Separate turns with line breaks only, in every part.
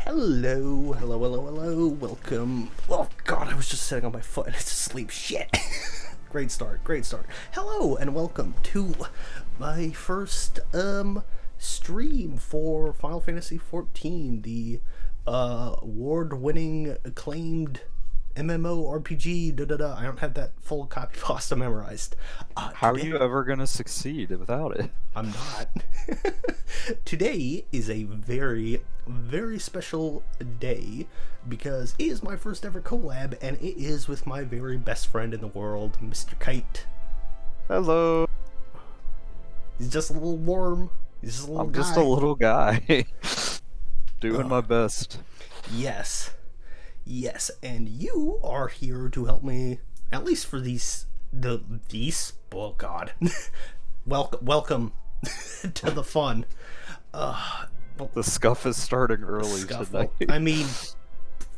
Hello, hello, hello, hello, welcome. Oh god, I was just sitting on my foot and it's asleep. Shit. Great start, great start. Hello and welcome to my first stream for Final Fantasy XIV, the award-winning acclaimed MMORPG. I don't have that full copy pasta memorized.
How are you ever gonna succeed without it?
I'm not. Today is a very, very special day because it is my first ever collab, and it is with my very best friend in the world, Mr. Kite.
Hello.
He's just a little worm. He's just a little
I'm
guy.
just a little guy. Doing my best.
Yes. Yes, and you are here to help me, at least for these, oh god. Welcome to the fun.
The scuff is starting early tonight.
I mean,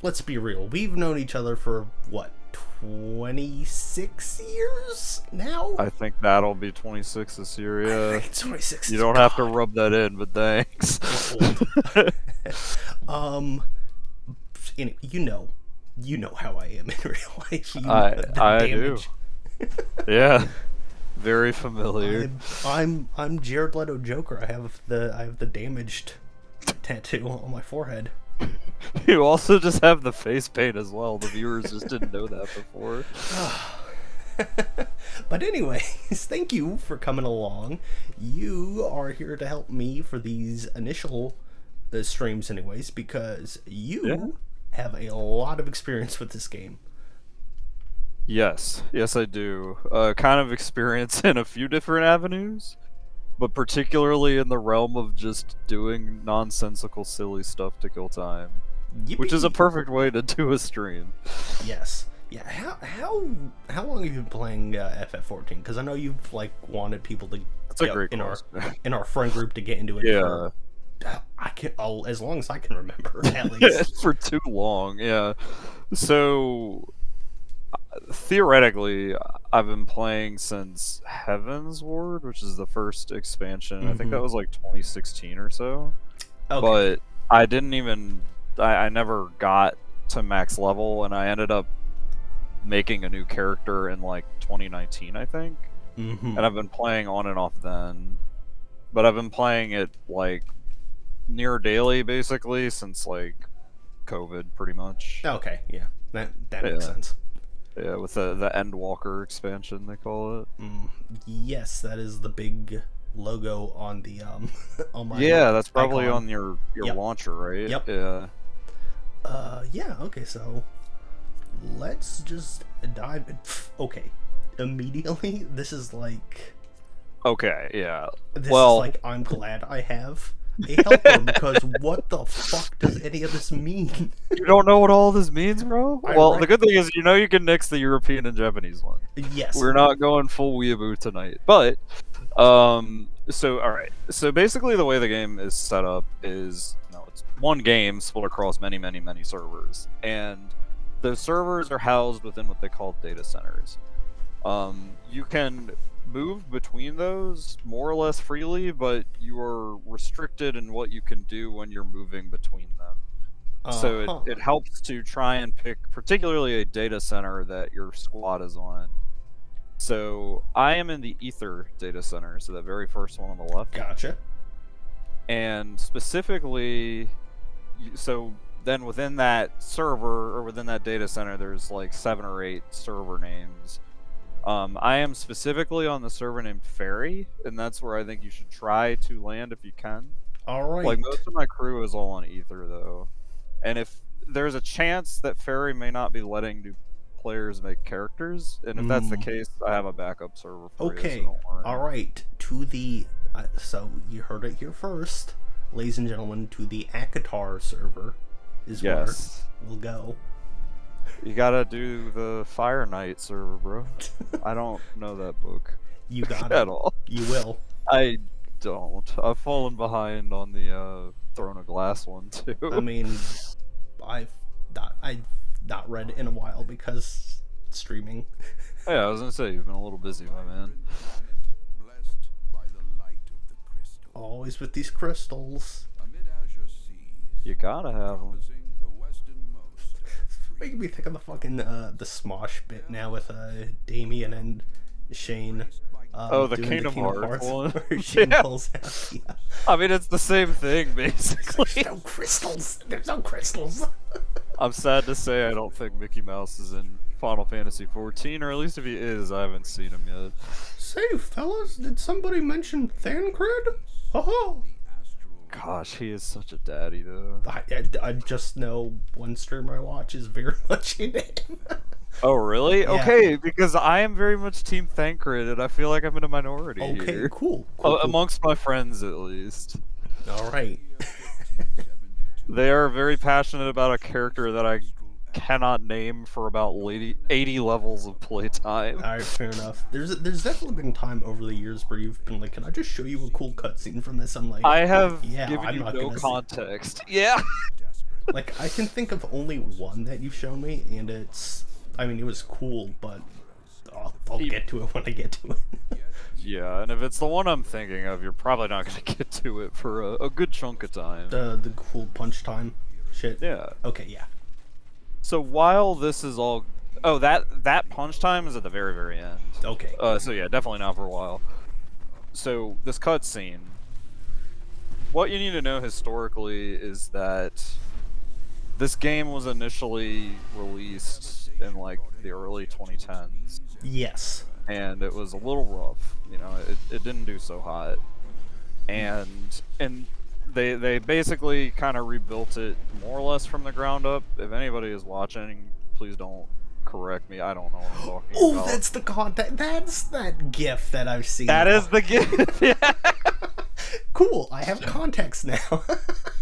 let's be real. We've known each other for, what, 26 years now?
I think that'll be 26 this year, yeah.
I think 26.
You don't have to rub that in, but thanks.
You know how I am in real life.
I do. Yeah. Very familiar.
I'm Jared Leto Joker. I have the damaged tattoo on my forehead.
You also just have the face paint as well. The viewers just didn't know that before.
But anyways, thank you for coming along. You are here to help me for these initial streams anyways, because you have a lot of experience with this game.
Yes, I do. Kind of experience in a few different avenues, but particularly in the realm of just doing nonsensical, silly stuff to kill time.
Yippee.
Which is a perfect way to do a stream.
Yes. Yeah. How long have you been playing FF14? Because I know you've wanted people to
That's a great
in our friend group to get into it.
Yeah.
As long as I can remember, at least.
For too long, yeah. So theoretically, I've been playing since Heaven's Ward, which is the first expansion. I think that was like 2016 or so. Okay. But I didn't even... I never got to max level, and I ended up making a new character in like 2019, I think. And I've been playing on and off then. But I've been playing it like near daily, basically, since like COVID, pretty much.
Okay, yeah. That makes sense.
Yeah, with the Endwalker expansion, they call it.
Yes, that is the big logo on the on my
that's probably
icon.
on your launcher, right?
Yep.
Yeah.
Yeah, okay, so let's just dive in. Okay. Immediately, this is like...
Okay, yeah.
This is like, I'm glad I have a helper, because what the fuck does any of this mean?
You don't know what all this means, bro? The good thing is, you can nix the European and Japanese one.
Yes.
We're not going full weeaboo tonight. But, alright. So basically the way the game is set up is, it's one game split across many, many, many servers. And the servers are housed within what they call data centers. You can move between those more or less freely, but you are restricted in what you can do when you're moving between them. So it helps to try and pick particularly a data center that your squad is on. So I am in the Ether data center, so the very first one on the left.
Gotcha. And
specifically, so then within that server, or within that data center, there's like 7 or 8 server names. I am specifically on the server named Fairy, and that's where I think you should try to land if you can.
Alright.
Like, most of my crew is all on Ether, though. And if there's a chance that Fairy may not be letting new players make characters, and if that's the case, I have a backup server for you, so don't worry.
Alright, to the... so, you heard it here first, ladies and gentlemen, to the Akatar server is where we'll go.
You gotta do the Fire Knight server, bro. I don't know that book.
You got
at all.
You will.
I don't. I've fallen behind on the Throne of Glass one too.
I mean, I've not read in a while because streaming.
Yeah, I was gonna say you've been a little busy, my man.
Always with these crystals.
Amid azure seas,
You gotta have them.
Making me think of the fucking the Smosh bit now with Damien and Shane.
Oh, the
doing
Kingdom Hearts one.
where Shane
Yeah.
pulls out. Yeah.
I mean, it's the same thing, basically.
There's no crystals. There's no crystals.
I'm sad to say I don't think Mickey Mouse is in Final Fantasy 14, or at least if he is, I haven't seen him yet.
Say, fellas, did somebody mention Thancred? Oh.
Gosh, he is such a daddy, though.
I just know one streamer I watch is very much into him.
Oh, really?
Yeah.
Okay, because I am very much Team Thancred, and I feel like I'm in a minority
Okay,
here.
cool.
Amongst my friends, at least.
All right.
They are very passionate about a character that I cannot name for about 80 levels of playtime.
All right, fair enough. There's definitely been time over the years where you've been like, "Can I just show you a cool cutscene from this?" I'm like,
I have
yeah,
given
I'm
you
not
no
gonna
context. Yeah.
Like, I can think of only one that you've shown me, and it's, I mean, it was cool, but I'll get to it when I get to it.
Yeah, and if it's the one I'm thinking of, you're probably not going to get to it for a good chunk of time.
The cool punch time shit.
Yeah.
Okay, yeah.
So while this is all... Oh, that punch time is at the very, very end.
Okay.
So yeah, definitely not for a while. So, this cutscene... What you need to know historically is that this game was initially released in, like, the early 2010s.
Yes.
And it was a little rough, you know, it didn't do so hot. And they basically kind of rebuilt it more or less from the ground up. If anybody is watching, please don't correct me. I don't know what I'm talking about.
Oh, that's the content. That's that GIF that I've seen.
That is the gift. Yeah.
Cool. I have context now.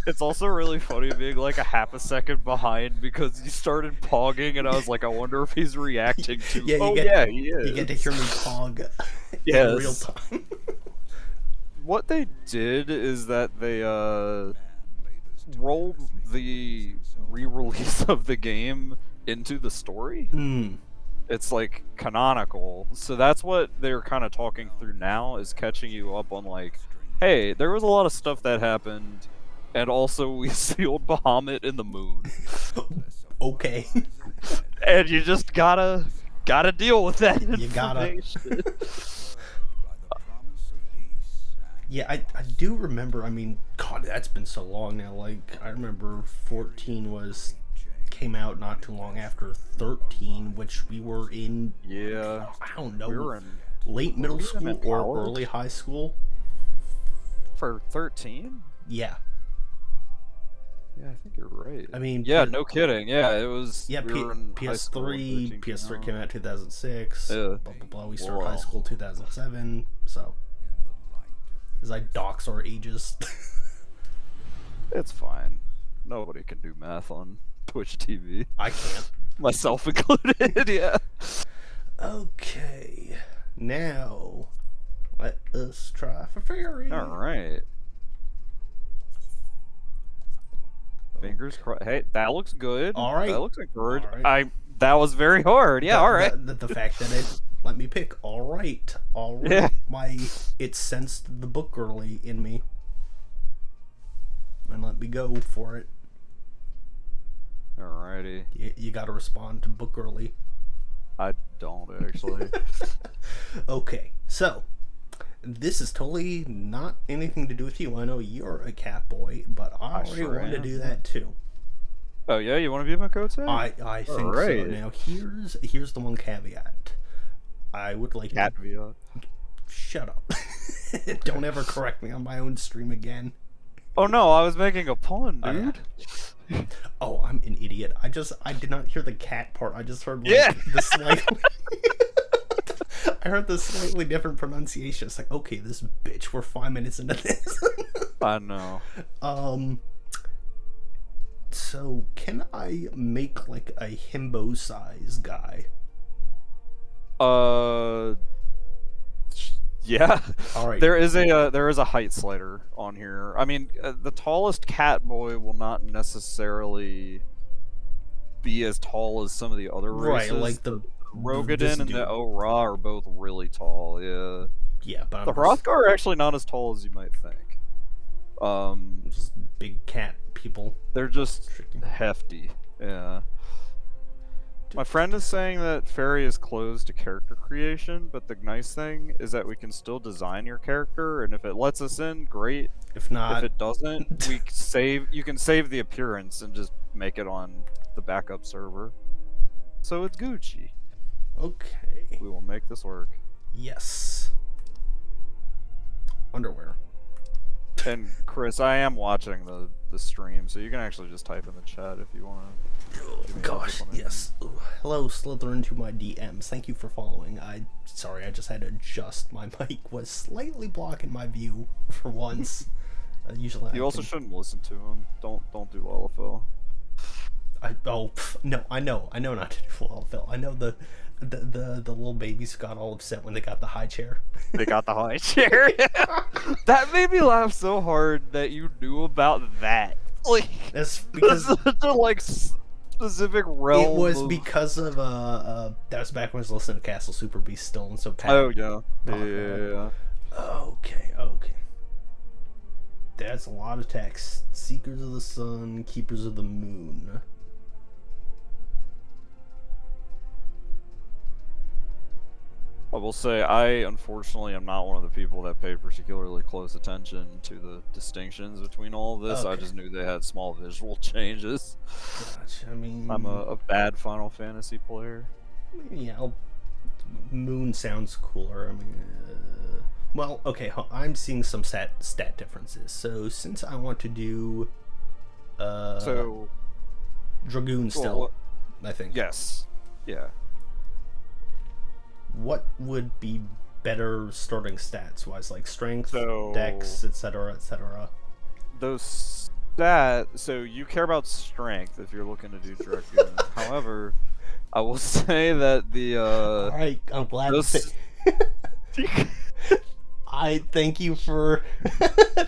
It's also really funny being like a half a second behind because you started pogging and I was like, I wonder if he's reacting to.
Yeah,
He is.
You get to hear me pog in
Yes.
real time.
What they did is that they rolled the re-release of the game into the story. It's like canonical, so that's what they're kind of talking through now, is catching you up on like, hey, there was a lot of stuff that happened, and also we sealed Bahamut in the moon.
Okay.
And you just gotta deal with that
You Yeah, I do remember, I mean, God, that's been so long now. Like, I remember 14 came out not too long after 13, which we were in,
Yeah.
I don't know,
We were in
late middle school
in
or
college?
early high school.
For 13?
Yeah.
Yeah, I think you're right.
I mean,
yeah, no kidding. Yeah, it was.
Yeah,
we were in high school when
PS3
13
PS3
out.
came out 2006.
Yeah.
Blah blah blah. We started high
Wow.
school 2007. So, as I dox our ages.
It's fine. Nobody can do math on Twitch TV.
I can't.
Myself included, yeah.
Okay, now let us try for fairy.
Alright. Fingers crossed. Hey, that looks good.
Alright.
That looks encouraging.
Alright.
That was very hard. Yeah, alright.
The fact that it let me pick. All right.
Yeah.
It sensed the book girly in me, and let me go for it.
Alrighty.
You got to respond to book girly.
I don't actually.
Okay, so this is totally not anything to do with you. I know you're a cat boy, but I already
sure
wanted to
am.
do that too.
Oh yeah, you want to be my coach?
I think so.
Alright.
Now here's the one caveat. I would like
Cat
to...
via.
Shut up. Don't ever correct me on my own stream again.
Oh no, I was making a pun, dude.
Oh, I'm an idiot. I did not hear the cat part. I just heard like,
Yeah.
the slightly... I heard the slightly different pronunciation. It's like, okay, this bitch, we're 5 minutes into this.
I know.
So can I make like a himbo size guy?
Yeah.
All right.
There is a height slider on here. I mean, the tallest cat boy will not necessarily be as tall as some of the other races.
Right, like the
Rogadin and the Ora are both really tall. Yeah.
Yeah, but
The Hrothgar are actually not as tall as you might think.
Just big cat people.
They're just
Tricky.
hefty. Yeah. My friend is saying that Fairy is closed to character creation, but the nice thing is that we can still design your character, and if it lets us in, great.
If not,
If it doesn't, we save. You can save the appearance and just make it on the backup server. So it's Gucci.
okay.
We will make this work.
Yes. Underwear.
And Chris, I am watching the stream, so you can actually just type in the chat if you want to.
Oh, gosh, yes. Ooh. Hello, slither into my DMs. Thank you for following. Sorry, I just had to adjust. My mic was slightly blocking my view for once. Usually,
You also shouldn't listen to him. Don't do Lullafil.
No, I know not to do Lullafil. I know the little babies got all upset when they got the high chair.
They got the high chair. That made me laugh so hard that you knew about that. Like
That's because
such a like specific realm.
it was because of that was back when I was listening to Castle Super Beast still, and so Pat.
Oh yeah. Yeah.
Okay. That's a lot of text. Seekers of the Sun, Keepers of the Moon.
I will say, I unfortunately am not one of the people that paid particularly close attention to the distinctions between all of this. I
Okay.
just knew they had small visual changes.
Gosh, I mean,
I'm a bad Final Fantasy player.
yeah, Moon sounds cooler. I mean, well, okay, I'm seeing some stat differences. So since I want to do,
So,
Dragoon
well,
still, I think.
yes. Yeah.
What would be better starting stats wise, like strength,
So-
dex, etc., etc.?
Those stats, so you care about strength if you're looking to do Dragoon. However, I will say that the,
All right, I'm glad.
those-
I thank you for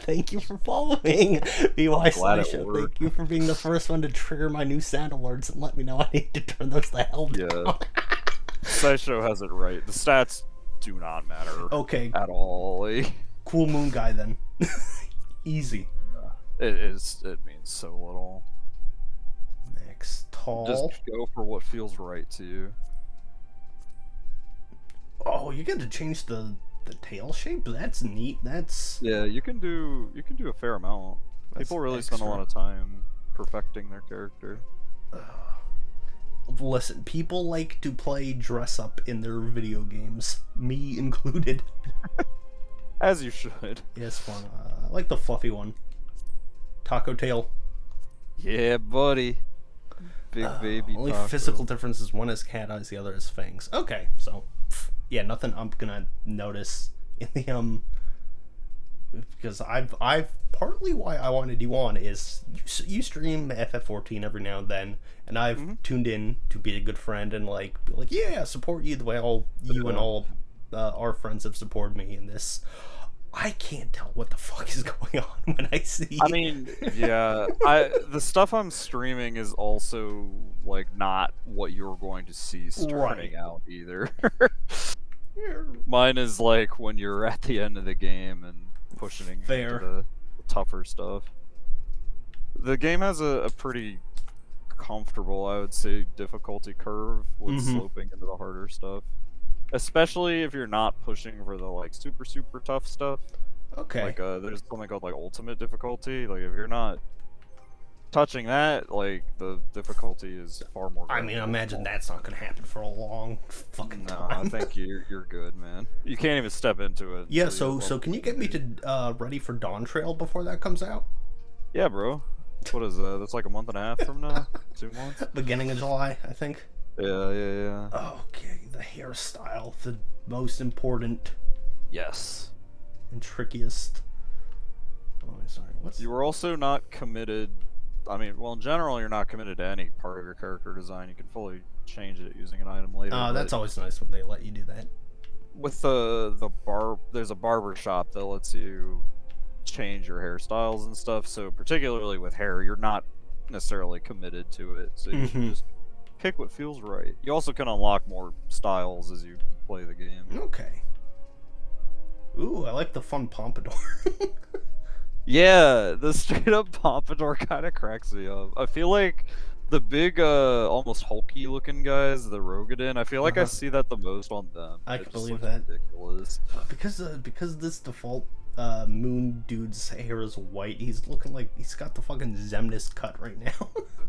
thank you for following BY
glad it
Slideshow.
worked.
Thank you for being the first one to trigger my new sound alerts and let me know I need to turn those the hell down.
Yeah. Sideshow has it right. The stats do not matter
Okay,
at all. Like,
cool moon guy then. Easy.
it means so little.
Next, tall.
Just go for what feels right to you.
Oh, you get to change the tail shape. That's neat. That's
Yeah, you can do a fair amount. People really spend a lot of time perfecting their character.
Listen, people like to play dress up in their video games, me included.
As you should.
Yeah, it's fun. I like the fluffy one. Taco tail.
Yeah, buddy. Big baby.
Only
taco.
physical difference is one has cat eyes, the other has fangs. Okay, so yeah, nothing I'm gonna notice in the because I've partly why I wanted you on is you stream FF14 every now and then, and I've tuned in to be a good friend and be like yeah, support you the way all you and all our friends have supported me in this. I can't tell what the fuck is going on when I see.
I mean, yeah, the stuff I'm streaming is also like not what you're going to see starting out either. Mine is like when you're at the end of the game and pushing into the tougher stuff. The game has a pretty comfortable, I would say, difficulty curve with sloping into the harder stuff. Especially if you're not pushing for the like super tough stuff.
Okay.
Like there's something called like ultimate difficulty. Like if you're not touching that, like the difficulty is far more.
I mean, I imagine that's not gonna happen for a long fucking
No,
time.
I think you're good, man. You can't even step into it.
Yeah. So can you get me to ready for Dawn Trail before that comes out?
Yeah, bro. What is that? That's like a month and a half from now. 2 months.
Beginning of July, I think.
Yeah.
Okay, the hairstyle, the most important
Yes.
and trickiest. Oh, sorry. What's
You were also not committed. I mean, well, in general, you're not committed to any part of your character design. You can fully change it using an item later.
that's always nice when they let you do that.
With there's a barber shop that lets you change your hairstyles and stuff. So particularly with hair, you're not necessarily committed to it. So you should just pick what feels right. You also can unlock more styles as you play the game.
Okay. Ooh, I like the fun pompadour.
Yeah, the straight up pompadour kind of cracks me up. I feel like the big, almost hulky looking guys, the Rogadin, I feel like I
Uh-huh.
see that the most on them.
I
It
can
just
believe
looks
that.
ridiculous.
Because this default moon dude's hair is white, he's looking like he's got the fucking Zemnis cut right now.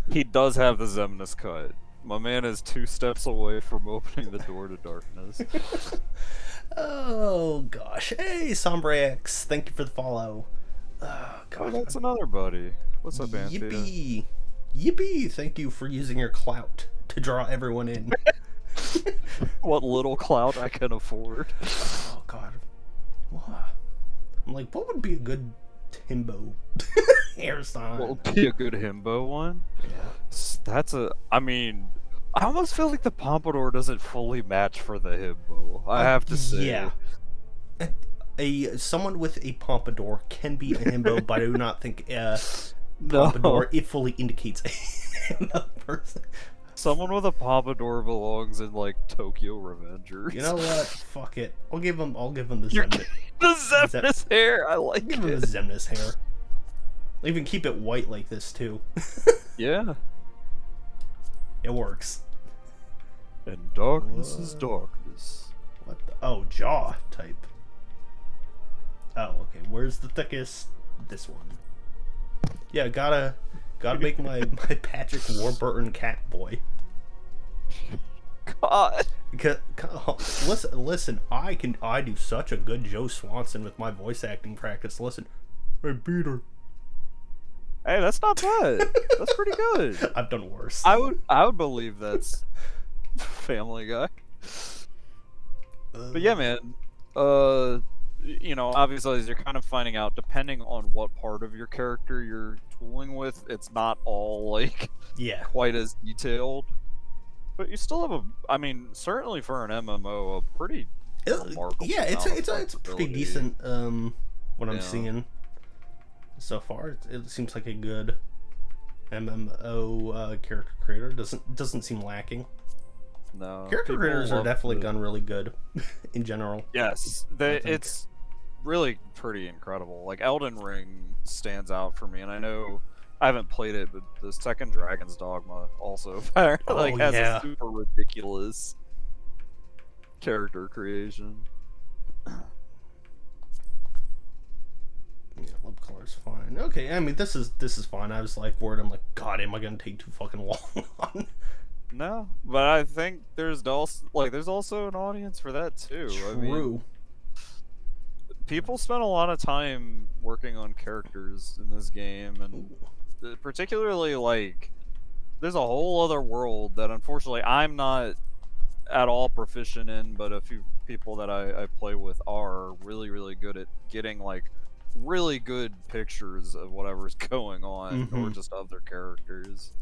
He does have the Zemnis cut. My man is 2 steps away from opening the door to darkness.
Oh gosh. Hey, Sombre X, thank you for the follow.
Oh,
God.
that's another buddy. What's up, Anthea?
Yippee. Yippee! Thank you for using your clout to draw everyone in.
What little clout I can afford.
Oh god. What? I'm like, what would be a good himbo hairstyle?
What would be a good himbo one?
Yeah.
I mean, I almost feel like the pompadour doesn't fully match for the himbo. I have to say.
Yeah. Someone with a pompadour can be a himbo, but I do not think pompadour it fully indicates another person.
Someone with a pompadour belongs in like Tokyo Revengers.
You know what? Fuck it. I'll give him the Zemnis.
The Zemnis hair. I like
Give him
it.
the Zemnis hair. I'll even keep it white like this too.
Yeah.
It works.
And darkness is darkness.
What the? Oh, jaw type. Oh, okay. Where's the thickest? This one. Yeah, gotta make my Patrick Warburton cat boy.
God.
Listen. I do such a good Joe Swanson with my voice acting practice. Listen, hey Peter.
Hey, that's not bad. That's pretty good.
I've done worse.
I would believe that's Family Guy. But yeah, man. You know, obviously, as you're kind of finding out, depending on what part of your character you're tooling with, it's not all like
yeah,
quite as detailed. But you still have I mean, certainly for an MMO, a pretty remarkable.
Yeah, it's
amount of
a pretty
flexibility.
decent. What I'm
Yeah.
seeing so far, it seems like a good MMO character creator. Doesn't seem lacking.
No,
Character
people
creators are
love
definitely
the-
done really good in general.
Yes,
think.
it's really pretty incredible. Like Elden Ring stands out for me, and I know I haven't played it, but the second Dragon's Dogma also has
yeah.
a super ridiculous character creation.
Yeah, lip color's fine. Okay, I mean this is fine. I was like worried. I'm like, God, am I gonna take too fucking long on?
No, but I think there's also an audience for that too. I mean,
True.
people spend a lot of time working on characters in this game, and particularly like there's a whole other world that unfortunately I'm not at all proficient in, but a few people that I play with are really, really good at getting like really good pictures of whatever's going on or just of their characters.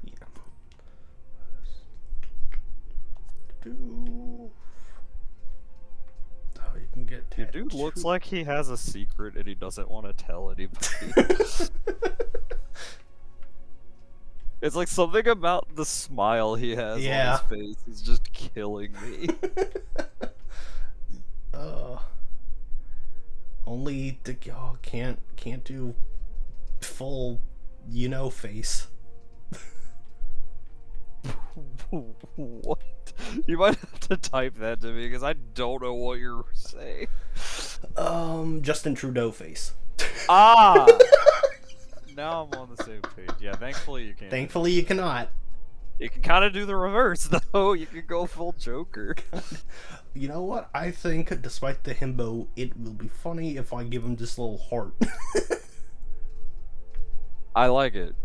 Yeah. Oh, you can get
Your dude looks like he has a secret and he doesn't want to tell anybody. It's like something about the smile he has on his face is just killing me.
Only the can't do full face.
What? You might have to type that to me because I don't know what you're saying.
Justin Trudeau face.
Ah! Now I'm on the same page. Yeah, thankfully you can't.
Thankfully you cannot.
You can kind of do the reverse though. You can go full Joker.
You know what? I think despite the himbo, it will be funny if I give him this little heart.
I like it.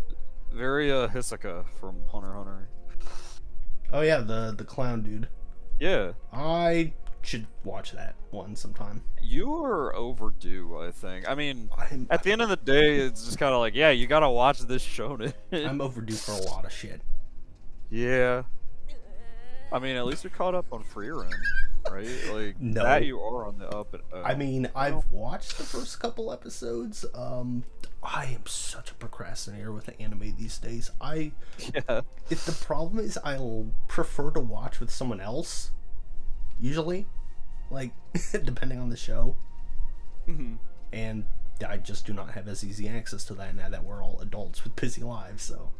Very Hisoka from Hunter x Hunter.
Oh yeah, the clown dude.
Yeah.
I should watch that one sometime.
You are overdue, I think. I mean, at the end of the day, it's just kind of like, yeah, you gotta watch this shonen.
I'm overdue for a lot of shit.
Yeah. I mean, at least you're caught up on Freerun, right? Like,
No.
that you are on the up and
I mean, I've watched the first couple episodes. I am such a procrastinator with anime these days.
Yeah.
If the problem is, I'll prefer to watch with someone else. Usually, like depending on the show.
Mhm.
and I just do not have as easy access to that now that we're all adults with busy lives. So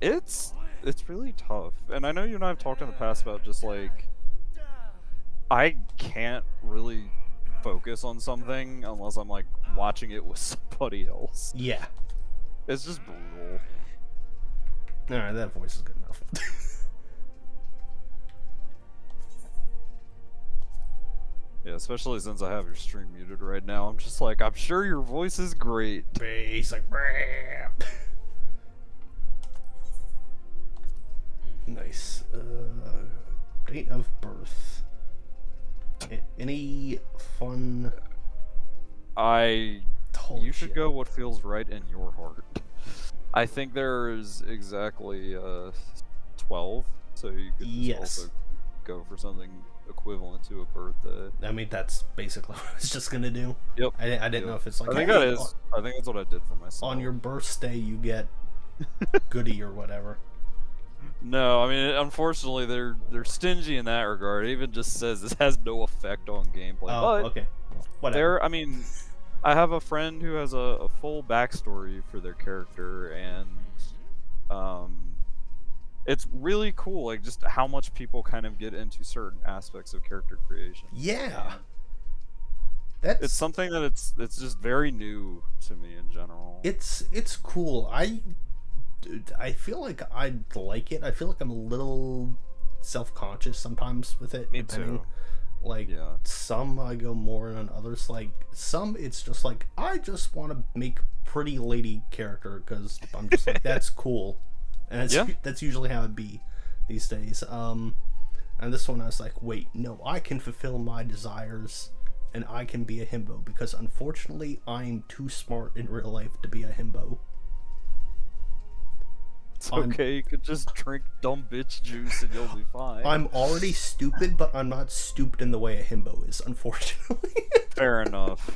It's really tough, and I know you and I have talked in the past about just like I can't really focus on something unless I'm like watching it with somebody else.
yeah,
It's just brutal.
all right, that voice is good enough.
Yeah, especially since I have your stream muted right now. I'm just like, I'm sure your voice is great.
He's like, "Brrr." Nice. Date of birth. Any fun? Holy
You should
shit.
go what feels right in your heart. I think there's exactly 12, so you could just
Yes.
also go for something equivalent to a birthday.
I mean, that's basically what I was just gonna do.
Yep.
I didn't know if it's like,
I think
hey,
that is. I think that's what I did for myself.
on your birthday you get goodie or whatever.
No, I mean, unfortunately, they're stingy in that regard. It even just says this has no effect on gameplay.
Oh,
But
okay. Well, whatever.
I mean, I have a friend who has a full backstory for their character, and it's really cool. Like just how much people kind of get into certain aspects of character creation.
Yeah.
It's
That's
something that it's just very new to me in general.
it's cool. I feel like I like it. I feel like I'm a little self-conscious sometimes with it.
Me
depending.
too.
Like
Yeah.
some I go more in on others. Like some it's just like I just want to make pretty lady character because I'm just like that's cool, and that's usually how it be these days. And this one I was like, wait, no, I can fulfill my desires, and I can be a himbo because unfortunately I'm too smart in real life to be a himbo.
It's okay, you could just drink dumb bitch juice and you'll be fine.
I'm already stupid, but I'm not stupid in the way a himbo is, unfortunately.
Fair enough.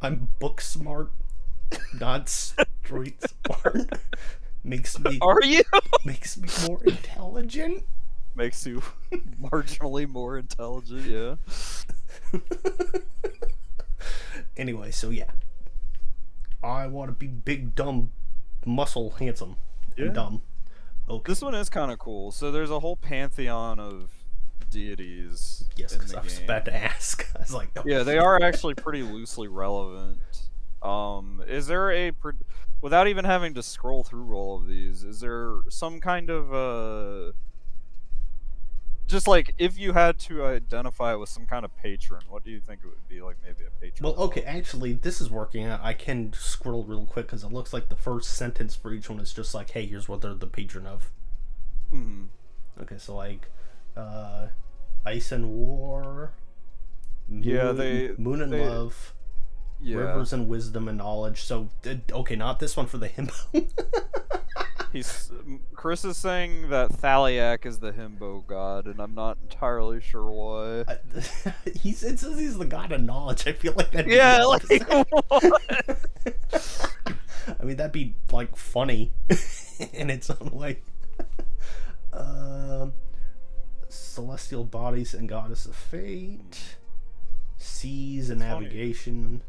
I'm book smart, not street smart. Makes me
Are you?
makes me more intelligent.
Makes you marginally more intelligent, yeah.
Anyway, so yeah. I want to be big, dumb, muscle, handsome, and
Yeah.
dumb. Okay.
This one is kind of cool. So there's a whole pantheon of deities
Yes,
in
because
the
I was
game.
about to ask. I was like, oh.
Yeah, they are actually pretty loosely relevant. Is there without even having to scroll through all of these, is there some kind of just like if you had to identify with some kind of patron, what do you think it would be? Like maybe a patron?
Well, okay, actually, this is working out. I can scroll real quick because it looks like the first sentence for each one is just like, hey, here's what they're the patron of.
Mm-hmm.
Okay, so like, Ice and War.
Yeah,
Moon and Love.
Yeah.
Rivers and Wisdom and Knowledge. So, okay, not this one for the himbo.
Chris is saying that Thaliak is the himbo god, and I'm not entirely sure why.
It says he's the god of knowledge. I feel like that'd be
Yeah,
the
like
opposite. I mean, that'd be like funny in its own way. Celestial bodies and goddess of fate, seas and navigation,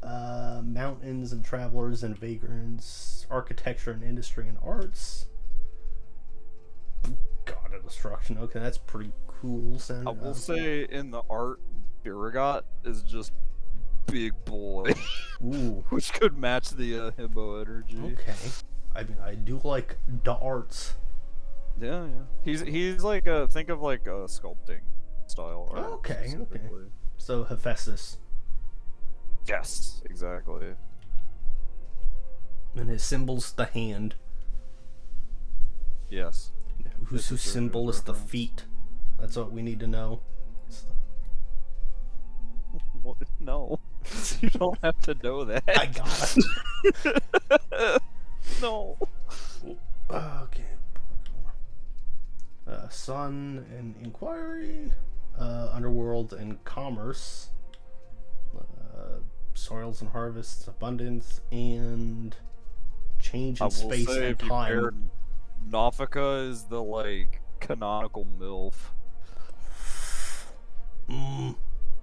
mountains and travelers and vagrants, architecture and industry and arts. God of destruction. Okay, that's pretty cool.
I will say in the art, Biragot is just big boy,
Ooh.
which could match the himbo energy.
Okay. I mean, I do like the arts.
Yeah, yeah. He's like think of like a sculpting style art.
Okay, okay.
specifically.
So Hephaestus.
Yes, exactly.
And his symbol's the hand.
Yes.
Whose symbol is the
reference.
feet. That's what we need to know.
What? No, you don't have to know that.
I got it.
No.
Okay. Sun and Inquiry. Underworld and Commerce. Soils and Harvests, Abundance, and Change in Space and Time.
Nafika is the like canonical MILF.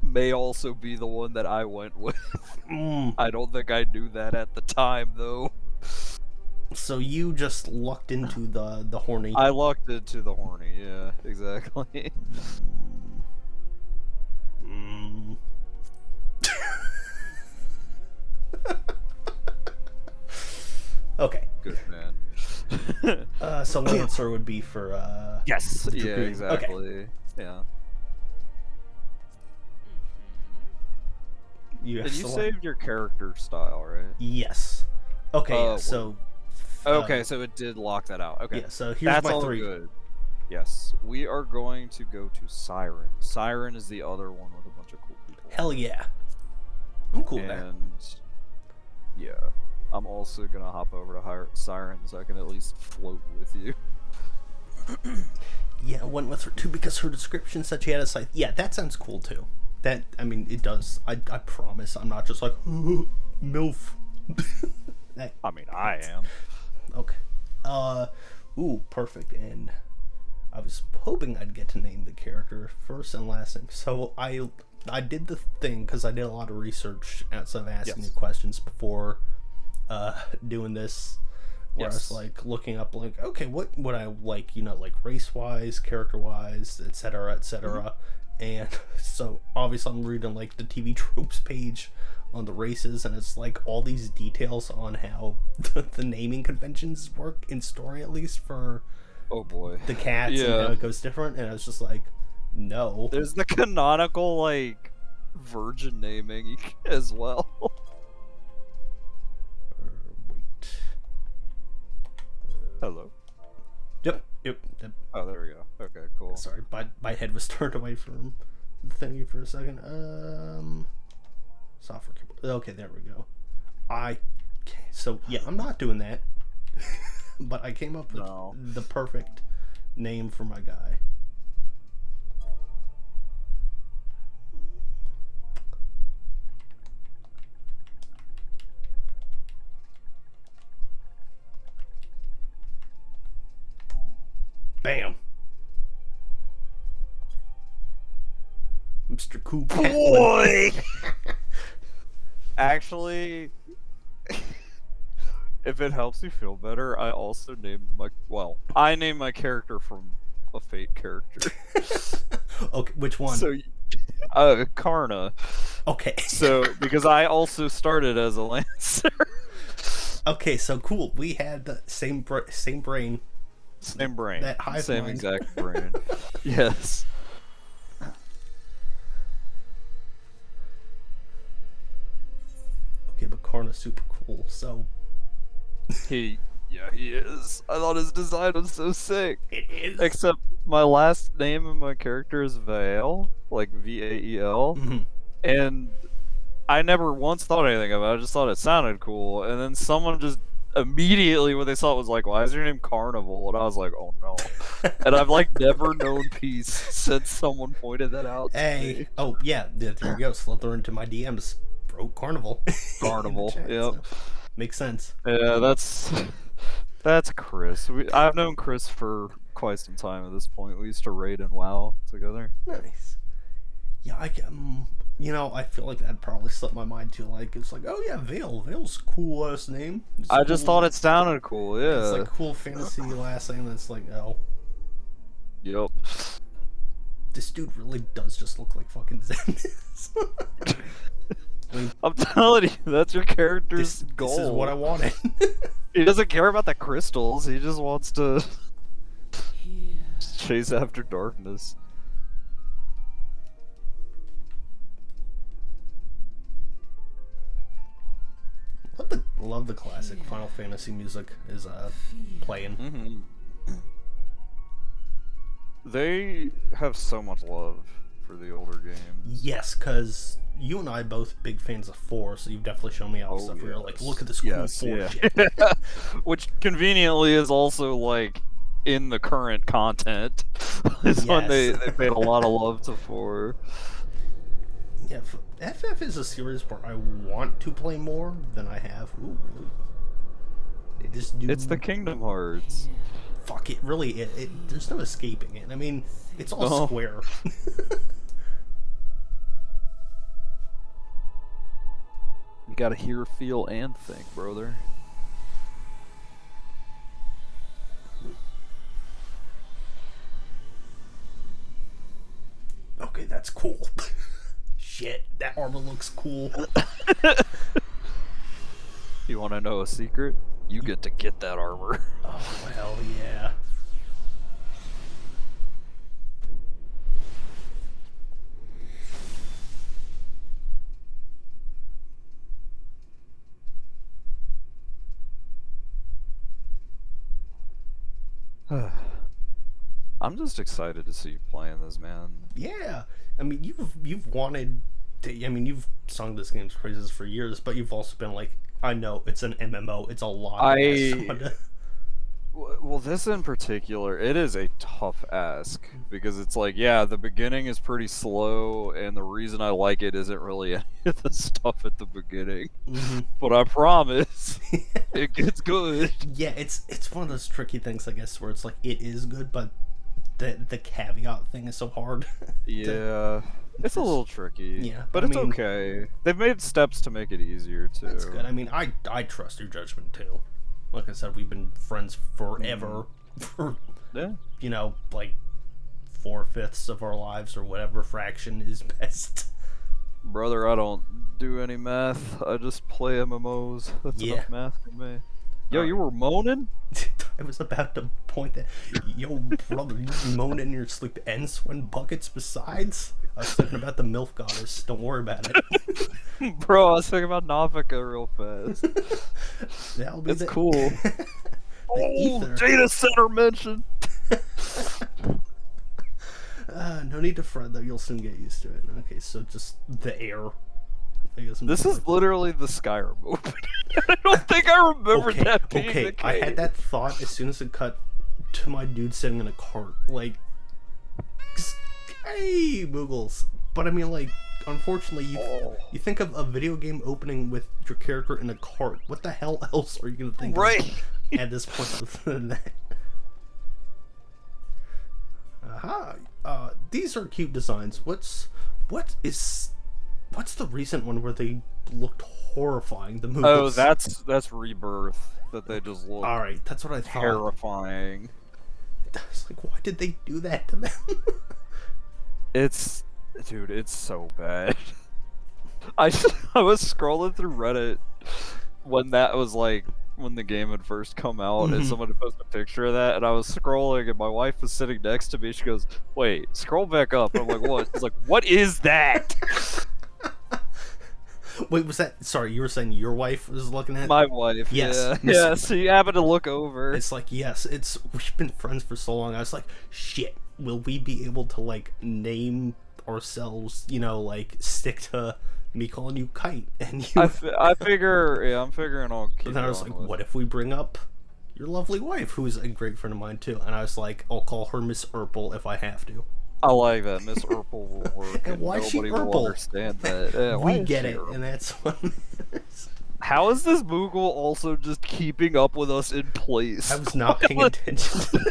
may also be the one that I went with.
Mm.
I don't think I knew that at the time, though.
So you just lucked into the horny.
I lucked into the horny, yeah, exactly.
Mm. Okay.
Good man.
So Lancer would be for
Yes. Yeah,
Dragoon.
exactly.
Okay.
Yeah.
You
And you saved your character style, right?
Yes. Okay.
Oh,
So.
Okay, so it did lock that out. Okay.
Yeah. So here's
That's
my
all
3.
good. Yes, we are going to go to Siren. Siren is the other one with a bunch of cool people.
Hell yeah. I'm cool with that.
And yeah, I'm also gonna hop over to Siren so I can at least float with you.
Yeah, I went with her too because her description said she had a scythe. Yeah, that sounds cool too. That, I mean, it does. I promise I'm not just like, MILF.
I mean, I am.
Okay. Ooh, perfect. And I was hoping I'd get to name the character first and last name. So I did the thing because I did a lot of research outside of asking you questions before doing this. Where I was like looking up, like, okay, what would I like, like race wise, character wise, etc., etc. And so obviously I'm reading like the TV tropes page on the races, and it's like all these details on how the naming conventions work in story, at least for the cats, and how it goes different. And I was just like, no.
There's the canonical like virgin naming as well.
Wait.
Hello.
Yep.
Oh, there we go. Okay, cool.
Sorry, my head was turned away from the thingy for a second. Software keyboard. Okay, there we go. So yeah, I'm not doing that. But I came up with the perfect name for my guy. Bam. Mr. Cool
Boy! Actually, if it helps you feel better, I also named I named my character from a Fate character.
Okay, which one?
So, Karna.
Okay.
So, because I also started as a Lancer.
Okay, so cool. We had the same brain.
Same brain.
That hive
Same
mind.
exact brain. Yes.
Okay, but Karna's super cool, so...
He is. I thought his design was so sick.
It is.
Except my last name and my character is Vael, like Vael.
Mm-hmm.
And I never once thought anything of it. I just thought it sounded cool. And then someone just immediately, when they saw it, was like, why is your name Carnival? And I was like, oh no. And I've like never known peace since someone pointed that out to me.
Oh yeah, there you go. Slither into my DMs. Wrote Carnival.
Carnival,
Chat,
yep.
so makes sense.
Yeah, that's Chris. I've known Chris for quite some time at this point. We used to raid and WoW together.
Nice. Yeah, I feel like that probably slipped my mind too. Like, it's like, oh yeah, Vale. Vale's a cool last name.
I just thought it sounded cool, yeah.
It's like cool fantasy last name that's like, oh.
Yep.
This dude really does just look like fucking Zenith. I mean,
I'm telling you, that's your character's goal.
This is what I wanted.
He doesn't care about the crystals, he just wants to chase after darkness.
Love the classic Final Fantasy music is playing.
Mm-hmm. They have so much love for the older games.
Yes, because you and I both big fans of 4, so you've definitely shown me all stuff where you're like, look at this cool 4 shit.
Which conveniently is also like in the current content. Is when they paid a lot of love to 4.
Yeah, FF is a series where I want to play more than I have. Ooh.
It's the Kingdom Hearts.
Fuck it, really. There's no escaping it. I mean, it's all square.
You gotta hear, feel, and think, brother.
Okay, that's cool. Shit, that armor looks cool.
You wanna know a secret? You get to get that armor.
Oh, hell yeah.
I'm just excited to see you playing this, man.
Yeah. I mean, you've wanted to, I mean, you've sung this game's praises for years, but you've also been like, I know, it's an MMO. It's a lot to ask someone to...
Well, this in particular, it is a tough ask because it's like, yeah, the beginning is pretty slow, and the reason I like it isn't really any of the stuff at the beginning. But I promise, it gets good.
Yeah, it's one of those tricky things, I guess, where it's like it is good, but the caveat thing is so hard.
Yeah, it's a little tricky.
Yeah,
but it's okay. They've made steps to make it easier too.
That's good. I mean, I trust your judgment too. Like I said, we've been friends forever. For you know, like 4/5 of our lives or whatever fraction is best.
Brother, I don't do any math. I just play MMOs. That's enough math for me. Yo, you were moaning?
I was about to point that. Yo, brother, you moan in your sleep and sweat buckets besides? I was thinking about the MILF goddess. Don't worry about it.
Bro, I was thinking about Navika real fast.
That'll be
cool.
Ether.
Data center mention!
No need to fret, though. You'll soon get used to it. Okay, so just the air. I guess
this is literally the Skyrim opening. I don't think I remember that being the case.
I had that thought as soon as it cut to my dude sitting in a cart. Like, hey, Boogles. But I mean, like, unfortunately, you think of a video game opening with your character in a cart. What the hell else are you going to think of at this point other than that? These are cute designs. What's the recent one where they looked horrifying? The movies.
Oh, that's Rebirth. That they just look.
All right, that's what I thought.
Terrifying.
It's like, why did they do that to them?
Dude, it's so bad. I was scrolling through Reddit when that was like when the game had first come out, and someone had posted a picture of that, and I was scrolling, and my wife was sitting next to me. She goes, "Wait, scroll back up." And I'm like, "What?" She's like, "What is that?"
Wait, was that? Sorry, you were saying your wife was looking at?
My wife.
Yes.
Yeah. So you happened to look over.
It's like, yes, we've been friends for so long. I was like, shit. Will we be able to like name ourselves? You know, like stick to me calling you Kite and you.
I figure. Yeah, I'm figuring I'll keep.
And then I was like, what if we bring up your lovely wife, who's a great friend of mine too? And I was like, I'll call her Miss Urple if I have to.
I like that. Miss Urple will work.
And why is she
Nobody
Urple?
will understand that. Yeah,
we get it, and that's what matters.
How is this Moogle also just keeping up with us in place?
I was not paying attention.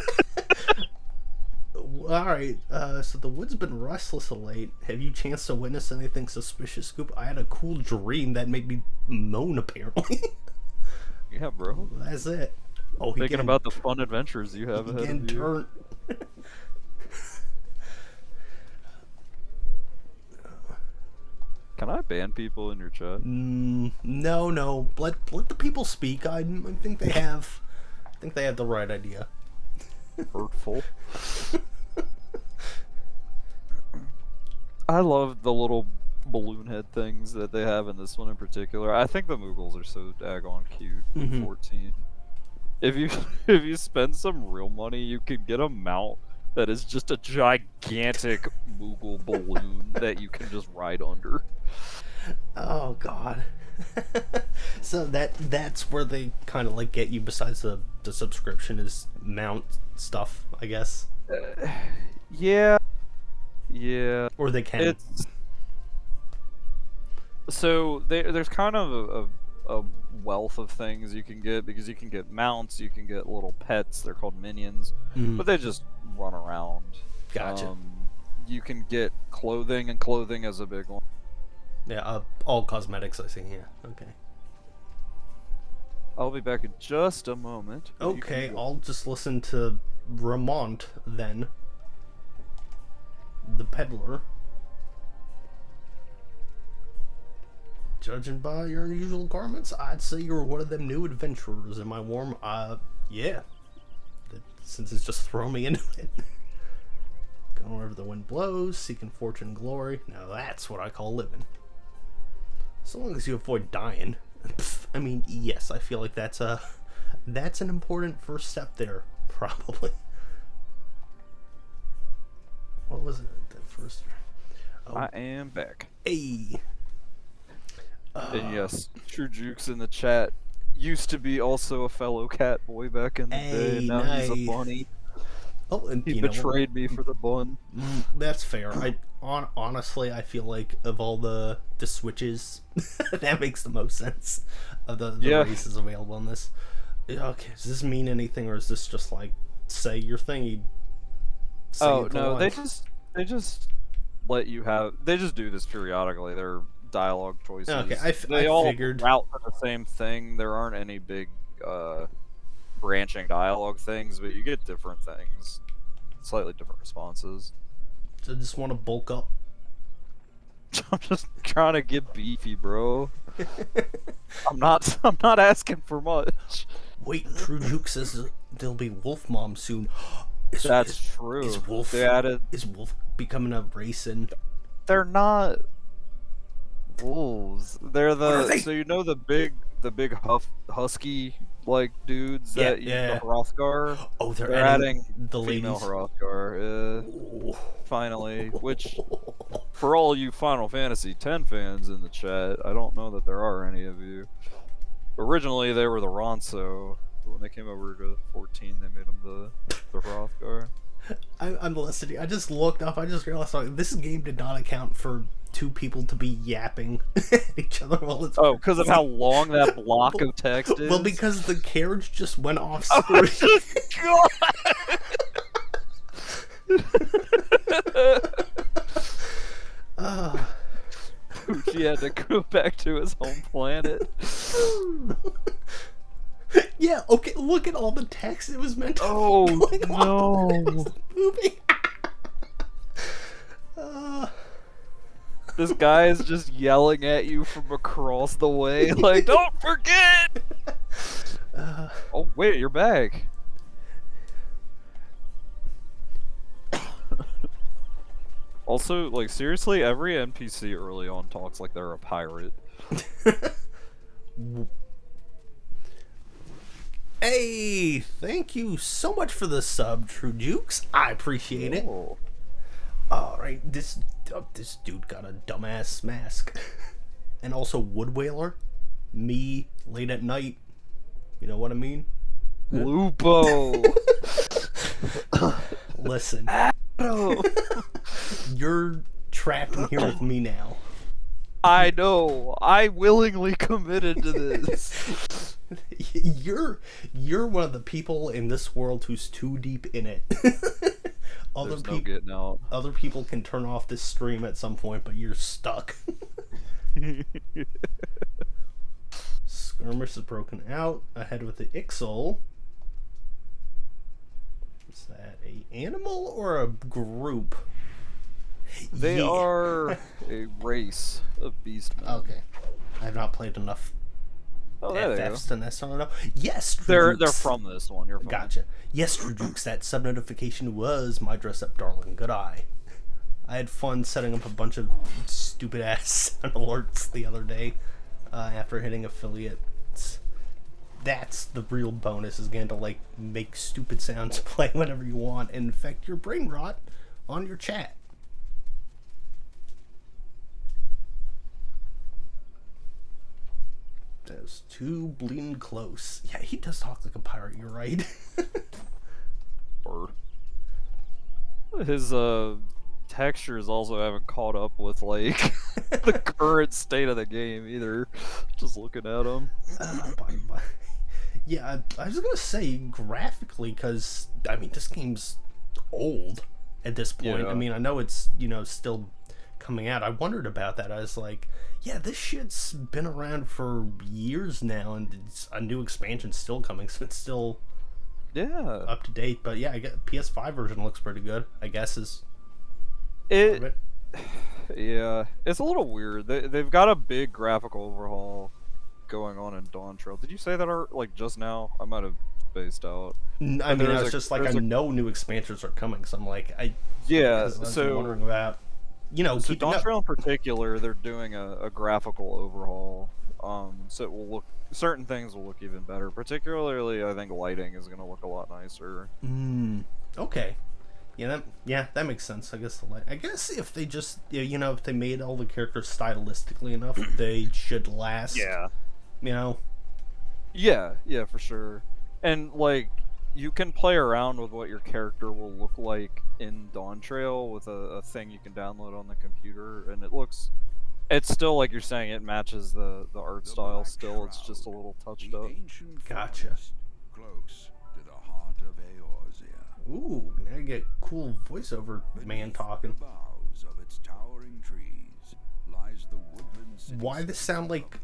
Alright, so the wood's been restless of late. Have you chanced to witness anything suspicious, Scoop? I had a cool dream that made me moan, apparently.
Yeah, bro.
That's it. Oh,
Thinking about the fun adventures you have ahead of you. Can I ban people in your chat?
No. Let the people speak. I think they have. I think they have the right idea.
Hurtful. I love the little balloon head things that they have in this one in particular. I think the Moogles are so daggone cute in 14. If you spend some real money, you can get a mount that is just a gigantic Moogle balloon that you can just ride under.
Oh god. So that's where they kind of like get you. Besides the subscription is mount stuff, I guess.
Yeah.
Or they can.
So there's kind of a wealth of things you can get, because you can get mounts, you can get little pets. They're called minions, but they just run around.
Gotcha.
You can get clothing, and clothing is a big one.
Yeah, all cosmetics I see, yeah. Okay.
I'll be back in just a moment. but you can
Okay,
go.
I'll just listen to Ramont then. The peddler. Judging by your unusual garments, I'd say you're one of them new adventurers. Am I warm? Yeah. Since it's just thrown me into it. Going wherever the wind blows, seeking fortune and glory. Now that's what I call living. So long as you avoid dying. I mean, yes, I feel like that's an important first step there, probably. What was it? The first. Oh,
I am back.
hey.
And yes, True Jukes in the chat used to be also a fellow cat boy back in the day.
Hey,
Now he's a
nice.
bunny.
Oh, and
He
you know what?
betrayed me for the bun.
That's fair. Honestly, I feel like of all the switches, that makes the most sense of the
Yeah.
races available in this. Okay, does this mean anything, or is this just like say your thing? You say
Oh
it for
no,
life?
they just let you have. They just do this periodically. They're dialogue choices.
Okay,
they
I
all
figured.
route to the same thing. There aren't any big branching dialogue things, but you get different things, slightly different responses.
I just want to bulk up.
I'm just trying to get beefy, bro. I'm not asking for much.
Wait, True Juke says there'll be Wolf Mom soon.
That's true.
Is Wolf
They added.
is Wolf becoming a race in?
They're not wolves. They're
What are they?
so you know the big husky like dudes
Yeah,
that use
yeah.
the Hrothgar.
Oh, they're
They're adding
the
female
ladies.
Hrothgar. Finally, which for all you Final Fantasy X fans in the chat, I don't know that there are any of you. Originally, they were the Ronso. But when they came over to 14, they made them the Hrothgar.
I'm listening. I just looked up. I just realized like, this game did not account for two people to be yapping at each other while it's.
Oh, because of how long that block of text is.
Well, because the carriage just went off
Oh,
screen.
He had to go back to his home planet.
Yeah. Okay. Look at all the text it was meant to.
Oh
be going on when it
no!
was moving.
This guy is just yelling at you from across the way, like, "Don't forget!" Oh wait, you're back. Also, like, seriously, every NPC early on talks like they're a pirate.
Hey, thank you so much for the sub, True Jukes. I appreciate it.
Oh.
Alright, this dude got a dumbass mask. And also Wood Whaler. Me, late at night. You know what I mean?
Lupo!
Listen,
Oh.
you're trapped in here with me now.
I know. I willingly committed to this.
You're one of the people in this world who's too deep in it.
There's no getting out.
Other people can turn off this stream at some point, but you're stuck. Skirmish is broken out. Ahead with the Ixol. Is that a animal or a group?
They
Yeah.
are a race of beastmen.
Okay. I have not played enough
Oh, there they go.
FFs to necessarily know. Yes,
They're
Trudukes.
from this one. You're fine.
Gotcha. Yes, Trudukes, that sub notification was my dress up darling. Good eye. I had fun setting up a bunch of stupid ass sound alerts the other day after hitting affiliates. That's the real bonus, is getting to like make stupid sounds play whenever you want and infect your brain rot on your chat. That's too bleeding close. Yeah, he does talk like a pirate, you're right.
Or his textures also haven't caught up with like the current state of the game either. Just looking at them.
Yeah, I was gonna say graphically, because I mean this game's old at this point.
Yeah.
I mean, I know it's still coming out. I wondered about that. I was like, yeah, this shit's been around for years now, and it's a new expansion's still coming, so it's still up to date. But yeah, I get PS5 version looks pretty good. I guess is
it. Yeah, it's a little weird. They've got a big graphical overhaul going on in Dawn Trail. Did you say that like just now? I might have spaced out.
I mean, I was just like, I know new expansions are coming, so I'm like, I was wondering about,
so Dawn Trail in particular, they're doing a graphical overhaul. So it will look, certain things will look even better. Particularly, I think lighting is going to look a lot nicer.
Okay. Yeah, that makes sense. I guess if they just, if they made all the characters stylistically enough, they should last.
Yeah.
Yeah,
for sure. And like, you can play around with what your character will look like in Dawn Trail with a thing you can download on the computer, and it's still, like you're saying, it matches the art style still. It's just a little touched up.
Gotcha.
Close to the heart of Eorzea.
Ooh, now you get cool voiceover man talking.
Boughs of its towering trees lies the woodland city.
Why does this sound like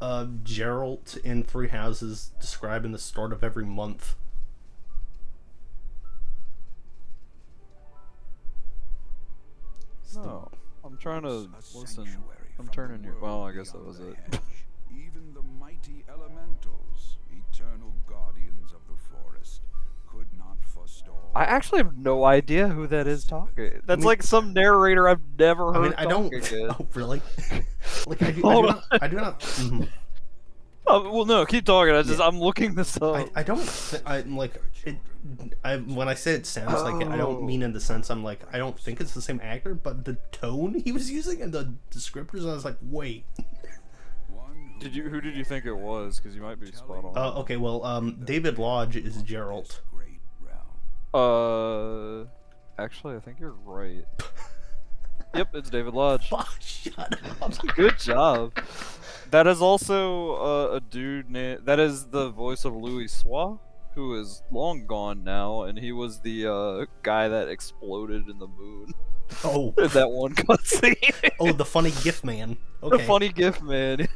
Geralt in Three Houses describing the start of every month?
No, I'm trying to listen. I'm turning your. Well, I guess that was it.
Even the mighty elementals, eternal guardians of the forest, could not forestall.
I actually have no idea who that is talking. That's like some narrator I've never heard.
I don't.
Again.
Oh, really? Like I do not. Mm-hmm.
Oh, well, no, keep talking. I'm looking this up.
I don't. I'm like it. When I say it sounds like it, I don't mean in the sense I'm like I don't think it's the same actor, but the tone he was using and the descriptors, I was like, wait.
Who did you think it was? Because you might be spot on.
Okay, well, David Lodge is Geralt.
Actually, I think you're right. Yep, it's David Lodge.
Oh, shut up.
Good job. That is also a dude named. That is the voice of Louis Soix, who is long gone now, and he was the guy that exploded in the moon.
Oh.
In that one cutscene.
Oh, the funny GIF man. Okay.
The funny GIF man.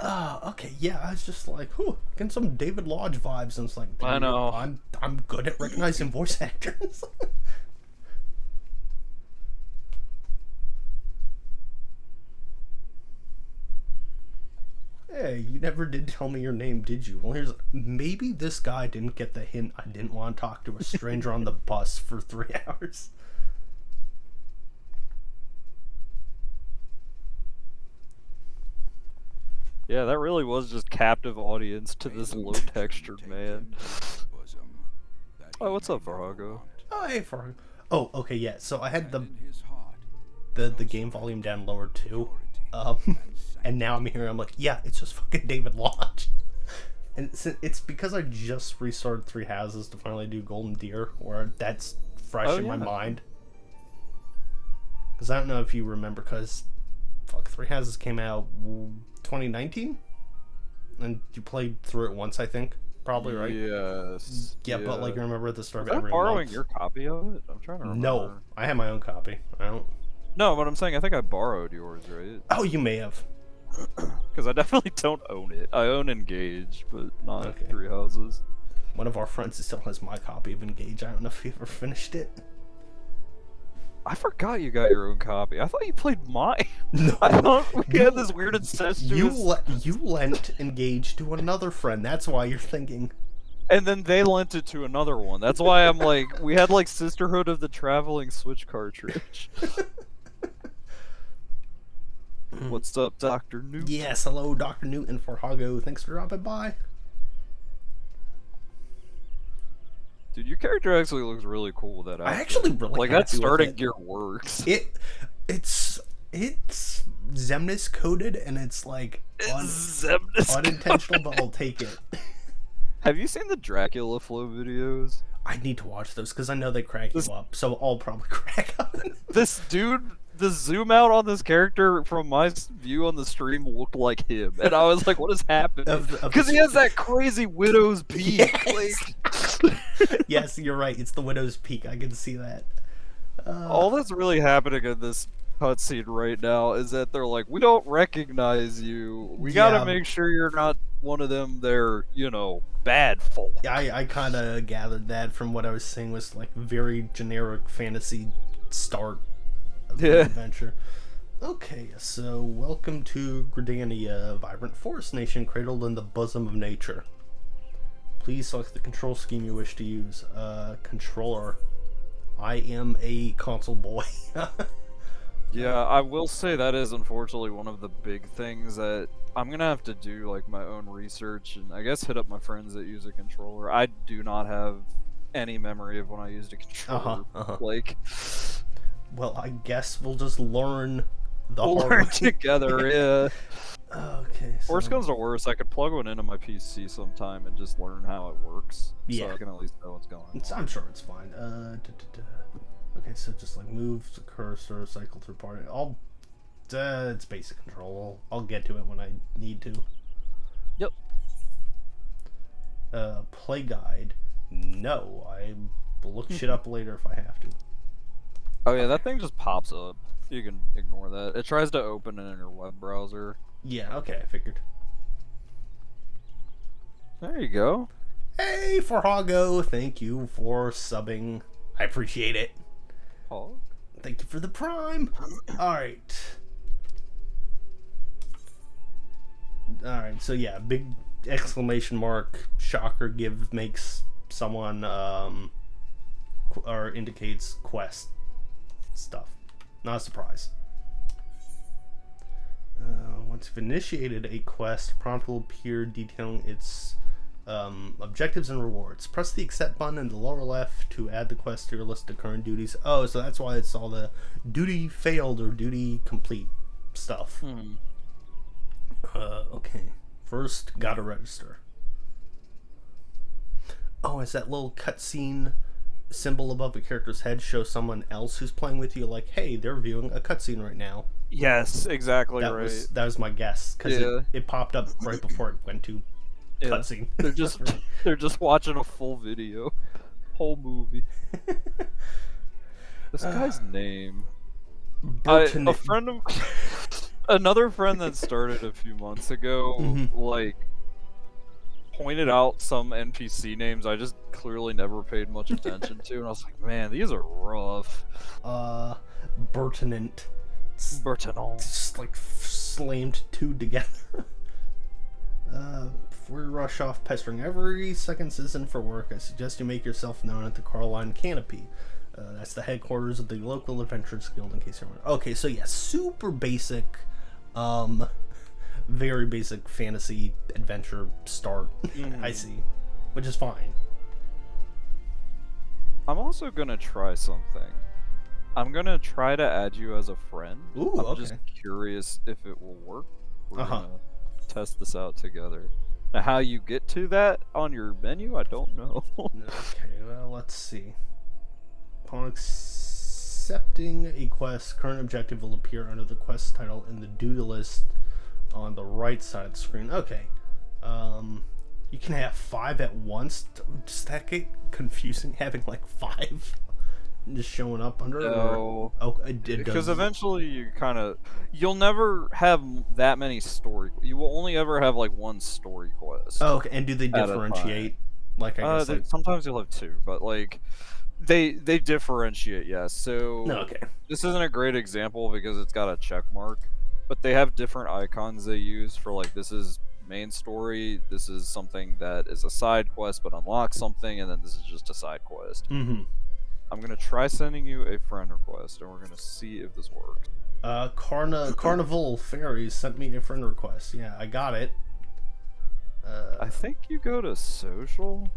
Okay, yeah, I was just like, whew, getting some David Lodge vibes, and it's like,
I know.
I'm good at recognizing voice actors. Hey, you never did tell me your name, did you? Well, maybe this guy didn't get the hint I didn't want to talk to a stranger on the bus for 3 hours.
Yeah, that really was just captive audience to this low-textured man. Oh, what's up, Farhago?
Oh, hey, Farhago. Oh, okay, yeah, so I had the game volume down lower, too. And now I'm here, I'm like, yeah, it's just fucking David Lodge. And it's because I just restarted Three Houses to finally do Golden Deer, where that's fresh in my mind. Because I don't know if you remember, because Three Houses came out 2019? And you played through it once, I think. Probably, right?
Yes.
Yeah, but like, remember at the start
of
every
borrowing
month?
your copy of it? I'm trying to remember.
No, I have my own copy. I don't...
No, but I'm saying I think I borrowed yours, right?
Oh, you may have.
Because I definitely don't own it. I own Engage, but not Three Houses.
One of our friends still has my copy of Engage. I don't know if he ever finished it.
I forgot you got your own copy. I thought you played mine.
No.
I thought we had this weird incestuous...
You lent Engage to another friend. That's why you're thinking.
And then they lent it to another one. That's why I'm like, we had like Sisterhood of the Traveling Switch cartridge. What's up, Dr. Newt?
Yes, hello, Dr. Newt and Farhago. Thanks for dropping by.
Dude, your character actually looks really cool with that outfit.
I actually really
like that starting gear works.
It's Zemnis coded, and it's like unintentional, but I'll take it.
Have you seen the Dracula Flow videos?
I need to watch those because I know they crack you up, so I'll probably crack up.
This dude, the zoom out on this character from my view on the stream looked like him, and I was like, "What is happening?" Because he has that crazy widow's peak.
Yes.
Like...
Yes, you're right. It's the widow's peak. I can see that.
All that's really happening in this cutscene right now is that they're like, we don't recognize you. We gotta
Yeah.
make sure you're not one of them. They're, bad folk.
I kind of gathered that from what I was saying was like very generic fantasy start of the
Yeah.
adventure. Okay, so welcome to Gridania, vibrant forest nation cradled in the bosom of nature. Please select the control scheme you wish to use. Controller. I am a console boy.
Yeah, I will say that is unfortunately one of the big things that I'm gonna have to do, like, my own research and I guess hit up my friends that use a controller. I do not have any memory of when I used a controller. Like,
well, I guess we'll just learn the
we'll
hard
learn
way.
together, yeah.
Okay, so...
Worst comes to worst, I could plug one into my PC sometime and just learn how it works.
Yeah.
So I can at least know what's going on.
I'm sure it's fine. Okay, so just like move the cursor, cycle through part. It's basic control. I'll get to it when I need to.
Yep.
Play guide. No, I will look shit up later if I have to.
Oh yeah, that thing just pops up. You can ignore that. It tries to open it in your web browser.
Yeah, okay, I figured.
There you go.
Hey, Forhago, thank you for subbing. I appreciate it.
Oh.
Thank you for the prime. Alright. Alright, so yeah, big exclamation mark, shocker give makes someone, or indicates quest stuff. Not a surprise. Once you've initiated a quest, a prompt will appear detailing its objectives and rewards. Press the accept button in the lower left to add the quest to your list of current duties. Oh, so that's why it's all the duty failed or duty complete stuff. Okay. First, gotta register. Oh, it's that little cutscene symbol above the character's head shows someone else who's playing with you, like, hey, they're viewing a cutscene right now.
Yes, exactly
That
right.
was my guess, because it popped up right before it went to cutscene.
They're just watching a full video, whole movie. This guy's name. A friend of another friend that started a few months ago, like, pointed out some NPC names I just clearly never paid much attention to, and I was like, man, these are rough.
Bertinant.
Bertinant.
Just like slammed two together. Before you rush off pestering every second citizen for work, I suggest you make yourself known at the Carline Canopy. That's the headquarters of the local Adventurers Guild, in case you're wondering. Okay, so yeah, super basic, very basic fantasy adventure start. I see, which is fine.
I'm also gonna try something. I'm gonna try to add you as a friend.
Ooh,
I'm
okay.
just curious if it will work. We're
Uh-huh.
gonna test this out together. Now, how you get to that on your menu, I don't know.
Okay, well, let's see. Upon accepting a quest, current objective will appear under the quest title in the duty list on the right side of the screen. Okay. You can have 5 at once. Does that get confusing, having like 5 just showing up under it?
No.
Oh, it
Because
does.
eventually you'll never have that many story. You will only ever have like one story quest.
Oh, okay. And do they
at a time.
differentiate? Like, I guess, like...
Sometimes you'll have 2, but like they differentiate, yes. So
No, okay.
this isn't a great example because it's got a check mark, but they have different icons they use for, like, this is main story, this is something that is a side quest but unlocks something, and then this is just a side quest. I'm gonna try sending you a friend request, and we're gonna see if this works.
Carnival Fairies sent me a friend request. Yeah, I got it.
I think you go to social.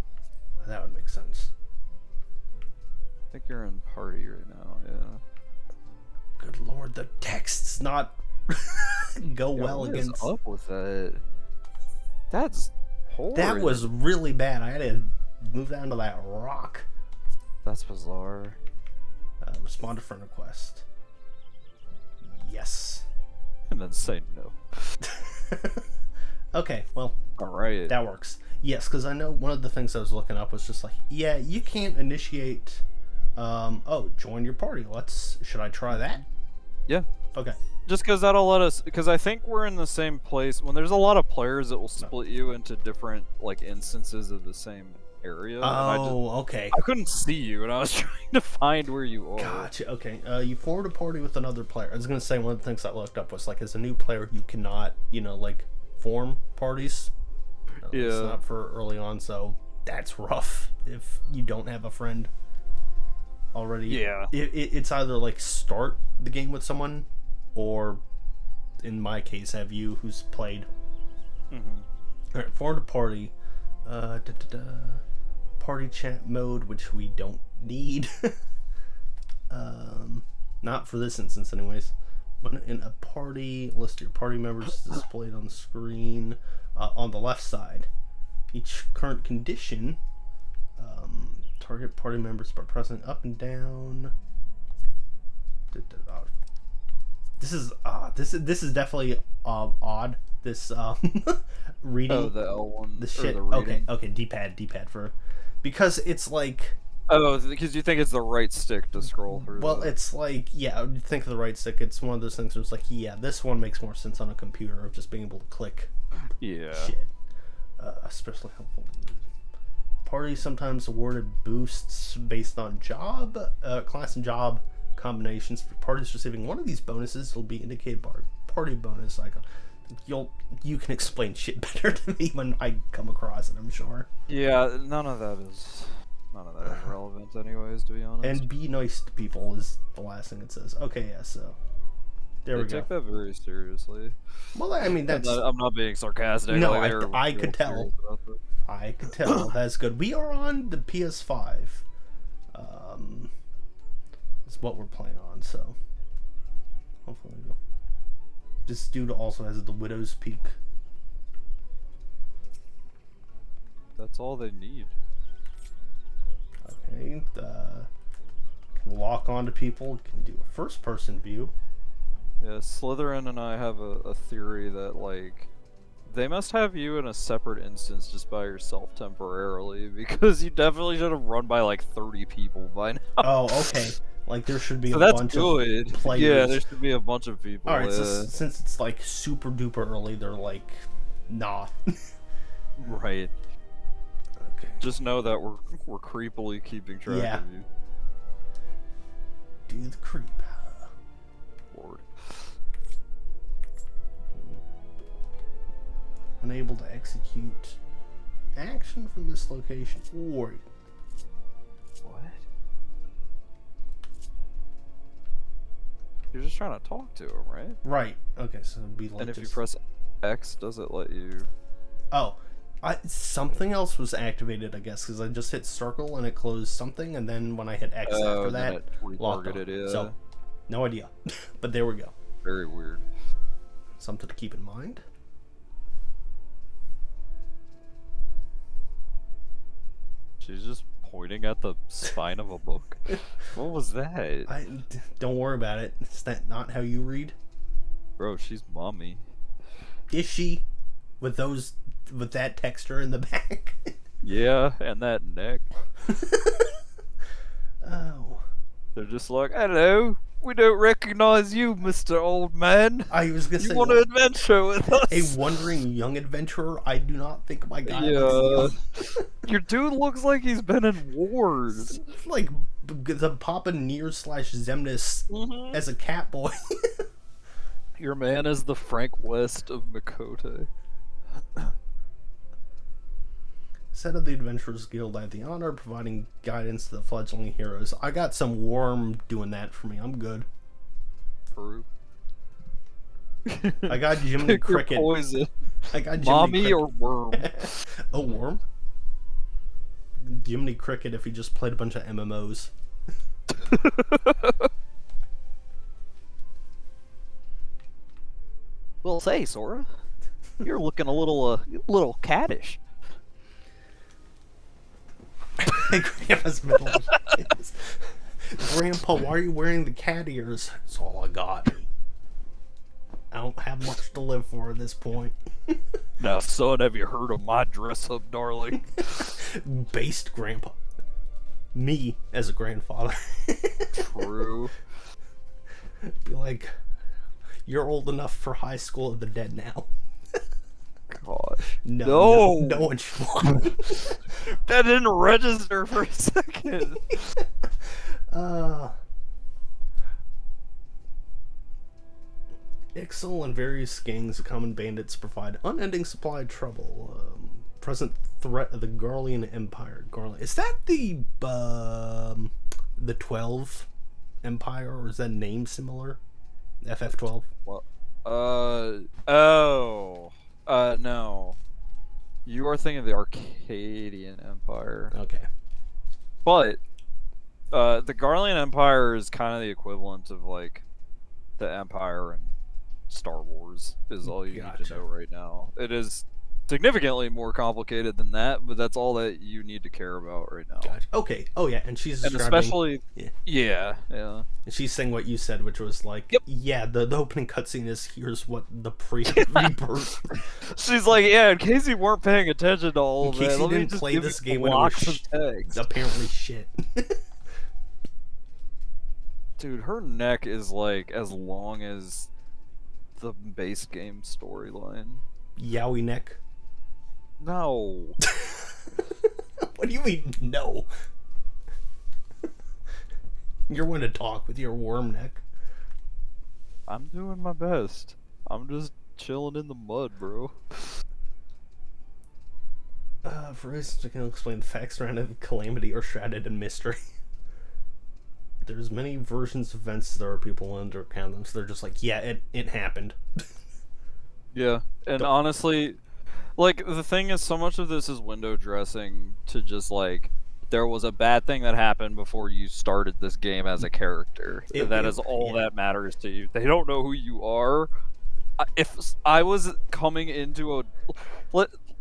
That would make sense.
I think you're in party right now, yeah.
Good lord, the text's not go well
what
against...
is up with that? That's horrid.
That was really bad. I had to move down to that rock.
That's bizarre.
Respond to friend request. Yes.
And then say no.
Okay, well,
Alright.
that works. Yes, because I know one of the things I was looking up was just like, yeah, you can't initiate Oh, join your party. Should I try that?
Yeah.
Okay.
Just because that'll let us, because I think we're in the same place. When there's a lot of players, it will split you into different like instances of the same area.
Oh, okay.
I couldn't see you, and I was trying to find where you are.
Gotcha. Okay. You formed a party with another player. I was gonna say one of the things I looked up was like, as a new player, you cannot, like, form parties.
Yeah.
It's not for early on, so that's rough if you don't have a friend already.
Yeah.
It's either like start the game with someone, or in my case, have you who's played.
Mm-hmm.
Alright, formed a party. Party chat mode, which we don't need. Not for this instance, anyways. When in a party, list your party members displayed on the screen on the left side. Each current condition. Target party members by pressing up and down. This is definitely odd. This reading.
Oh, the L1.
The shit.
The reading.
Okay. D-pad for, because it's like.
Oh, because you think it's the right stick to scroll through.
Well, it's like, yeah, you think of the right stick. It's one of those things where it's like, yeah, this one makes more sense on a computer of just being able to click.
Yeah.
Shit. Especially helpful. Parties sometimes awarded boosts based on job, class and job combinations. For parties receiving one of these bonuses will be indicated by a party bonus icon. You can explain shit better to me when I come across it, I'm sure.
Yeah, none of that is relevant anyways, to be honest.
And be nice to people is the last thing it says. Okay, yeah, so there we go.
They take that very seriously.
Well, I mean, that's...
I'm not being sarcastic.
No,
like,
I could tell. I could tell. That's good. We are on the PS5. Is what we're playing on, so hopefully we go. This dude also has the Widow's Peak.
That's all they need.
Okay, can lock onto people, can do a first-person view.
Yeah, Slytherin and I have a theory that, like, they must have you in a separate instance just by yourself temporarily, because you definitely should have run by, like, 30 people by now.
Oh, okay. Like, there should be
so
a
that's
bunch
good.
of players.
Yeah, there should be a bunch of people.
Alright, so since it's, like, super-duper early, they're like, nah.
Right.
Okay.
Just know that we're creepily keeping track of you.
Do the creep.
Lord.
Unable to execute action from this location. Or
What? You're just trying to talk to him, right?
right. Okay, so it'd be like.
And if
just...
you press X, does it let you?
Oh, something else was activated, I guess, because I just hit circle and it closed something, and then when I hit X after that,
it
locked on.
yeah.
So, no idea. But there we go.
Very weird.
Something to keep in mind.
She's just pointing at the spine of a book. What was that?
Don't worry about it. Is that not how you read?
Bro, she's mommy.
Is she? With that texture in the back?
Yeah, and that neck.
Oh.
They're just like, hello, we don't recognize you, Mr. Old Man.
I was gonna say,
you want to adventure with us?
A wandering young adventurer? I do not think my guy
Yeah.
looks young.
Your dude looks like he's been in wars.
Like the Papa Near / Zemnis as a cat boy.
Your man is the Frank West of Makote.
Set of the Adventurers Guild, I have the honor of providing guidance to the fledgling heroes. I got some worm doing that for me. I'm good.
True.
I got Jiminy
Pick your
Cricket.
poison.
I got Jiminy
Mommy
Cricket.
or worm?
A worm? Jiminy Cricket if he just played a bunch of MMOs.
Well, say, Sora, you're looking a little caddish.
Grandpa's middle is, Grandpa, why are you wearing the cat ears? That's all I got. I don't have much to live for at this point.
Now, son, have you heard of my dress up, darling?
Based Grandpa. me as a grandfather.
True.
Be like, you're old enough for High School of the Dead now.
Gosh.
No one should watch.
That didn't register for a second.
Ixal and various gangs of common bandits provide unending supply of trouble. Present threat of the Garlean Empire. Is that the 12 Empire, or is that name similar? FF12?
What? No. You are thinking of the Arcadian Empire.
Okay.
But, the Garlean Empire is kind of the equivalent of, like, the Empire in Star Wars, is all you need to know right now. It is significantly more complicated than that, but that's all that you need to care about right now.
Gotcha. Okay. Oh yeah, and she's describing,
and especially yeah.
And she's saying what you said, which was like,
yep.
Yeah, the opening cutscene is here's what the rebirth.
She's like, yeah, in case you weren't paying attention to all of that,
in case you didn't play this game when it was apparently shit.
Dude, her neck is like as long as the base game storyline.
Yowie neck.
No.
What do you mean, no? You're one to talk with your worm neck.
I'm doing my best. I'm just chilling in the mud, bro.
For instance, I can explain the facts around a calamity or shrouded in mystery. There's many versions of events there are people undercount them, so they're just like, yeah, it happened.
Yeah, and honestly, like, the thing is, so much of this is window dressing to just, like, there was a bad thing that happened before you started this game as a character. That is all that matters to you. They don't know who you are. If I was coming into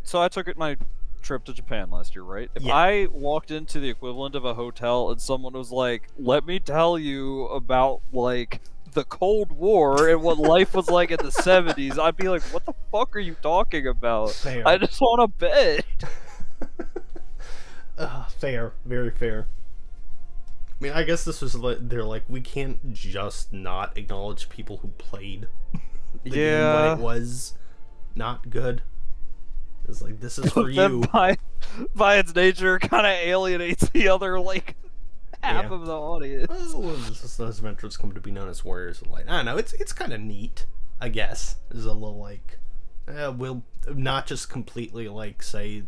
so I took my trip to Japan last year, right? If I walked into the equivalent of a hotel and someone was like, let me tell you about, like, the Cold War and what life was like in the 70s, I'd be like, what the fuck are you talking about?
Fair.
I just want a bed.
Fair. Very fair. I mean, I guess this was like, they're like, we can't just not acknowledge people who played the game when it was not good. It's like, this is for you.
By its nature, kind of alienates the other, like, half of the audience.
Oh, those adventurers come to be known as warriors of light. I don't know, it's kind of neat, I guess. There's a little, like, we'll not just completely, like, say,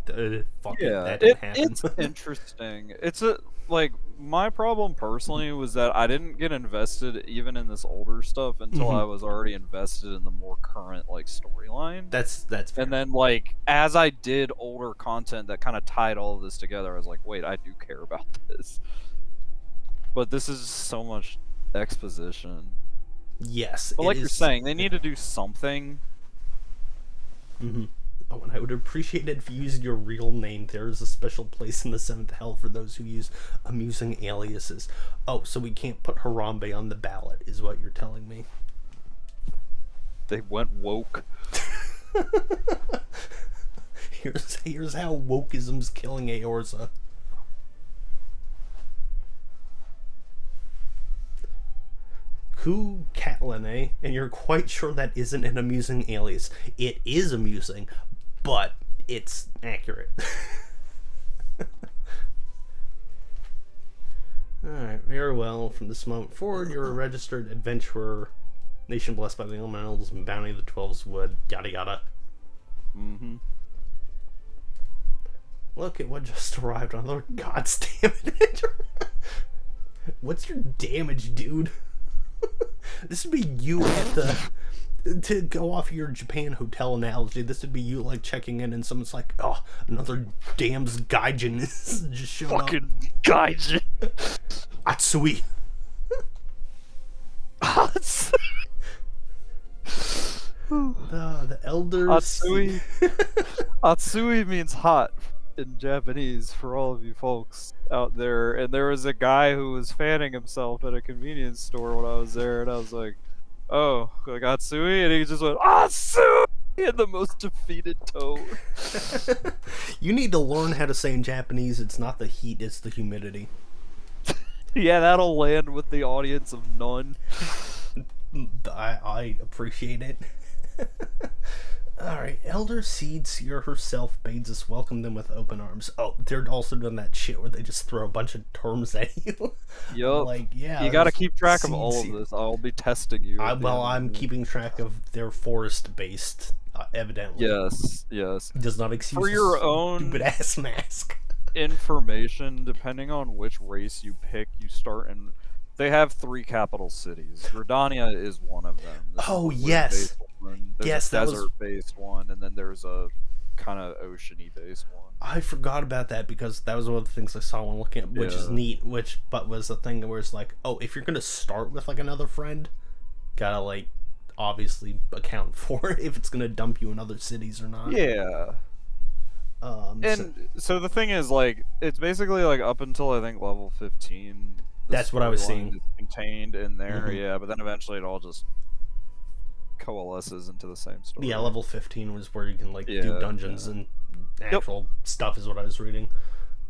fuck it, that didn't happen.
It's interesting. It's like, my problem personally was that I didn't get invested even in this older stuff until I was already invested in the more current, like, storyline.
That's fair.
And then, like, as I did older content that kind of tied all of this together, I was like, wait, I do care about this. But this is so much exposition.
Yes.
But like you're saying, they need to do something.
Oh, and I would appreciate it if you used your real name. There is a special place in the 7th Hell for those who use amusing aliases. Oh, so we can't put Harambe on the ballot, is what you're telling me.
They went woke.
Here's how wokeism's killing Eorza. Ku Catlin, eh? And you're quite sure that isn't an amusing alias. It is amusing, but it's accurate. Alright, very well. From this moment forward, you're a registered adventurer. Nation blessed by the elementals and bounty of the 12's wood. Yada yada. Look at what just arrived on the God's damn it. What's your damage, dude? This would be you at the... To go off your Japan hotel analogy, this would be you, like, checking in and someone's like, oh, another damn's gaijin is just showed up.
Fucking gaijin.
Atsui. The elders.
Atsui. Atsui means hot in Japanese for all of you folks out there. And there was a guy who was fanning himself at a convenience store when I was there, and I was like, oh, like Atsui? And he just went, Atsui! In the most defeated tone.
You need to learn how to say in Japanese, it's not the heat, it's the humidity.
Yeah, that'll land with the audience of none.
I appreciate it. Alright, Elder Seed Seer herself bids us welcome them with open arms. Oh, they're also doing that shit where they just throw a bunch of terms at you.
Yup.
Like, yeah.
You gotta
there's
keep track of
Seed
all of
Seer.
this. I'll be testing you. at the
Well,
end of
I'm
the game.
keeping track of their forest-based, evidently.
Yes, yes.
Does not excuse
For your
this
own
stupid-ass mask.
information, depending on which race you pick, you start in. They have 3 capital cities. Gridania is one of them. This is
Oh,
the
yes.
wind-based one. There's
Yes,
a
that was-
desert-based one, and then there's a kind of oceany based one.
I forgot about that because that was one of the things I saw when looking at, which is
Yeah.
neat. But was the thing where it's like, oh, if you're gonna start with like another friend, gotta like obviously account for if it's gonna dump you in other cities or not.
Yeah. And so the thing is, like, it's basically like up until I think level 15. the
That's what I was
storyline
seeing.
is contained in there,
Mhm.
yeah. But then eventually it all just coalesces into the same story.
Yeah, level 15 was where you can like
Yeah,
do dungeons and actual stuff is what I was reading.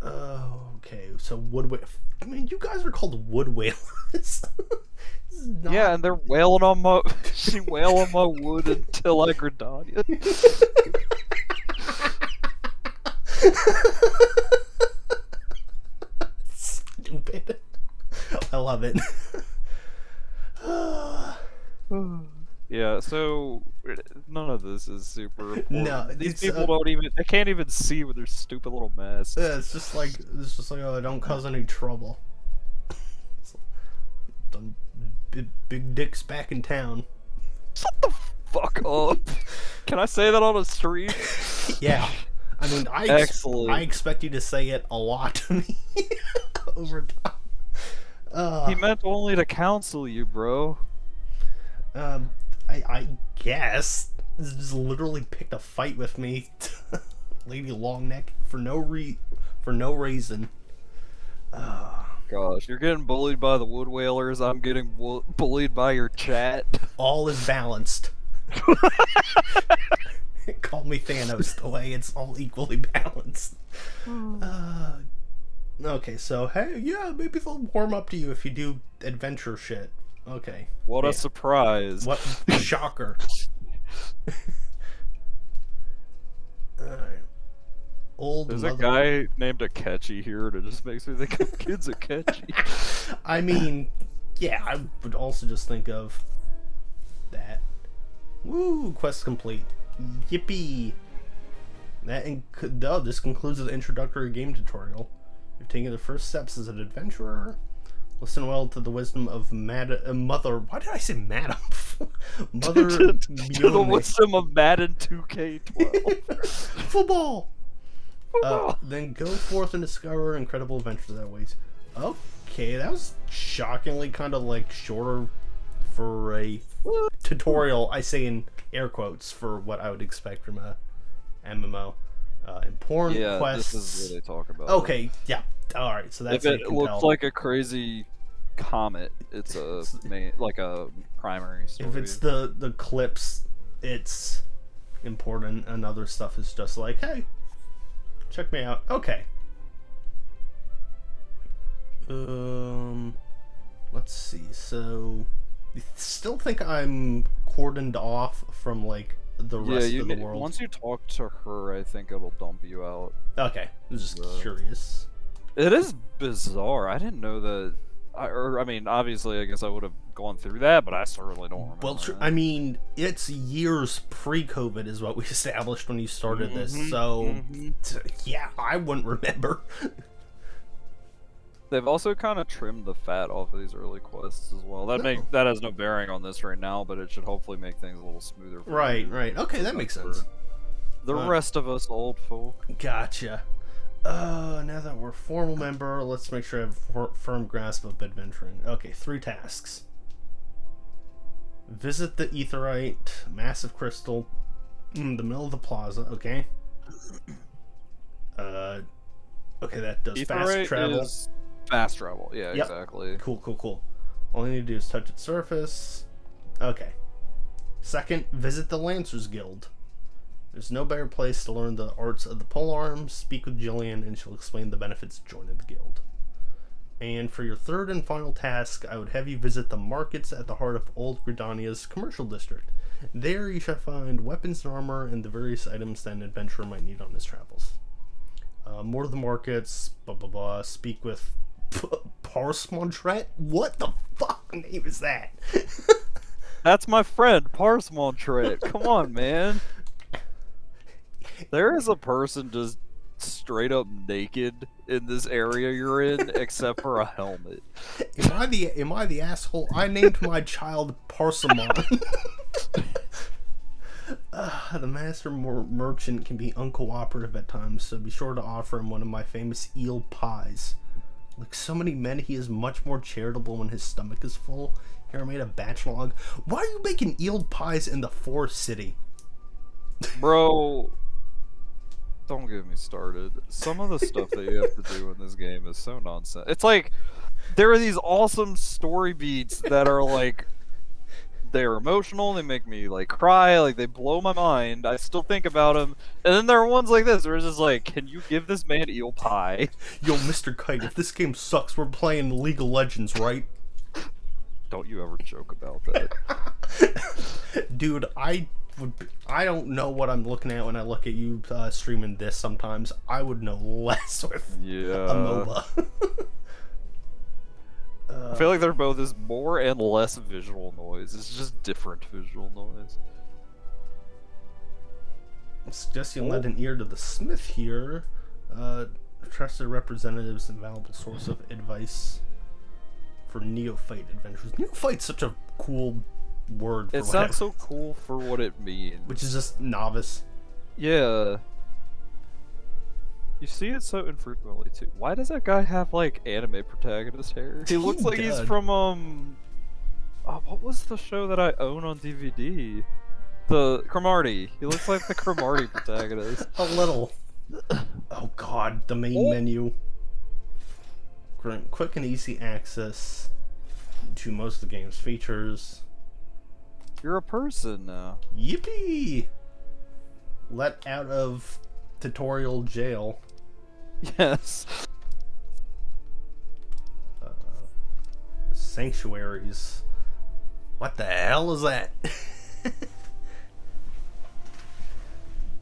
Okay, so wood whale. I mean, you guys are called wood whalers. This is not-
Yeah, and they're wailing on my she wail on my wood until I Gridania.
Stupid. I love it.
Yeah, so none of this is super important.
No,
These
it's,
people don't even they can't even see with their stupid little masks.
Yeah, it's just like oh, don't cause any trouble. Some big dicks back in town.
Shut the fuck up. Can I say that on a stream?
Yeah, I mean,
Excellent.
I expect you to say it a lot to me over time.
He meant only to counsel you, bro.
I guess this just literally picked a fight with me, Lady Longneck, for no reason.
Gosh, you're getting bullied by the wood whalers. I'm getting bullied by your chat.
All is balanced. Call me Thanos, the way it's all equally balanced. Okay, so hey, yeah, maybe they'll warm up to you if you do adventure shit. Okay.
What
Yeah.
a surprise.
What shocker. Alright. Old
There's a
mother-
guy named Akechi here, and it just makes me think of kids Akechi.
I mean, yeah, I would also just think of that. Woo, quest complete. Yippee! This concludes the introductory game tutorial. You've taken the first steps as an adventurer. Listen well to the wisdom of Mother. Why did I say Madam? Mother
To the
Mjolnir.
wisdom of Madden 2K12.
Football! Then go forth and discover incredible adventures that waits. Okay, that was shockingly kind of like shorter for a tutorial. I say in air quotes for what I would expect from a MMO. Important
Yeah,
quests.
this is what they talk about.
Okay, yeah. All right, so that's
If
how
it
you can
looks
tell.
like a crazy comet, it's a like a primary story.
If it's the clips, it's important, and other stuff is just like, hey, check me out. Okay. Let's see. So, you still think I'm cordoned off from like the rest of the world?
Once you talk to her, I think it'll dump you out.
Okay, I was just
Uh,
curious.
It is bizarre. I didn't know that. I mean, obviously, I guess I would have gone through that, but I certainly don't remember.
Well,
that.
I mean, it's years pre-COVID is what we established when you started this.
Mhm,
So,
mhm.
yeah, I wouldn't remember.
They've also kind of trimmed the fat off of these early quests as well. That has no bearing on this right now, but it should hopefully make things a little smoother. For
Right,
you.
right. Okay, that makes
For
sense.
The rest of us old folk.
Gotcha. Now that we're formal member, let's make sure I have firm grasp of adventuring. Okay, 3 tasks. Visit the Aetherite, Massive Crystal, the middle of the plaza, okay? Okay, that does fast
Aetherite
travel.
is fast travel. Yeah,
Yep.
exactly.
Cool. All you need to do is touch its surface. Okay. Second, visit the Lancers Guild. There's no better place to learn the arts of the polearm. Speak with Jillian and she'll explain the benefits of joining the guild. And for your third and final task, I would have you visit the markets at the heart of Old Gridania's commercial district. There you shall find weapons and armor and the various items that an adventurer might need on his travels. More of the markets, blah blah blah. Speak with Parsmontret? What the fuck name is that?
That's my friend, Parsmontret. Come on, man. There is a person just straight up naked in this area you're in, except for a helmet.
Am I the asshole? I named my child Parsimon. The master merchant can be uncooperative at times, so be sure to offer him one of my famous eel pies. Like so many men, he is much more charitable when his stomach is full. Here I made a batch log. Why are you making eel pies in the forest city?
Bro, don't get me started. Some of the stuff that you have to do in this game is so nonsense. It's like, there are these awesome story beats that are like, they're emotional, they make me like cry, like they blow my mind, I still think about them. And then there are ones like this, where it's just like, can you give this man eel pie?
Yo, Mr. Kite, if this game sucks, we're playing League of Legends, right?
Don't you ever joke about that.
Dude, I don't know what I'm looking at when I look at you streaming this sometimes. I would know less with a MOBA.
I feel like there both is more and less visual noise. It's just different visual noise.
Suggest you lend an ear to the smith here. Trusted representatives and valuable source of advice for neophyte adventures. Neophyte's such a cool word.
It sounds so cool for what it means.
Which is just novice.
Yeah. You see it so infrequently too. Why does that guy have like anime protagonist hair? He looks like he's from what was the show that I own on DVD? The Cromartie. He looks like the Cromartie protagonist.
A little. Oh god, the main menu. Quick and easy access to most of the game's features.
You're a person now.
Yippee! Let out of tutorial jail.
Yes.
Sanctuaries. What the hell is that?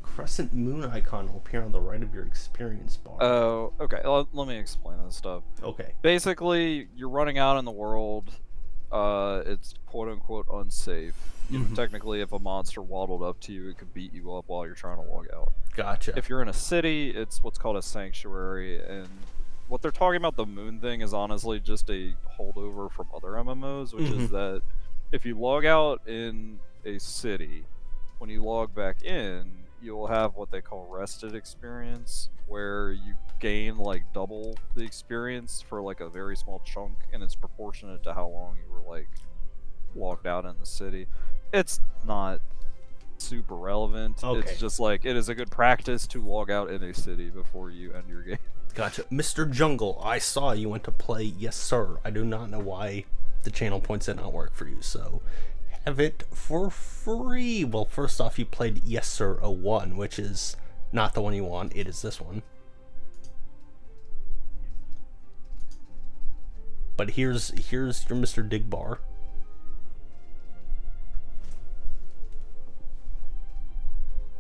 Crescent moon icon will appear on the right of your experience bar.
Oh, okay. Let me explain this stuff.
Okay.
Basically, you're running out in the world. It's quote unquote unsafe. You know, technically, if a monster waddled up to you, it could beat you up while you're trying to log out.
Gotcha.
If you're in a city, it's what's called a sanctuary, and what they're talking about, the moon thing, is honestly just a holdover from other MMOs, which is that if you log out in a city, when you log back in, you'll have what they call rested experience, where you gain like double the experience for like a very small chunk, and it's proportionate to how long you were like logged out in the city. It's not super relevant.
Okay.
It's just like, it is a good practice to log out in a city before you end your game.
Gotcha. Mr. Jungle, I saw you went to play Yes Sir. I do not know why the channel points did not work for you, so have it for free. Well, first off, you played Yes Sir 01, which is not the one you want. It is this one. But here's your Mr. Digbar.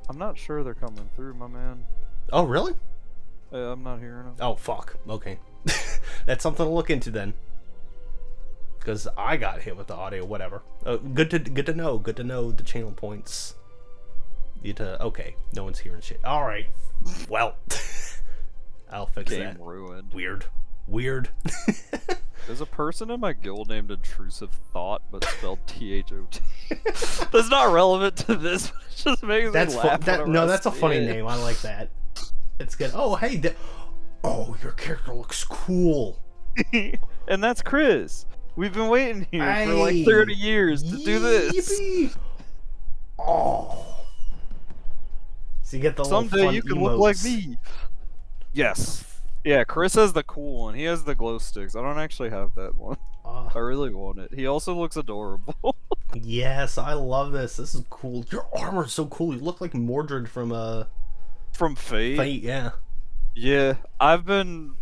I'm not sure they're coming through, my man.
Oh, really?
I'm not hearing them.
Oh, fuck. Okay. That's something to look into then. Because I got hit with the audio, whatever. Good to know. Good to know the channel points. Okay, no one's hearing shit. Alright. Well. I'll fix that.
Game ruined.
Weird.
There's a person in my guild named Intrusive Thought, but spelled T-H-O-T. That's not relevant to this, but it just makes me laugh.
That's a funny name. I like that. It's good. Oh, hey. Oh, your character looks cool.
And that's Chris. We've been waiting here for like 30 years to do this.
Yippee. Oh. So you get the
Someday you can look like me. Yes. Yeah, Chris has the cool one. He has the glow sticks. I don't actually have that one. I really want it. He also looks adorable.
Yes, I love this. This is cool. Your armor is so cool. You look like Mordred from
Fate?
Fate, yeah.
Yeah, I've been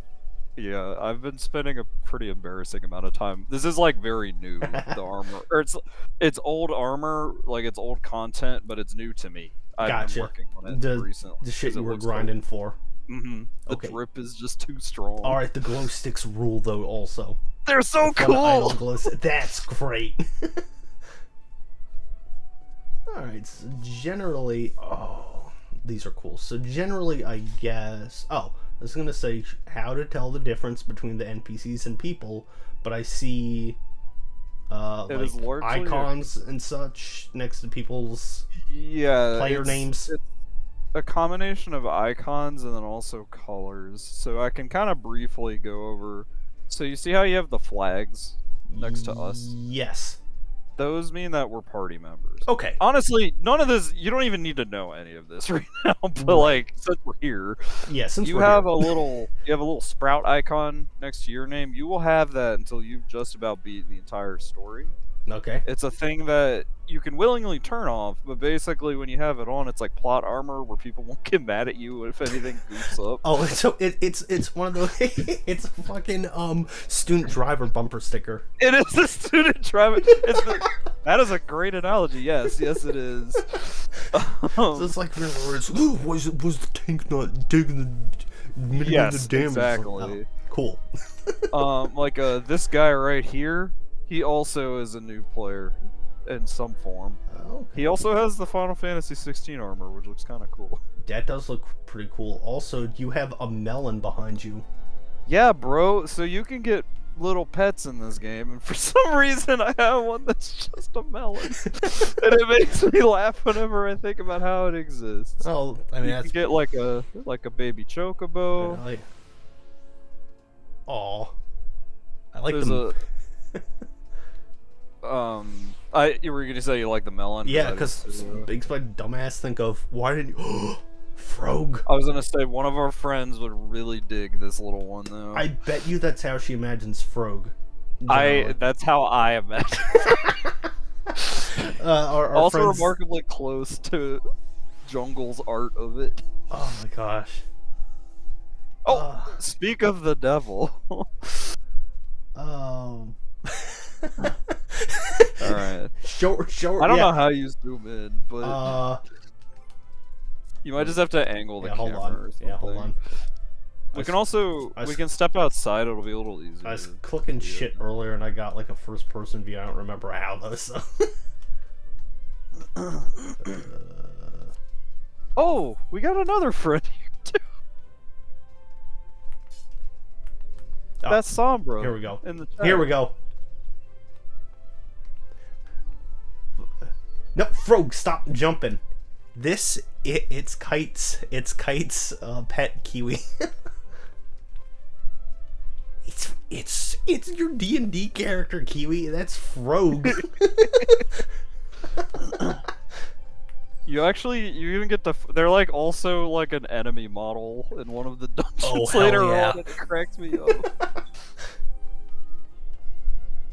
Yeah, I've been spending a pretty embarrassing amount of time. This is like very new, the armor, or it's old armor, like it's old content, but it's new to me. I've been
Gotcha.
working on it
The
recently
the shit
because it
you were
looks
grinding for.
The
Okay.
drip is just too strong.
All right, the glow sticks rule though. Also,
They're so
Fun idle
cool.
glow. That's great. All right. So generally, oh, these are cool. So generally, I guess. Oh, I was gonna say how to tell the difference between the NPCs and people, but I see
It
like
is largely
icons and such next to people's
Yeah,
player names.
It's a combination of icons and then also colors. So I can kind of briefly go over. So you see how you have the flags next to us?
Yes.
Those mean that we're party members.
Okay.
Honestly, none of this, you don't even need to know any of this right now, but
Right.
like, since we're here,
Yeah. Since
you
we're
have
here.
you have a little sprout icon next to your name. You will have that until you've just about beaten the entire story.
Okay.
It's a thing that you can willingly turn off, but basically when you have it on, it's like plot armor where people won't get mad at you if anything goofs up.
Oh, so it's one of those. It's a fucking student driver bumper sticker.
It is the student driver. That is a great analogy. Yes, yes, it is.
So it's like was the tank not taking the minimum
Yes,
of damage?
exactly.
Oh, cool.
Like this guy right here, he also is a new player in some form.
Okay.
He also has the Final Fantasy 16 armor, which looks kind of cool.
That does look pretty cool. Also, you have a melon behind you.
Yeah, bro. So you can get little pets in this game, and for some reason I have one that's just a melon, and it makes me laugh whenever I think about how it exists.
Oh, I mean
You
that's
can get like a baby chocobo.
like. Aw. I like
There's
them.
you were gonna say you like the melon?
Yeah,
I
because
just-
makes my dumbass think of why didn't you? Frog.
I was gonna say one of our friends would really dig this little one though.
I bet you that's how she imagines Frog. generally.
That's how I imagine.
Our
Also
friends...
remarkably close to Jungle's art of it.
Oh my gosh.
Oh, speak of the devil.
Um.
Alright.
Show.
I don't
yeah.
know how you zoom in, but you might just have to angle the
Yeah, hold
camera
on.
or something.
Yeah, hold on.
We can also we can step outside, it'll be a little easier.
I was clicking shit earlier and I got like a first person view. I don't remember how though, so.
Oh, we got another friend here too. That's Sombra.
Here we go.
In the chat.
Here we go. No, Frog, stop jumping. It's Kite's pet kiwi. it's your D&D character kiwi. That's Frog.
You even get to. They're like also like an enemy model in one of the dungeons
Oh, hell
later
yeah.
on. It cracks me up.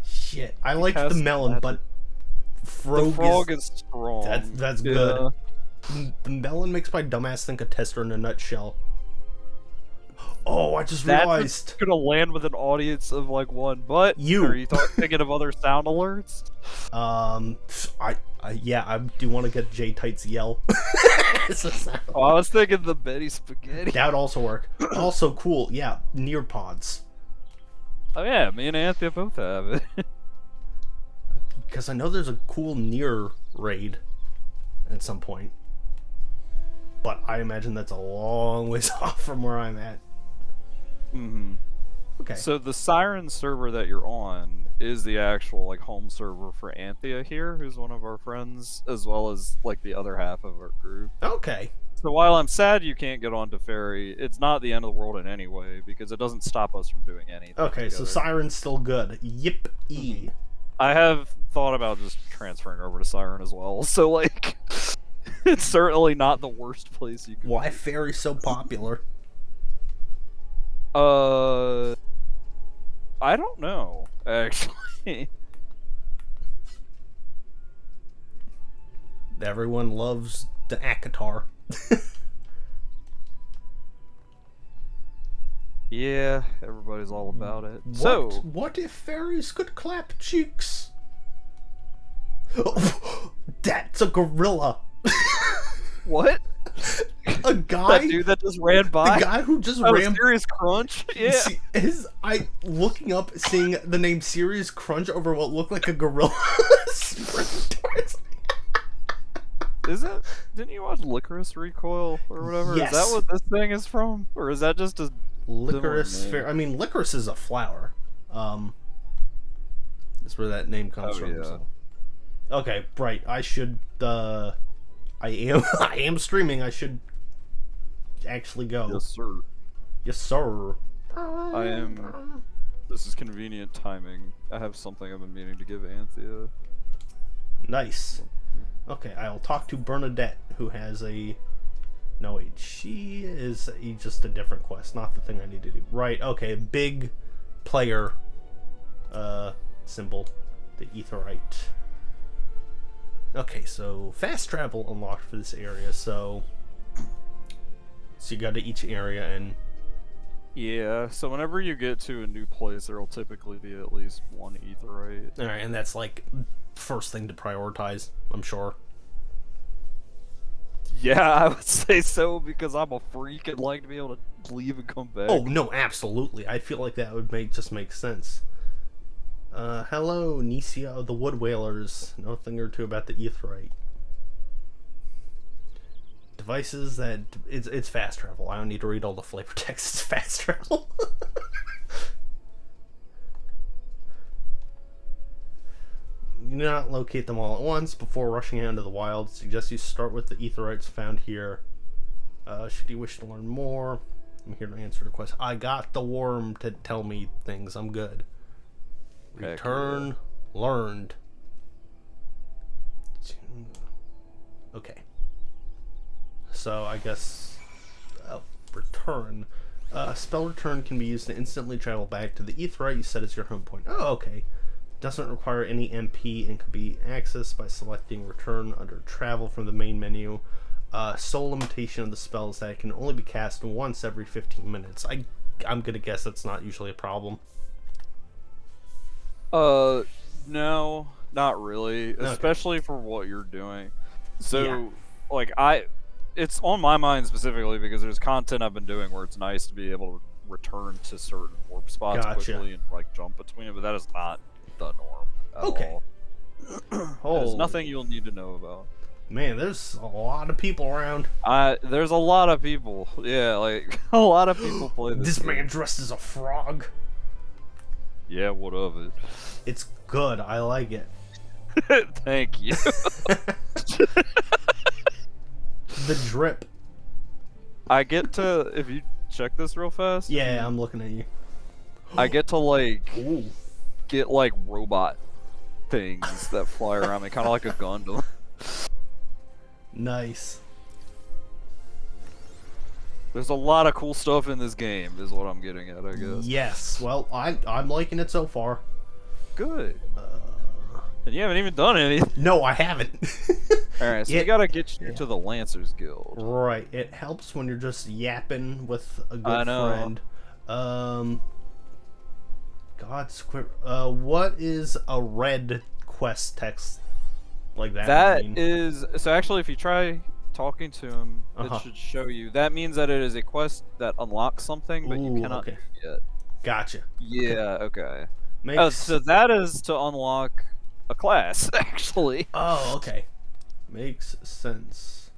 Shit, I like the
has
melon,
magic.
but Frog,
The frog is strong.
that's
Yeah.
good. The melon makes my dumbass think of Tester in a nutshell. Oh, I just
That's
realized.
gonna land with an audience of like one. But
You.
are you thinking of other sound alerts?
Yeah, I do want to get J Tight's yell. It's a sound.
Oh, I was thinking the Betty Spaghetti.
That would also work. Also cool, yeah, near pods.
Oh yeah, me and Anthea both have it.
Because I know there's a cool near raid at some point. But I imagine that's a long ways off from where I'm at.
Mm-hmm.
Okay.
So the Siren server that you're on is the actual like home server for Anthea here, who's one of our friends, as well as like the other half of our group.
Okay.
So while I'm sad you can't get onto Fairy, it's not the end of the world in any way because it doesn't stop us from doing anything.
Okay, so
together.
Siren's still good. Yip-ee.
I have thought about just transferring over to Siren as well. So like, it's certainly not the worst place you could.
Why Fairy's so popular?
I don't know actually.
Everyone loves the Akatar.
Yeah, everybody's all about it. So,
What if fairies could clap cheeks? Oh, that's a gorilla.
what?
A guy.
That dude that just ran by?
The guy who just
Oh,
ran.
Serious Crunch? Yeah.
See, looking up, seeing the name Serious Crunch over what looked like a gorilla.
Didn't you watch Licorice Recoil or whatever?
Yes.
Is that what this thing is from? Or is that just a
Licorice
name?
I mean, licorice is a flower. That's where that name comes from.
Yeah.
So. Okay, right. I should. I am streaming. I should actually go.
Yes, sir.
Yes, sir.
I am. This is convenient timing. I have something I've been meaning to give Anthea.
Nice. Okay, I'll talk to Bernadette, who has a. No, wait. She is just a different quest, not the thing I need to do. Right. Okay. Big player. Symbol. The Aetheryte. Okay, so fast travel unlocked for this area. So you go to each area and.
Yeah, so whenever you get to a new place, there will typically be at least one Aetheryte.
Alright, and that's like first thing to prioritize, I'm sure.
Yeah, I would say so because I'm a freak and like to be able to leave and come back.
Oh no, absolutely. I feel like that would make sense. Hello, Nisia of the Wood Whalers. Know a thing or two about the Aetheryte. Devices that it's fast travel. I don't need to read all the flavor text. It's fast travel. You do not locate them all at once before rushing out into the wild. Suggest you start with the Aetherytes found here. Should you wish to learn more, I'm here to answer the question. I got the worm to tell me things. I'm good. Return learned. Okay. So I guess return. Spell return can be used to instantly travel back to the Aetheryte you set as your home point. Oh, okay. Doesn't require any MP and can be accessed by selecting return under travel from the main menu. Sole limitation of the spells that can only be cast once every 15 minutes. I'm gonna guess that's not usually a problem.
No, not really.
Okay.
Especially for what you're doing. So,
Yeah.
like, it's on my mind specifically because there's content I've been doing where it's nice to be able to return to certain warp spots
Gotcha.
quickly and, like, jump between it, but that is not the norm at
Okay.
all. There's nothing you'll need to know about.
Man, there's a lot of people around.
There's a lot of people. Yeah, like, a lot of people play this
This
game.
man dressed as a frog.
Yeah, what of it?
It's good. I like it.
Thank you.
The drip.
I get to, if you check this real fast.
Yeah, I'm looking at you.
I get to, like,
Ooh.
get, like, robot things that fly around me, kind of like a Gundam.
Nice.
There's a lot of cool stuff in this game, is what I'm getting at, I guess.
Yes. Well, I'm liking it so far.
Good. And you haven't even done anything.
No, I haven't.
Alright, so we gotta get you to the Lancers Guild.
Right. It helps when you're just yapping with a good
I know.
friend. What is a red quest text like that?
That
mean?
is... So actually, if you try talking to him,
Uh-huh.
it should show you. That means that it is a quest that unlocks something, but you
Ooh,
cannot
okay.
do it yet.
Gotcha.
Yeah, okay.
Makes...
Oh, so that is to unlock a class, actually.
Oh, okay. Makes sense.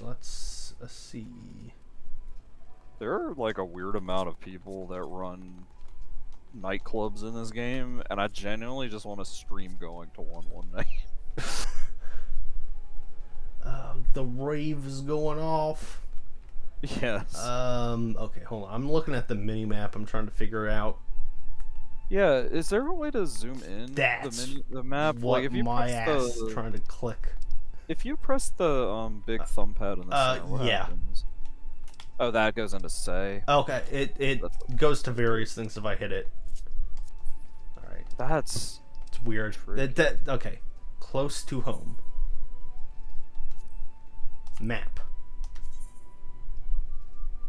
Let's see.
There are like a weird amount of people that run nightclubs in this game, and I genuinely just want to stream going to one night.
The rave is going off.
Yes.
Okay, hold on. I'm looking at the mini map. I'm trying to figure out
Yeah, is there a way to zoom in
That's
the map?
what
Like if you
my
press
ass
the
is trying to click.
if you press the big thumb pad in the center, what
yeah.
happens? Oh, that goes into say.
Okay, it goes to various things if I hit it. All right,
That's
it's weird.
tricky.
Okay, close to home. Map.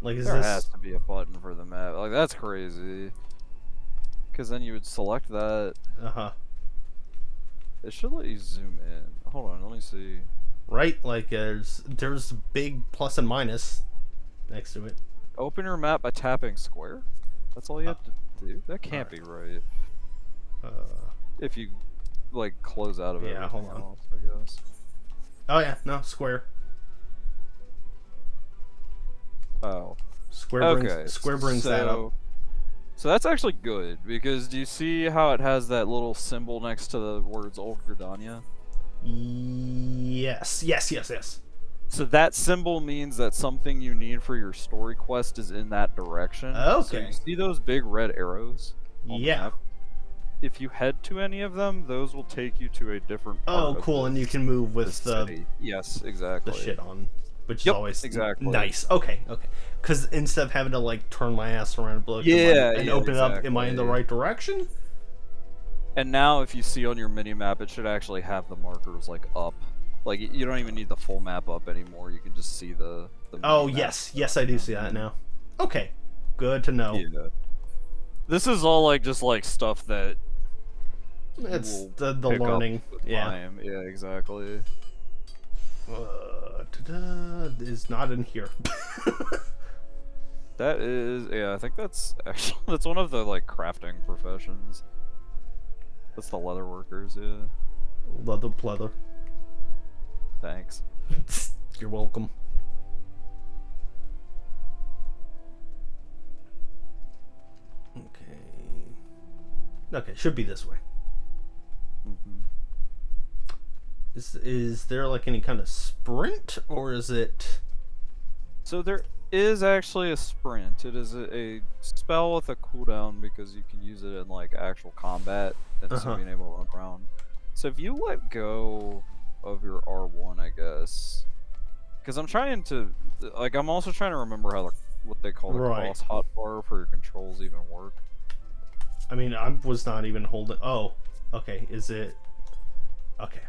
Like, is
There
this...
has to be a button for the map. Like, that's crazy. Because then you would select that.
Uh-huh.
It should let you zoom in. Hold on, let me see.
Right? Like, there's big plus and minus next to it.
Open your map by tapping square? That's all you have to do? That can't be right. If you, like, close out of it.
Yeah, hold on.
Else, I guess.
Oh, yeah. No, square.
Oh.
Square
Okay.
brings that up.
So that's actually good, because do you see how it has that little symbol next to the words Old Gridania?
Yes.
So that symbol means that something you need for your story quest is in that direction. So
Okay.
you see those big red arrows on the
Yeah.
map? If you head to any of them, those will take you to a different part
Oh,
of
cool, and you
this-
can move with
this
the
city. Yes, exactly.
shit on, which is
Yep,
always
exactly.
nice. Okay. Because instead of having to, like, turn my ass around and blow
Yeah,
and
yeah,
open it up, am I in the
exactly.
right direction?
And now if you see on your mini-map, it should actually have the markers, like, up. Like, you don't even need the full map up anymore. You can just see the
Oh,
mini-map.
yes, I do see that now. Okay. Good to know.
Yeah. This is all, like, just, like, stuff that
It's
will
the
pick up
learning.
with
Yeah.
time. Yeah, exactly.
Is not in here.
That is, yeah, I think that's actually, that's one of the, like, crafting professions. That's the leather workers, yeah.
Leather.
Thanks.
You're welcome. Okay, should be this way.
Mm-hmm.
Is there like any kind of sprint, or is it?
So there is actually a sprint. It is a spell with a cooldown because you can use it in like actual combat and still being able to run around. So if you let go of your R1, I guess, because I'm trying to, like, I'm also trying to remember how what they call the cross hotbar for your controls even work.
I mean, I was not even holding. Oh, okay. Is it? Okay,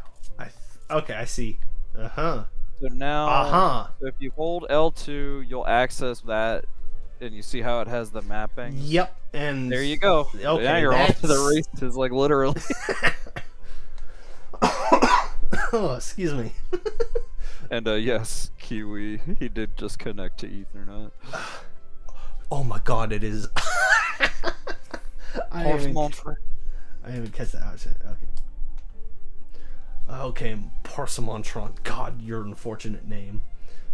okay, I see.
So now, so if you hold L2, you'll access that, and you see how it has the mapping.
Yep, and
there you go.
Okay,
now you're off to the races, like literally.
Oh, excuse me.
And yes, Kiwi, he did just connect to Ethernet.
Oh my God, it is. I didn't even catch that out. Okay, Parsimantron. God, your unfortunate name.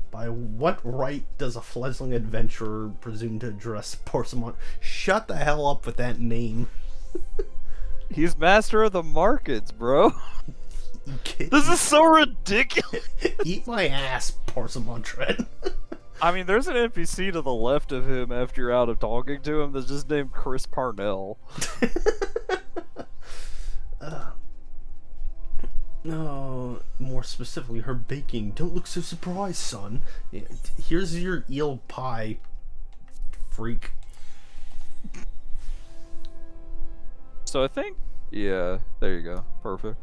By what right does a fledgling adventurer presume to address Parsimont? Shut the hell up with that name.
He's master of the markets, bro. This is so ridiculous.
Eat my ass, Parsimantron.
I mean, there's an NPC to the left of him after you're out of talking to him that's just named Chris Parnell.
No, more specifically, her baking. Don't look so surprised, son. Here's your eel pie, freak.
So I think, yeah, there you go. Perfect.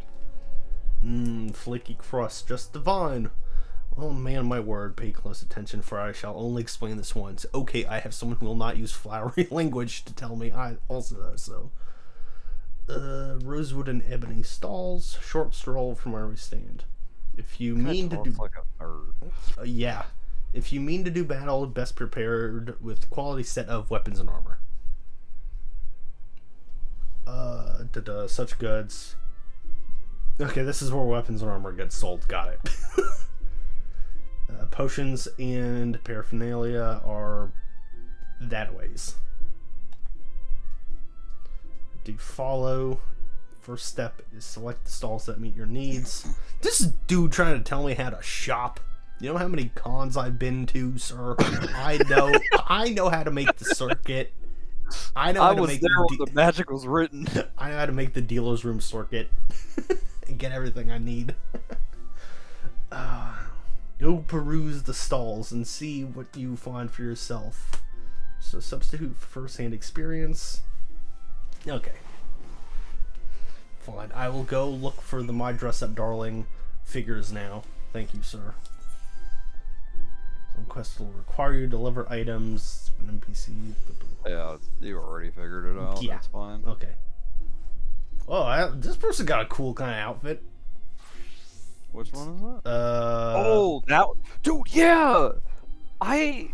Flaky crust, just divine. Well, man, my word, pay close attention, for I shall only explain this once. Okay, I have someone who will not use flowery language to tell me. I also does so. Rosewood and ebony stalls, short stroll from where we stand. If you mean to do,
like a nerd.
Yeah, if you mean to do battle, best prepared with quality set of weapons and armor. Such goods. Okay, this is where weapons and armor get sold. Got it. Potions and paraphernalia are that ways. Do follow. First step is select the stalls that meet your needs. This dude trying to tell me how to shop. You know how many cons I've been to, sir? I know how to make the circuit. I was there
when the magic was written.
I know how to make the dealer's room circuit and get everything I need. Go peruse the stalls and see what you find for yourself. So substitute for first-hand experience. Okay. Fine. I will go look for the My Dress Up Darling figures now. Thank you, sir. Some quests will require you to deliver items. An NPC.
Yeah, you already figured it out.
Yeah.
That's fine.
Okay. Oh, this person got a cool kind of outfit.
Which one is that?
Oh,
that dude, yeah. I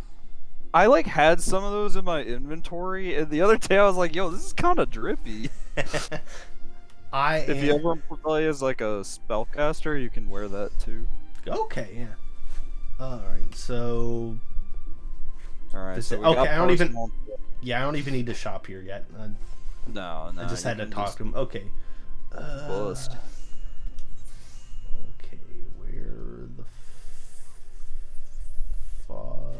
like had some of those in my inventory, and the other day I was like, "Yo, this is kind of drippy." If you ever play as like a spellcaster, you can wear that too.
Okay, yeah. All right, so.
All right. So
okay, I don't even. Yeah, I don't even need to shop here yet.
No.
I just had to talk to him. Okay.
Bust.
Okay, where the fuck?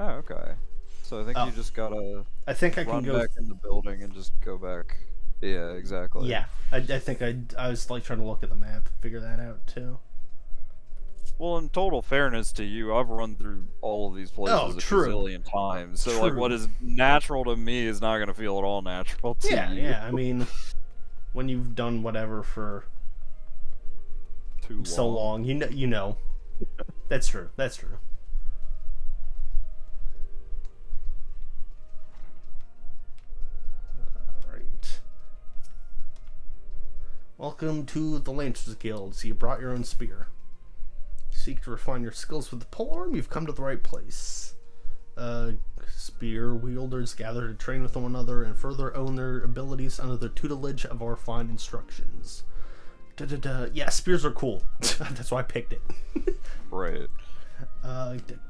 Oh, okay. So I think you just gotta.
I think I
run
can go
back in the building and just go back. Yeah, exactly.
Yeah, I think I was like trying to look at the map, figure that out too.
Well, in total fairness to you, I've run through all of these places a gazillion times. So, like, what is natural to me is not going to feel at all natural to you.
Yeah. I mean, when you've done whatever for so long, you know. That's true. That's true. All right. Welcome to the Lancers Guild. So you brought your own spear. Seek to refine your skills with the polearm, you've come to the right place. Spear wielders gather to train with one another and further own their abilities under the tutelage of our fine instructions. Yeah, spears are cool. That's why I picked it.
Right.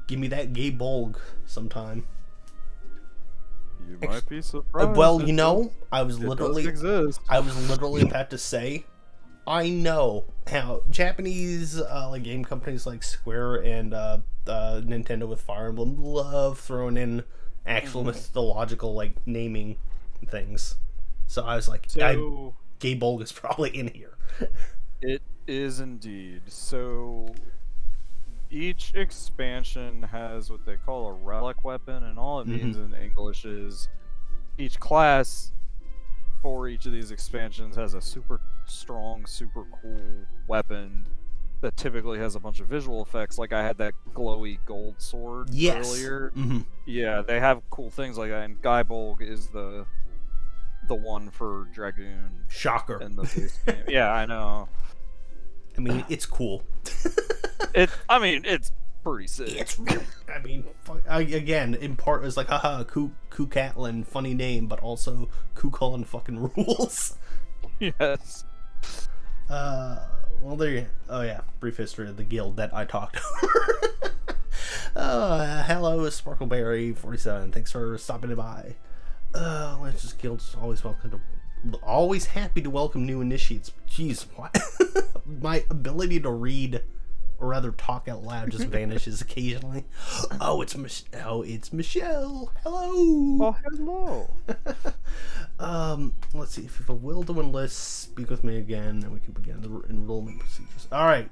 Give me that gay bulg sometime.
You might be surprised.
Well, you know, I was literally
exist.
about to say, I know how Japanese like game companies like Square and Nintendo with Fire Emblem love throwing in actual mythological like naming things. So I was like, Gay Bulg is probably in here.
It is indeed. So each expansion has what they call a relic weapon, and all it means in English is each class for each of these expansions has a super strong, super cool weapon that typically has a bunch of visual effects. Like I had that glowy gold sword earlier. Yeah, they have cool things like that, and Gaibolg is the one for Dragoon.
Shocker.
In the base game. Yeah, I know.
I mean, it's cool.
It's pretty sick.
Again, in part, it's like, haha, Catlin, funny name, but also Cullen fucking rules.
Yes.
Well, there you. Oh yeah, brief history of the guild that I talked over. Hello, Sparkleberry 47. Thanks for stopping by. Lancers Guild's always happy to welcome new initiates. Jeez, what? My ability to read, or rather talk out loud, just vanishes occasionally. It's Michelle. Hello.
Oh, hello.
Let's see. If you have a will to enlist, speak with me again, and we can begin the enrollment procedures. All right.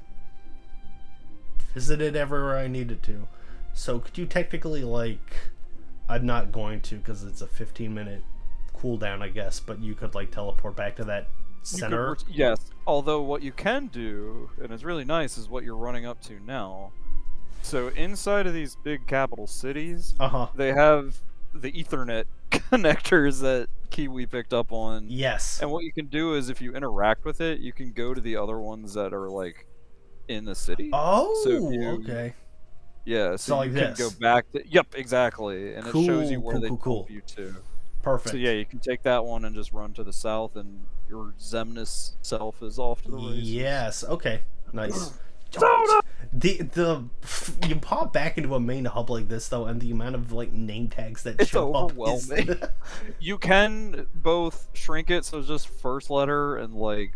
Visited everywhere I needed to. So could you technically, like, I'm not going to because it's a 15-minute cooldown, I guess, but you could like teleport back to that center.
Yes. Although what you can do, and it's really nice, is what you're running up to now. So inside of these big capital cities, they have the Ethernet connectors that Kiwi picked up on.
Yes.
And what you can do is if you interact with it, you can go to the other ones that are like in the city.
Oh,
so
okay.
Yeah, so
like
you can go back to... Yep, exactly. And it shows you where they help you to.
Perfect.
So yeah, you can take that one and just run to the south, and your Zemnis self is off to the races.
Yes, okay. Nice. You pop back into a main hub like this, though, and the amount of like name tags that show up is...
You can both shrink it so it's just first letter and like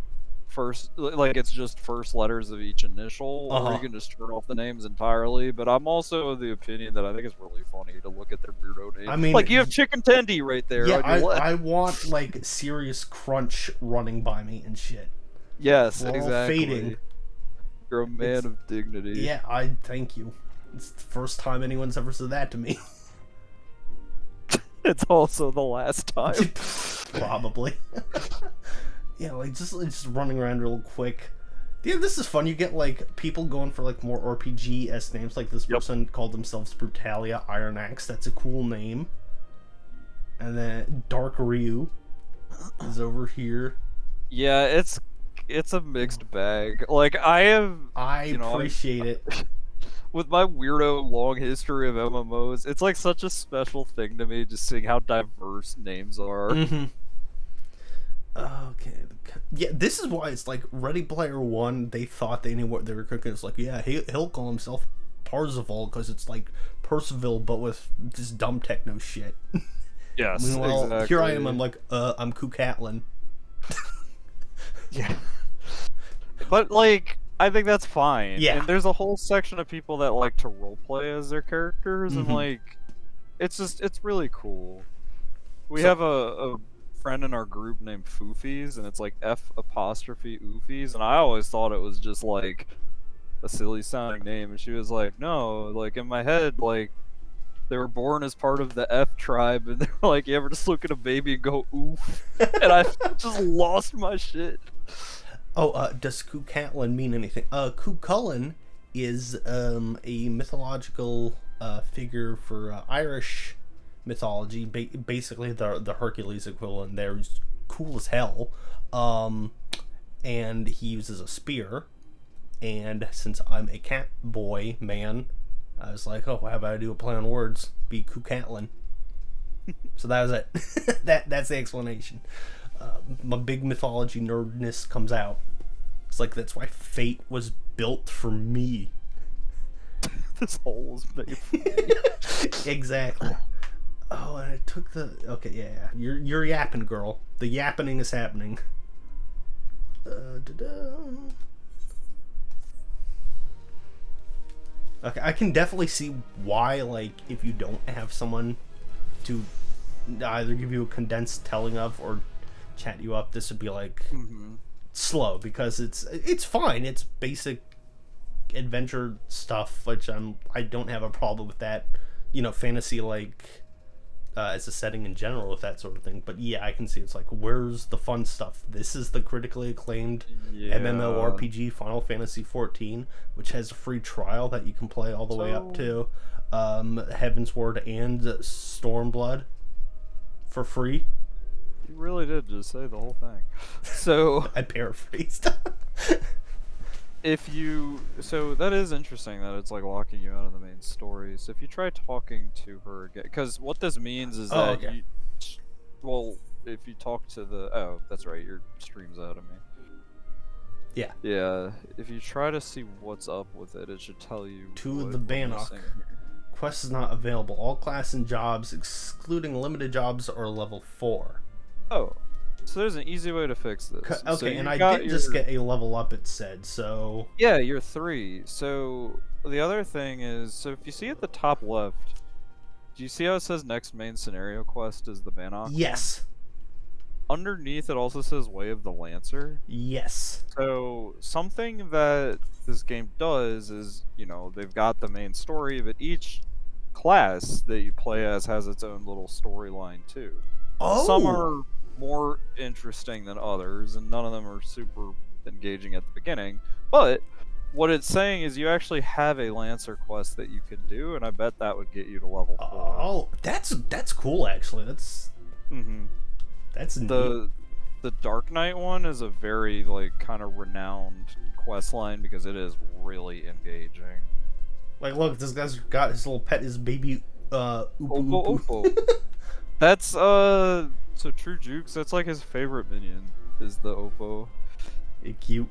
it's just first letters of each initial, or you can just turn off the names entirely. But I'm also of the opinion that I think it's really funny to look at their weirdo names.
I mean,
like you have Chicken Tendy right there.
Yeah, I want like serious crunch running by me and shit.
Yes,
We're
exactly.
all fading.
You're a man of dignity.
Yeah, I thank you. It's the first time anyone's ever said that to me.
It's also the last time.
Probably. Yeah, like just running around real quick. Yeah, this is fun. You get like people going for like more RPG-esque names. Like this person called themselves Brutalia Iron Axe. That's a cool name. And then Dark Ryu is over here.
Yeah, it's a mixed bag. Like
I
you know,
appreciate it.
with my weirdo long history of MMOs, it's like such a special thing to me just seeing how diverse names are.
Mm-hmm. Okay. Yeah, this is why it's like Ready Player One. They thought they knew what they were cooking. It's like, yeah, he'll call himself Parzival because it's like Percival, but with this dumb techno shit.
Yes,
Meanwhile,
exactly.
here I am. I'm like, I'm Kukatlin.
Yeah. But like, I think that's fine.
Yeah.
And there's a whole section of people that like to roleplay as their characters, and like, it's really cool. We have a friend in our group named Foofies, and it's like F''Oofies, and I always thought it was just like a silly sounding name, and she was like, no, like in my head, like they were born as part of the F tribe, and they're like, you ever just look at a baby and go oof, and I just lost my shit.
Oh, does Kukatlin mean anything? Cuchulainn is a mythological figure for Irish mythology. Basically, the Hercules equivalent. There, he's cool as hell, and he uses a spear. And since I'm a cat boy man, I was like, oh, how about I do a play on words? Be Cuchulainn. So that was it. That's the explanation. My big mythology nerdness comes out. It's like, that's why Fate was built for me.
This hole is made for me.
Exactly. Oh, and I took the... Okay, yeah. You're yapping, girl. The yappening is happening. Okay, I can definitely see why, like, if you don't have someone to either give you a condensed telling of or chat you up, this would be like slow, because it's fine. It's basic adventure stuff, which I don't have a problem with that. You know, fantasy like as a setting in general with that sort of thing. But yeah, I can see it's like, where's the fun stuff? This is the critically acclaimed MMORPG Final Fantasy XIV, which has a free trial that you can play all the way up to Heaven's Word and Stormblood for free.
You really did just say the whole thing. So
I paraphrased.
So that is interesting that it's like locking you out of the main story. So if you try talking to her again, because what this means is that if you talk to that's right, your stream's out of me.
Yeah.
Yeah. If you try to see what's up with it, it should tell you.
To the Bannock. Quest is not available. All class and jobs, excluding limited jobs, are level 4.
Oh. So there's an easy way to fix this.
Okay,
so
and I did just get a level up, it said, so...
Yeah, you're 3. So the other thing is, so if you see at the top left, do you see how it says next main scenario quest is the Bannock?
Yes.
Underneath it also says Way of the Lancer.
Yes.
So something that this game does is, you know, they've got the main story, but each class that you play as has its own little storyline too.
Oh!
Some are more interesting than others, and none of them are super engaging at the beginning. But what it's saying is you actually have a Lancer quest that you can do, and I bet that would get you to level 4.
Oh, that's cool, actually. That's neat.
The Dark Knight one is a very like kind of renowned quest line because it is really engaging.
Like, look, this guy's got his little pet, his baby
Opo. That's so True Jukes, that's like his favorite minion is the Oppo.
Cute.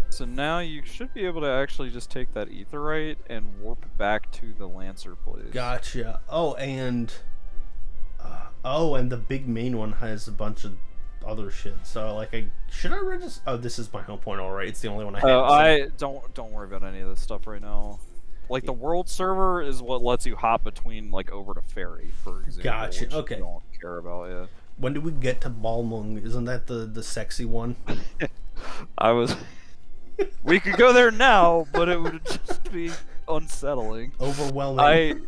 So now you should be able to actually just take that Aetheryte and warp back to the Lancer place.
Gotcha. Oh, and the big main one has a bunch of other shit. So like, should I register? Oh, this is my home point, all right. It's the only one I have.
Don't worry about any of this stuff right now. Like the world server is what lets you hop between like over to Ferry, for example.
Gotcha.
Which
Okay.
You don't care about, yeah.
When do we get to Balmung? Isn't that the sexy one?
We could go there now, but it would just be unsettling.
Overwhelming.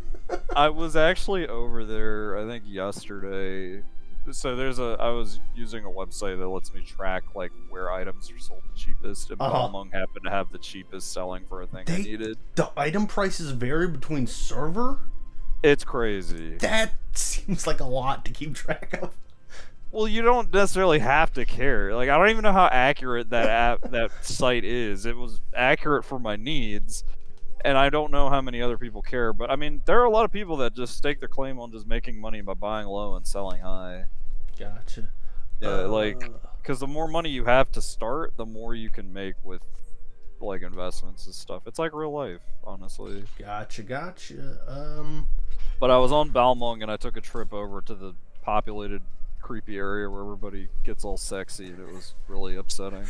I was actually over there, I think yesterday, So I was using a website that lets me track like where items are sold the cheapest, and Balmung happened to have the cheapest selling for a thing I needed.
The item prices vary between server?
It's crazy.
That seems like a lot to keep track of.
Well, you don't necessarily have to care. Like, I don't even know how accurate that site is. It was accurate for my needs, and I don't know how many other people care. But I mean, there are a lot of people that just stake their claim on just making money by buying low and selling high.
Gotcha.
Yeah, because the more money you have to start, the more you can make with like investments and stuff. It's like real life, honestly.
Gotcha.
But I was on Balmung and I took a trip over to the populated, creepy area where everybody gets all sexy, and it was really upsetting.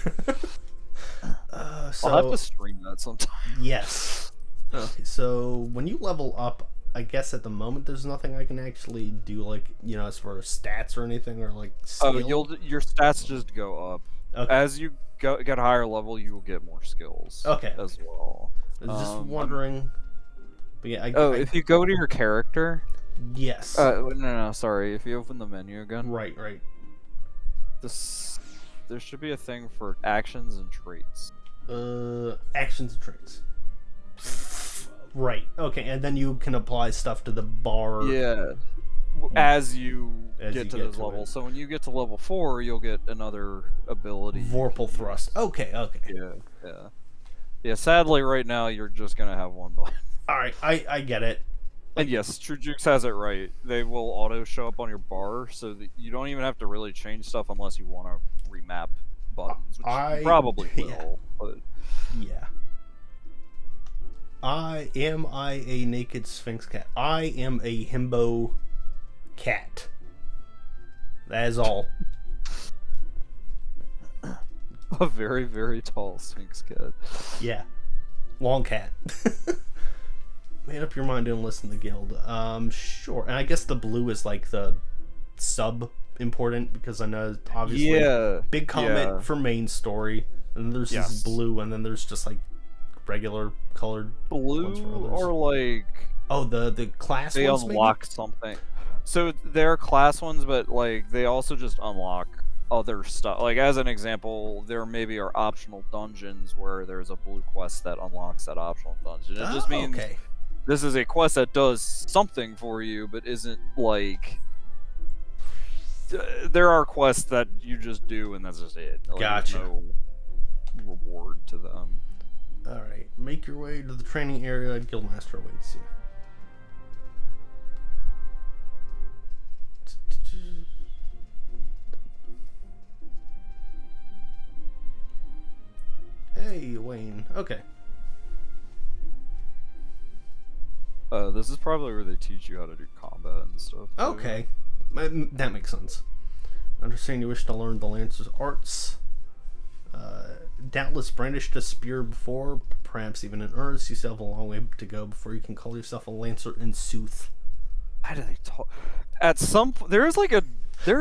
So,
I'll have to stream that sometime.
Yes. Okay, so when you level up, I guess at the moment there's nothing I can actually do, like, as far as stats or anything, or like skill?
Oh, your stats just go up.
Okay.
As you get a higher level, you will get more skills.
Okay.
As well.
I was just wondering. But yeah,
if you go to your character.
Yes.
No, sorry. If you open the menu again.
Right.
There should be a thing for actions and traits.
Actions and traits. Right. Okay, and then you can apply stuff to the bar.
Yeah. As you
get
to those levels. So when you get to level 4, you'll get another ability.
Vorpal thrust. Okay.
Yeah. Sadly, right now you're just gonna have one button.
All right, I get it.
And yes, True Jukes has it right. They will auto show up on your bar, so that you don't even have to really change stuff unless you want to remap buttons, which you probably will. But
yeah. Am I a naked Sphinx cat? I am a himbo cat. That is all.
A very, very tall Sphinx cat.
Yeah. Long cat. Made up your mind and listen to the guild. Sure. And I guess the blue is like the sub important, because I know obviously big comment for main story, and then there's this blue, and then there's just like regular colored
blue, or like
the class
they
ones
unlock
maybe?
Something. So they're class ones, but like they also just unlock other stuff. Like as an example, there maybe are optional dungeons where there's a blue quest that unlocks that optional dungeon. It just means this is a quest that does something for you, but isn't like there are quests that you just do and that's just it. Like,
gotcha.
There's no reward to them.
All right, make your way to the training area. Guildmaster awaits you. Hey, Wayne. Okay.
This is probably where they teach you how to do combat and stuff. Too.
Okay. That makes sense. Understand you wish to learn the Lancer's arts. Doubtless brandished a spear before, perhaps even in earnest. You still have a long way to go before you can call yourself a Lancer in sooth.
How do they talk? At some there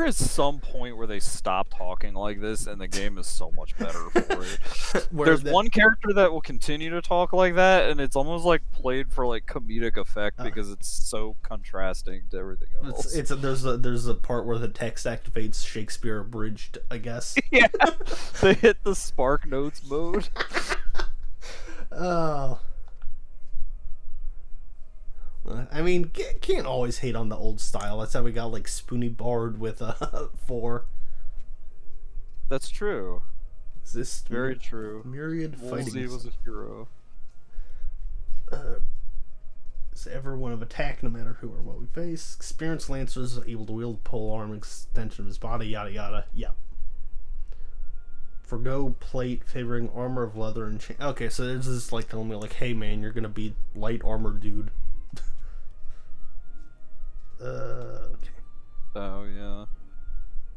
is some point where they stop talking like this, and the game is so much better for it. There's one character that will continue to talk like that, and it's almost like played for like comedic effect because it's so contrasting to everything else.
There's a part where the text activates Shakespeare abridged, I guess.
Yeah, they hit the Spark Notes mode.
Oh. I mean, can't always hate on the old style. That's how we got like Spoony Bard with 4.
That's true.
Is this
very true?
Myriad
Woolsey
fighting
was a hero.
Is ever one of attack, no matter who or what we face. Experienced Lancers able to wield pole arm extension of his body, yada yada. Yeah. Forgo plate favoring armor of leather and chain. Okay, so there's this like telling me like, hey man, you're gonna be light armor dude. Okay.
Oh yeah.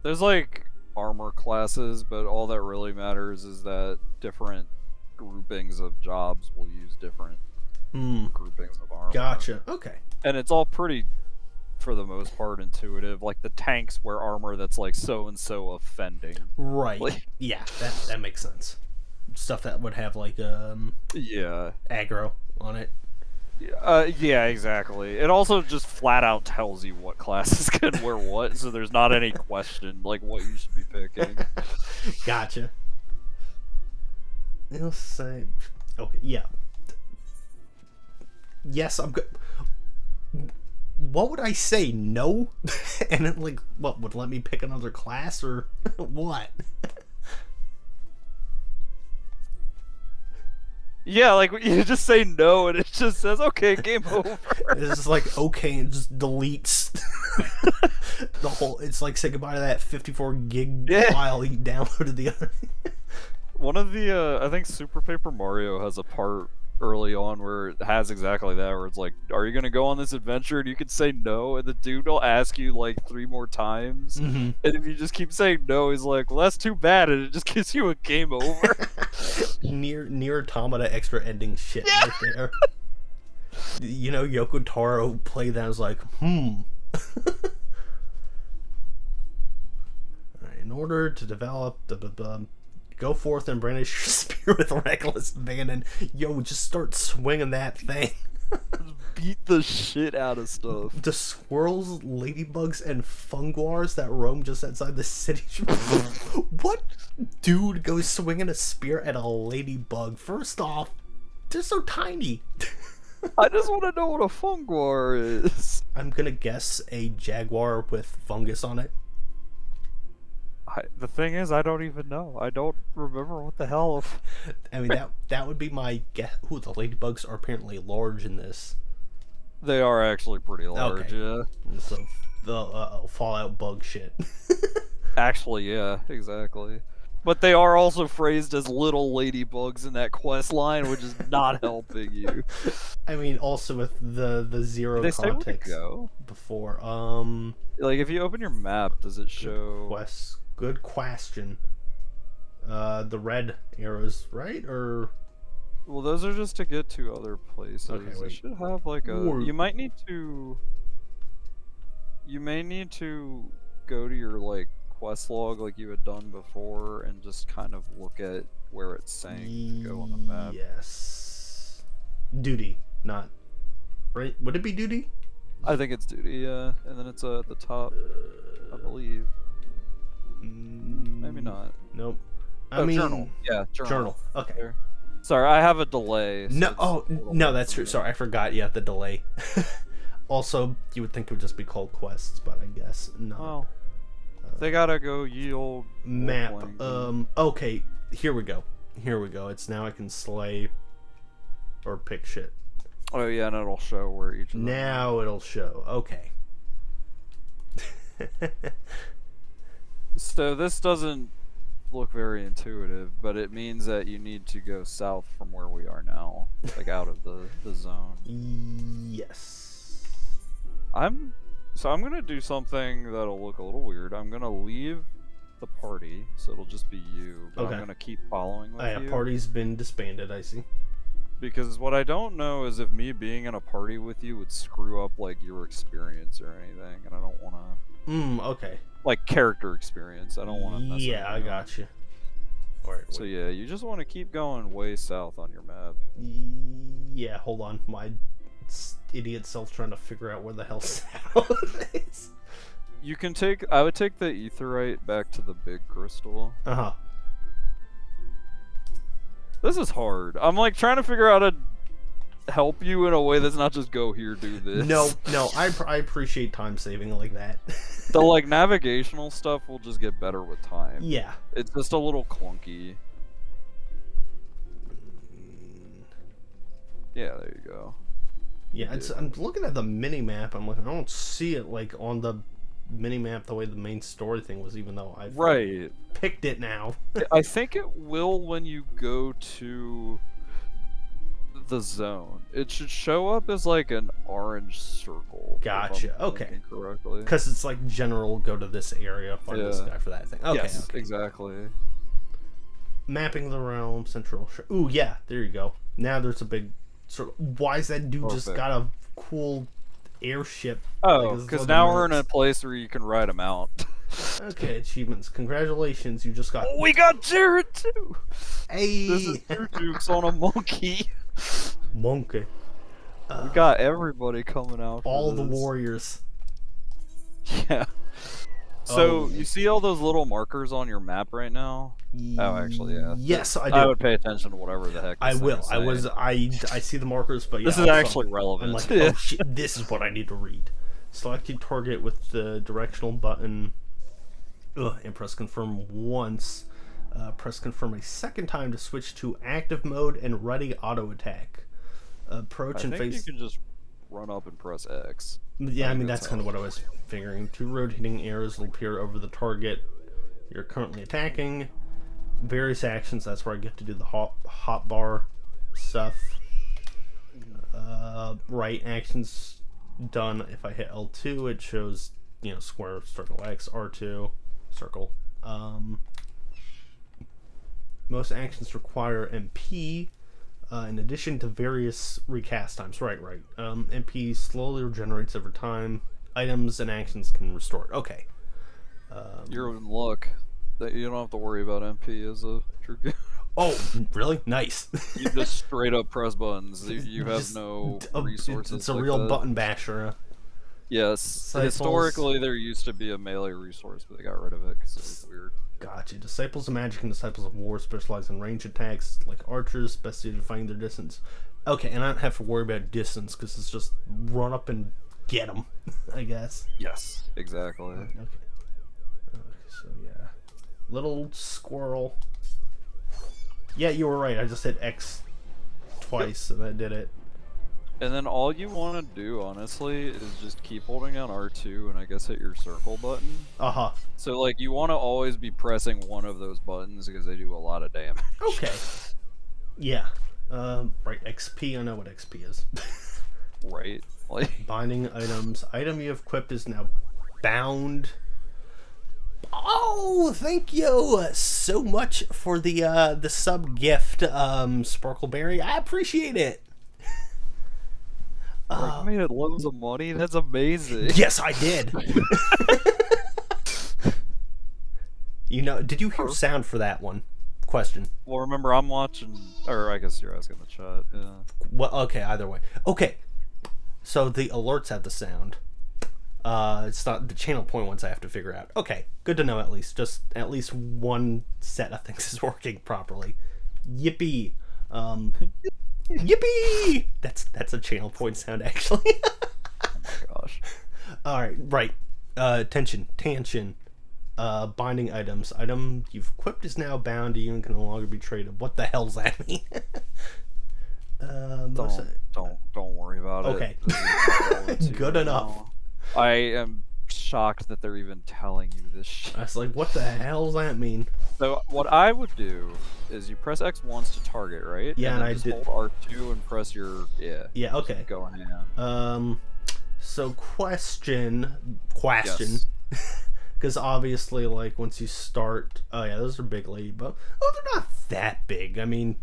There's like armor classes, but all that really matters is that different groupings of jobs will use different groupings of armor.
Gotcha. Okay.
And it's all pretty, for the most part, intuitive. Like the tanks wear armor that's like so and so offending.
Right.
Like,
yeah, that makes sense. Stuff that would have like
yeah,
aggro on it.
Yeah, exactly. It also just flat out tells you what classes can wear what, so there's not any question like what you should be picking.
Gotcha. It'll say, okay, yeah. Yes, I'm good. What would I say? No? And it, like, what, would let me pick another class or what?
Yeah, like you just say no, and it just says okay, game over.
It's just like, okay, and just deletes the whole. It's like, say goodbye to that 54 gig
Yeah.
file you downloaded the other.
One of the, I think Super Paper Mario has a part early on where it has exactly that, where it's like, are you gonna go on this adventure? And you can say no, and the dude will ask you like 3 more times.
Mm-hmm.
And if you just keep saying no, he's like, well, that's too bad, and it just gives you a game over.
Near Automata extra ending shit right there. You know, Yoko Taro played that and was like, Alright, in order to develop go forth and brandish your spear with reckless abandon. Yo, just start swinging that thing.
Beat the shit out of stuff.
The squirrels, ladybugs, and funguars that roam just outside the city. What dude goes swinging a spear at a ladybug? First off, they're so tiny.
I just want to know what a funguar is.
I'm gonna guess a jaguar with fungus on it.
The thing is, I don't even know. I don't remember what the hell.
I mean, that would be my guess. Ooh, the ladybugs are apparently large in this.
They are actually pretty large, yeah.
So the Fallout bug shit.
Actually, yeah, exactly. But they are also phrased as little ladybugs in that quest line, which is not helping you.
I mean, also with the zero
Did they say where to
context
go?
before.
Like, if you open your map, does it show...
Good question. The red arrows, right? Or
well, those are just to get to other places.
Okay,
It
wait.
should have like a.
Or-
You might need to. You may need to go to your like quest log like you had done before and just kind of look at where it's saying to go on the map.
yes. Duty, not right. Would it be duty?
I think it's duty, yeah, and then it's at the top, I believe. Maybe not.
Nope.
Oh, journal. Yeah,
Journal. Okay.
There. Sorry, I have a delay. So
No.
it's
Oh
a little
no,
bit
that's true.
delayed.
Sorry, I forgot. Yeah, the delay. Also, you would think it would just be called quests, but I guess not.
Well, they gotta go ye old
Map.
role-playing.
Okay. Here we go. It's now I can slay or pick shit.
Oh yeah, and it'll show where each of them.
Now it'll show. Okay.
So this doesn't look very intuitive, but it means that you need to go south from where we are now, like out of the zone.
Yes.
I'm gonna do something that'll look a little weird. I'm gonna leave the party, so it'll just be you. But
Okay.
I'm gonna keep following with you.
Party's been disbanded, I see.
Because what I don't know is if me being in a party with you would screw up like your experience or anything, and I don't wanna
Okay.
like character experience. I don't wanna mess
Yeah, I
anything up.
got you. Alright,
So yeah, you just want to keep going way south on your map.
yeah, hold on. My idiot self trying to figure out where the hell south is.
You can take. I would take the aetherite back to the big crystal.
Uh-huh.
This is hard. I'm like trying to figure out how to help you in a way that's not just go here, do this.
No, I appreciate time saving like that.
The like navigational stuff will just get better with time.
Yeah.
It's just a little clunky. Yeah, there you go.
Yeah, I'm looking at the mini map. I'm like, I don't see it like on the mini map the way the main story thing was, even though I've
Right.
picked it now.
I think it will when you go to the zone. It should show up as like an orange circle. if I'm
Gotcha, okay.
thinking correctly.
Because it's like general, go to this area, find this
Yeah.
guy for that thing. Okay,
Yes,
okay.
exactly.
Mapping the realm, central. Ooh, yeah, there you go. Now there's a big sort of. Why is that dude just
Perfect.
got a cool airship?
Oh,
Like, this is
because
what
now
the
we're in a
mercs-
place where you can ride them out.
Okay, achievements. Congratulations, you just got.
Oh, we got Jared too!
Hey!
This is Two Dukes on a monkey.
Monkey.
We got everybody coming out.
All
for
the
this.
warriors.
Yeah. So
Oh.
you see all those little markers on your map right now? Oh, actually, yeah.
Yes, I do.
I would pay attention to whatever the heck.
I
this thing
will.
is
I see the markers, but yeah,
This is
also,
actually relevant.
I'm like,
Yeah.
oh shit, this is what I need to read. Select your target with the directional button, and press confirm once. Press confirm a second time to switch to active mode and ready auto attack. Approach and
think
face.
you can just run up and press X.
Yeah, I mean that's
how
kind of
it
what I was figuring. Two rotating arrows will appear over the target you're currently attacking. Various actions. That's where I get to do the hot bar stuff. Right actions done. If I hit L2, it shows square, circle X, R2, circle. Most actions require MP. In addition to various recast times. Right. MP slowly regenerates over time. Items and actions can restore it. Okay.
You're in luck. That you don't have to worry about MP as a true.
Oh, really? Nice.
You just straight up press buttons. You have
Just
no
a-
resources.
It's a
like
real
that.
button basher.
Yes.
Disciples.
Historically, there used to be a melee resource, but they got rid of it because it was weird.
Gotcha. Disciples of Magic and Disciples of War specialize in range attacks, like archers, best suited to find their distance. Okay, and I don't have to worry about distance because it's just run up and get them, I guess.
Yes. Exactly.
Okay. So yeah, little squirrel. Yeah, you were right. I just hit X twice and I did it.
And then all you want to do, honestly, is just keep holding down R2 and I guess hit your circle button.
Uh-huh.
So, like, you want to always be pressing one of those buttons because they do a lot of damage.
Okay. Yeah. Right, XP, I know what XP is.
Right? Like,
Binding items. Item you have equipped is now bound. Oh, thank you so much for the sub gift, Sparkleberry. I appreciate it.
I made it loads of money. That's amazing.
Yes, I did. Did you hear sound for that one? Question.
Well, remember, I'm watching, or I guess you're asking the chat. Yeah.
Well, okay, either way. Okay, so the alerts have the sound. It's not the channel point ones I have to figure out. Okay, good to know at least. Just at least one set of things is working properly. Yippee! Yippee! That's a channel point sound actually.
Oh my gosh.
All right. Tension. Binding items. Item you've equipped is now bound to you and can no longer be traded. What the hell's that mean?
Don't worry about
Okay.
it.
Good enough.
I am shocked that they're even telling you this shit.
I was like, what the hell's that mean?
So what I would do is you press X once to target, right?
Yeah, and
then
I
just
did.
hold R2 and press your
Yeah. Okay.
Go ahead.
So question.
Yes.
Because obviously, like, once you start... Oh, yeah, those are big ladybug. Oh, they're not that big. I mean...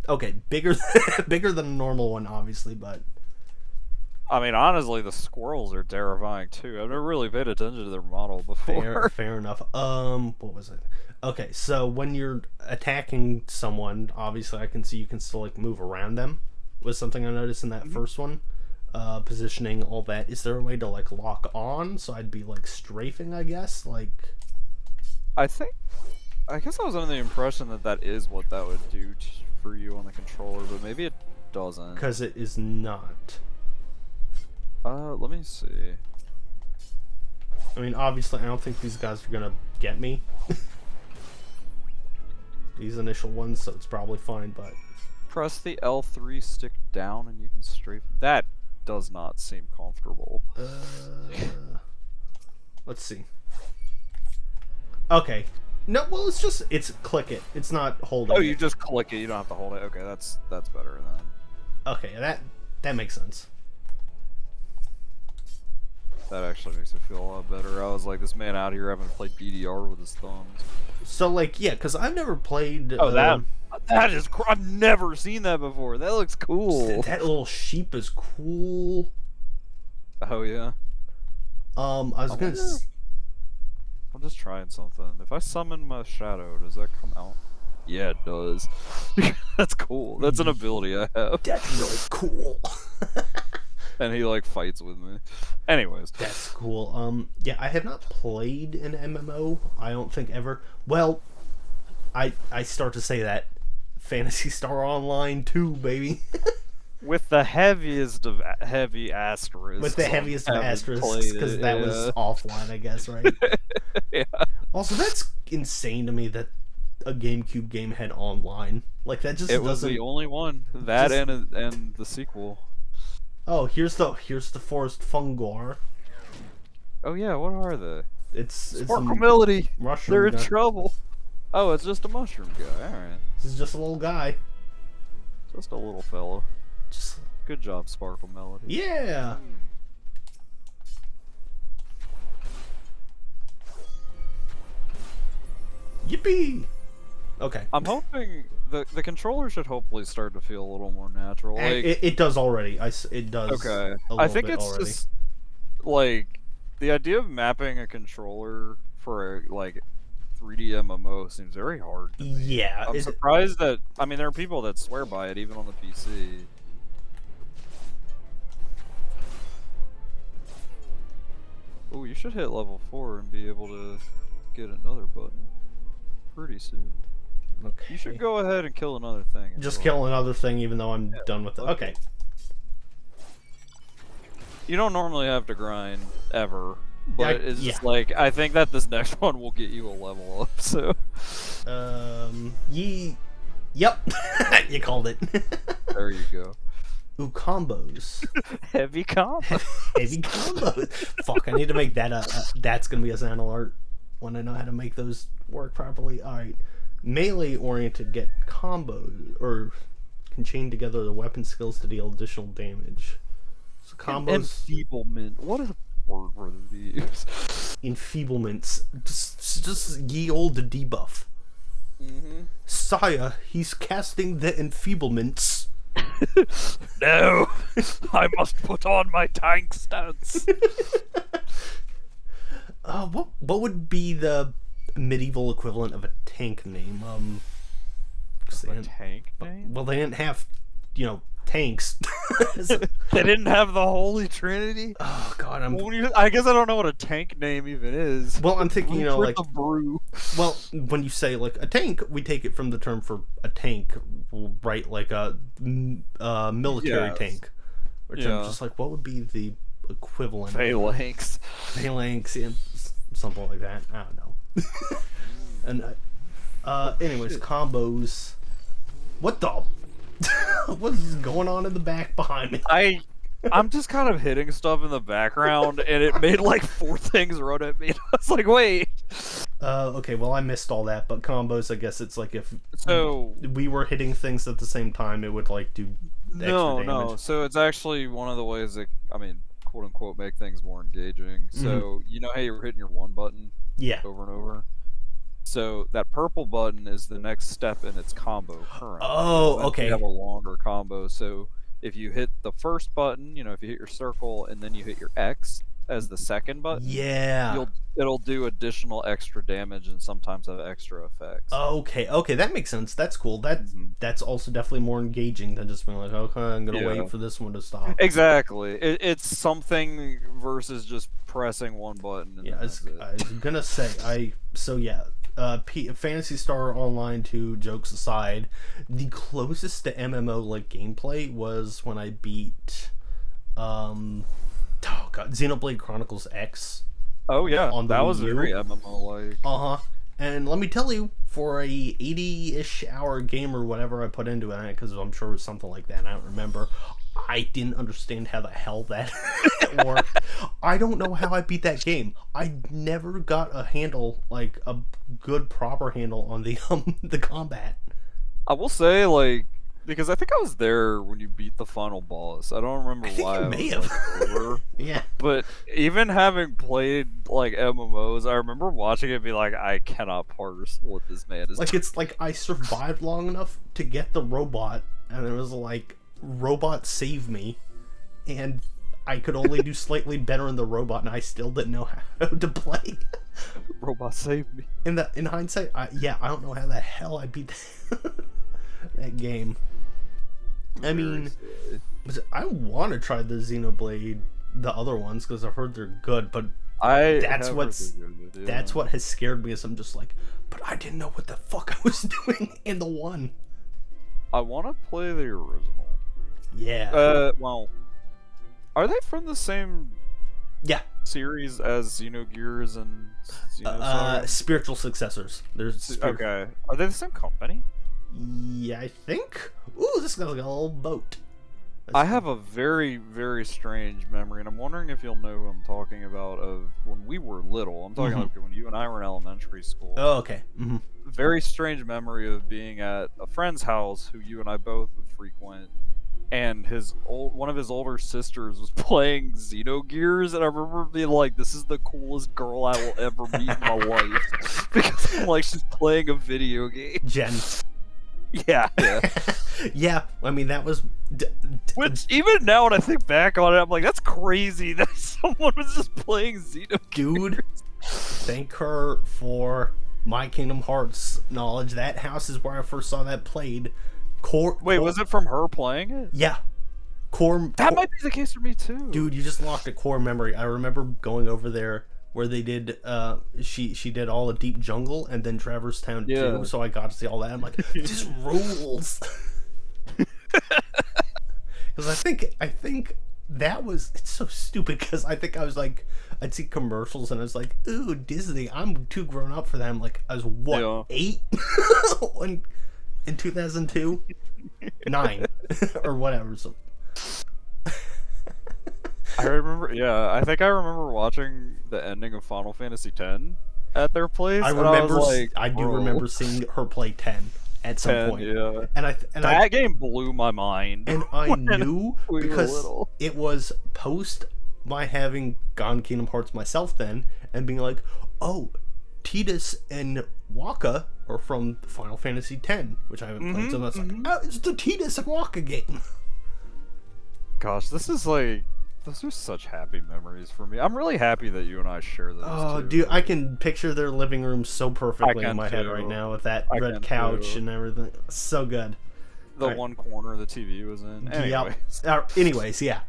Okay, bigger than a normal one, obviously, but...
I mean, honestly, the squirrels are terrifying, too. I've never really paid attention to their model before.
Fair enough. What was it? Okay, so when you're attacking someone, obviously I can see you can still, like, move around them. Was something I noticed in that first one. Positioning, all that. Is there a way to, like, lock on? So I'd be, like, strafing, I guess? Like...
I guess I was under the impression that is what that would do for you on the controller, but maybe it doesn't.
Because it is not.
Let me see.
I mean, obviously, I don't think these guys are gonna get me. These initial ones, so it's probably fine, but...
Press the L3 stick down and you can strafe. That does not seem comfortable.
Let's see. Okay. No, well, it's click it. It's not holding
Oh,
it.
you just click it. You don't have to hold it. Okay, that's better then.
Okay, that makes sense.
That actually makes me feel a lot better. I was like, this man out here having to play BDR with his thumbs.
So, like, yeah, because I've never played...
Oh, that is... I've never seen that before. That looks cool.
That little sheep is cool.
Oh, yeah?
I was gonna...
I'm just trying something. If I summon my shadow, does that come out? Yeah, it does. That's cool. That's an ability I have.
That's really cool.
And he like fights with me. Anyways.
That's cool. Yeah, I have not played an MMO. I don't think ever. Well, I start to say that. Phantasy Star Online 2, baby.
With the heaviest of heavy asterisks.
With the heaviest of
haven't
asterisks,
played
because
it,
that was offline, I guess, right?
Yeah.
Also, that's insane to me that a GameCube game had online. Like, that just
It was
doesn't...
the only one. That
just-
and the sequel.
Oh, here's the forest fungar.
Oh yeah, what are they?
It's a
Sparklemility!
mushroom
They're in
guy.
trouble. Oh, it's just a mushroom guy. Alright.
This is just a little guy.
Just a little fella.
Just...
Good job, Sparkle Melody.
Yeah! Yippee! Okay.
I'm hoping the controller should hopefully start to feel a little more natural.
And
Like,
it does already. It does.
okay,
A
I
little
think
bit
it's
already.
just like the idea of mapping a controller for a like 3D MMO seems very hard to me.
Yeah.
I'm surprised that I mean there are people that swear by it even on the PC. Oh, you should hit level 4 and be able to get another button pretty soon.
Okay.
You should go ahead and kill another thing. as
Just
well.
kill another thing, even though I'm done with it. Okay.
You don't normally have to grind ever, but it's just
yeah.
like I think that this next one will get you a level up. So
Yep. You called it.
there you go.
Ooh, combos.
Heavy combo.
Heavy combos. Fuck, I need to make that that's gonna be a sound alert when I know how to make those work properly. Alright. Melee oriented get combos, or can chain together the weapon skills to deal additional damage. So combos...
Enfeeblement. What is a word for these?
Enfeeblements. Just ye old debuff.
Mm-hmm.
Sire, he's casting the enfeeblements.
No! I must put on my tank stance.
What would be the medieval equivalent of a tank name?
A tank name?
Well, they didn't have, tanks.
They didn't have the Holy Trinity?
Oh God,
I guess I don't know what a tank name even is.
Well, I'm thinking, like
the brew.
Well, when you say like a tank, we take it from the term for a tank, right? Like a military tank. Which I'm just like, what would be the equivalent?
Phalanx.
Phalanx, yeah, something like that. I don't know. And anyways, combos. What the? What's going on in the back behind me?
I'm just kind of hitting stuff in the background, and it made like 4 things run at me. I was like, wait.
Okay, well I missed all that, but combos, I guess it's like if we were hitting things at the same time, it would like do extra damage.
No. So it's actually one of the ways that, I mean, quote unquote, make things more engaging. So you know how you're hitting your one button over and over? So that purple button is the next step in its combo currently.
Oh, okay.
You have a longer combo, so if you hit the first button, if you hit your circle and then you hit your X as the second button, it'll do additional extra damage and sometimes have extra effects.
Okay, that makes sense. That's cool. That's also definitely more engaging than just being like, okay, I'm gonna wait for this one to stop.
Exactly. It's something versus just pressing one button. And
I was gonna say Phantasy Star Online 2, jokes aside, the closest to MMO like gameplay was when I beat Xenoblade Chronicles X.
Oh yeah,
on the
that was
Wii U.
very MMO like.
And let me tell you, for a 80-ish hour game or whatever I put into it, because I'm sure it was something like that, I don't remember, I didn't understand how the hell that worked. I don't know how I beat that game. I never got a handle, like a good proper handle on the combat.
I will say, like, because I think I was there when you beat the final boss. I don't remember why.
You may have. Yeah.
But even having played like MMOs, I remember watching it and be like, I cannot parse what this man is.
Like it's like I survived long enough to get the robot, and it was like, robot save me, and I could only do slightly better in the robot, and I still didn't know how to play.
Robot saved me.
In hindsight, yeah, I don't know how the hell I beat that game. I mean, I want to try the Xenoblade, the other ones, because I've heard they're good, but that's what has scared me. Is I'm just like, but I didn't know what the fuck I was doing in the one.
I want to play the original.
Yeah.
Well, are they from the same
Yeah.
series as Xenogears and Xenosaga?
Spiritual successors.
Okay. Are they the same company?
Yeah, I think. Ooh, this guy's like a little boat.
I have a very, very strange memory, and I'm wondering if you'll know who I'm talking about of when we were little. I'm talking like when you and I were in elementary school.
Oh, okay.
Very strange memory of being at a friend's house who you and I both would frequent, and one of his older sisters was playing Xenogears, and I remember being like, "This is the coolest girl I will ever meet in my life," because I'm like, she's playing a video game.
Jen.
Yeah.
Yeah, I mean, that was...
Which, even now when I think back on it, I'm like, that's crazy that someone was just playing Xenogears.
Dude, thank her for my Kingdom Hearts knowledge. That house is where I first saw that played.
Wait, was it from her playing it?
Yeah.
That might be the case for me, too.
Dude, you just locked a core memory. I remember going over there where they did, she did all of Deep Jungle and then Traverse Town 2, so I got to see all that. I'm like, this rules. Because I think that was, it's so stupid because I think I was like, I'd see commercials and I was like, ooh, Disney, I'm too grown up for that. I'm like, I was what, 8? in 2002? 9 or whatever. So
I remember, I think I remember watching the ending of Final Fantasy X at their place.
I do remember seeing her play 10 at some point.
Yeah.
And that
game blew my mind.
And I knew because it was post my having gone Kingdom Hearts myself then and being like, oh, Tidus and Waka are from Final Fantasy X, which I haven't played. So that's like, oh, it's the Tidus and Waka game.
Gosh, those are such happy memories for me. I'm really happy that you and I share those.
Oh,
too.
dude, I can picture their living room so perfectly in my head right now with that red couch and everything. So good.
The one corner the TV was in. Anyways.
Yep. Anyways, yeah.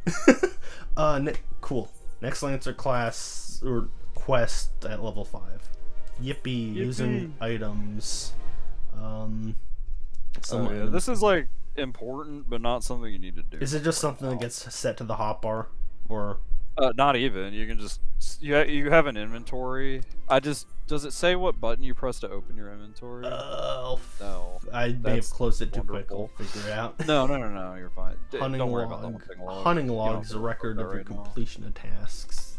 Cool. Next Lancer class or quest at level 5. Yippee. Using items.
This is like important, but not something you need to do.
Is it just something that gets set to the hotbar, or?
Not even. You can just you have an inventory. Does it say what button you press to open your inventory?
No. I may have
That's
closed it too
wonderful.
quick. I'll figure it out.
No, you're fine.
Hunting
Don't worry
log.
about the hunting log.
Hunting log is a record of your completion of tasks.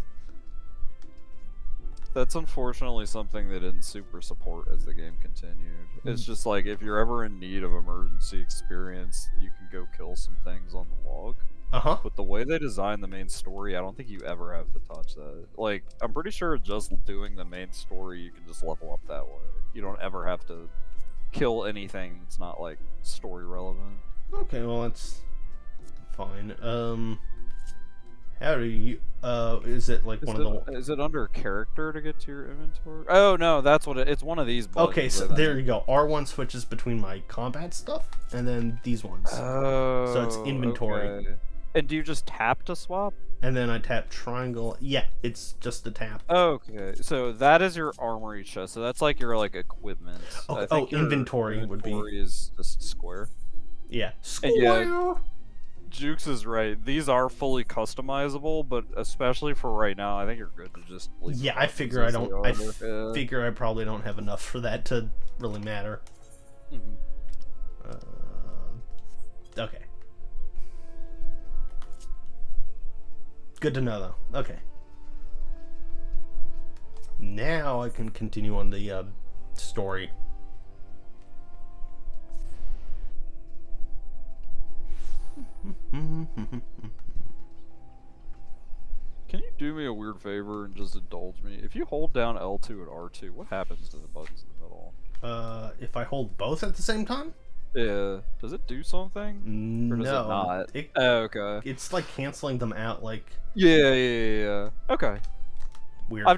That's unfortunately something they didn't super support as the game continued. It's just like, if you're ever in need of emergency experience, you can go kill some things on the log. But the way they designed the main story, I don't think you ever have to touch that. Like, I'm pretty sure just doing the main story, you can just level up that way. You don't ever have to kill anything that's not, like, story relevant.
Okay, well, that's fine. How do you, is it like
Is it under character to get to your inventory? Oh, no, that's what it's one of these buttons.
Okay, so there you go. R1 switches between my combat stuff, and then these ones.
Oh,
so it's inventory.
Okay. And do you just tap to swap?
And then I tap triangle. Yeah, it's just a tap.
Okay, so that is your armory chest. So that's like your equipment.
Oh, inventory would be.
Is just square.
Yeah, square.
Yeah, Jukes is right. These are fully customizable, but especially for right now, I think you're good to just.
Yeah, I figure I don't. I figure I probably don't have enough for that to really matter. Okay. Good to know, though. Okay. Now I can continue on the story.
Can you do me a weird favor and just indulge me? If you hold down L2 and R2, what happens to the buttons in the middle?
If I hold both at the same time?
Yeah. Does it do something?
No.
Or does it not? Okay.
It's like canceling them out, like...
Yeah. Okay.
Weird.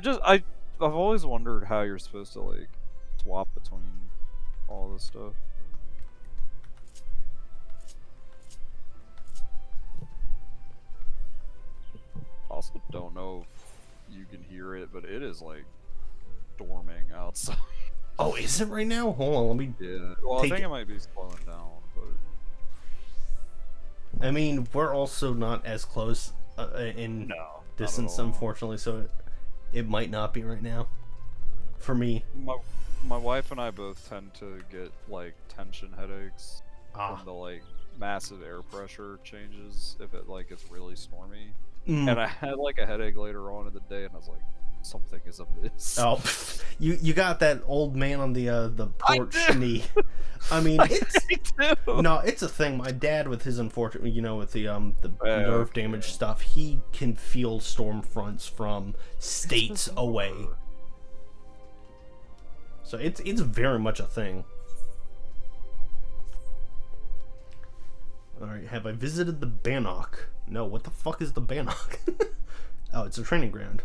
I've always wondered how you're supposed to like swap between all this stuff. Also, don't know if you can hear it, but it is like storming outside.
Oh, is it right now? Hold on, let me.
Yeah. Well, I
Take
think
it-
it might be slowing down, but
I mean, we're also not as close in
no, not at
distance,
all.
unfortunately, so it might not be right now. For me.
My wife and I both tend to get like tension headaches
Ah.
from the like massive air pressure changes if it like gets really stormy.
Mm.
And I had like a headache later on in the day, and I was like, something is amiss.
Oh, you got that old man on the porch
do.
knee. I mean, it's
I do.
no, it's a thing. My dad, with his unfortunate, with the
Yeah,
nerve damage stuff, he can feel storm fronts from states away. So it's very much a thing. All right, have I visited the Bannock? No, what the fuck is the Bannock? Oh, it's a training ground.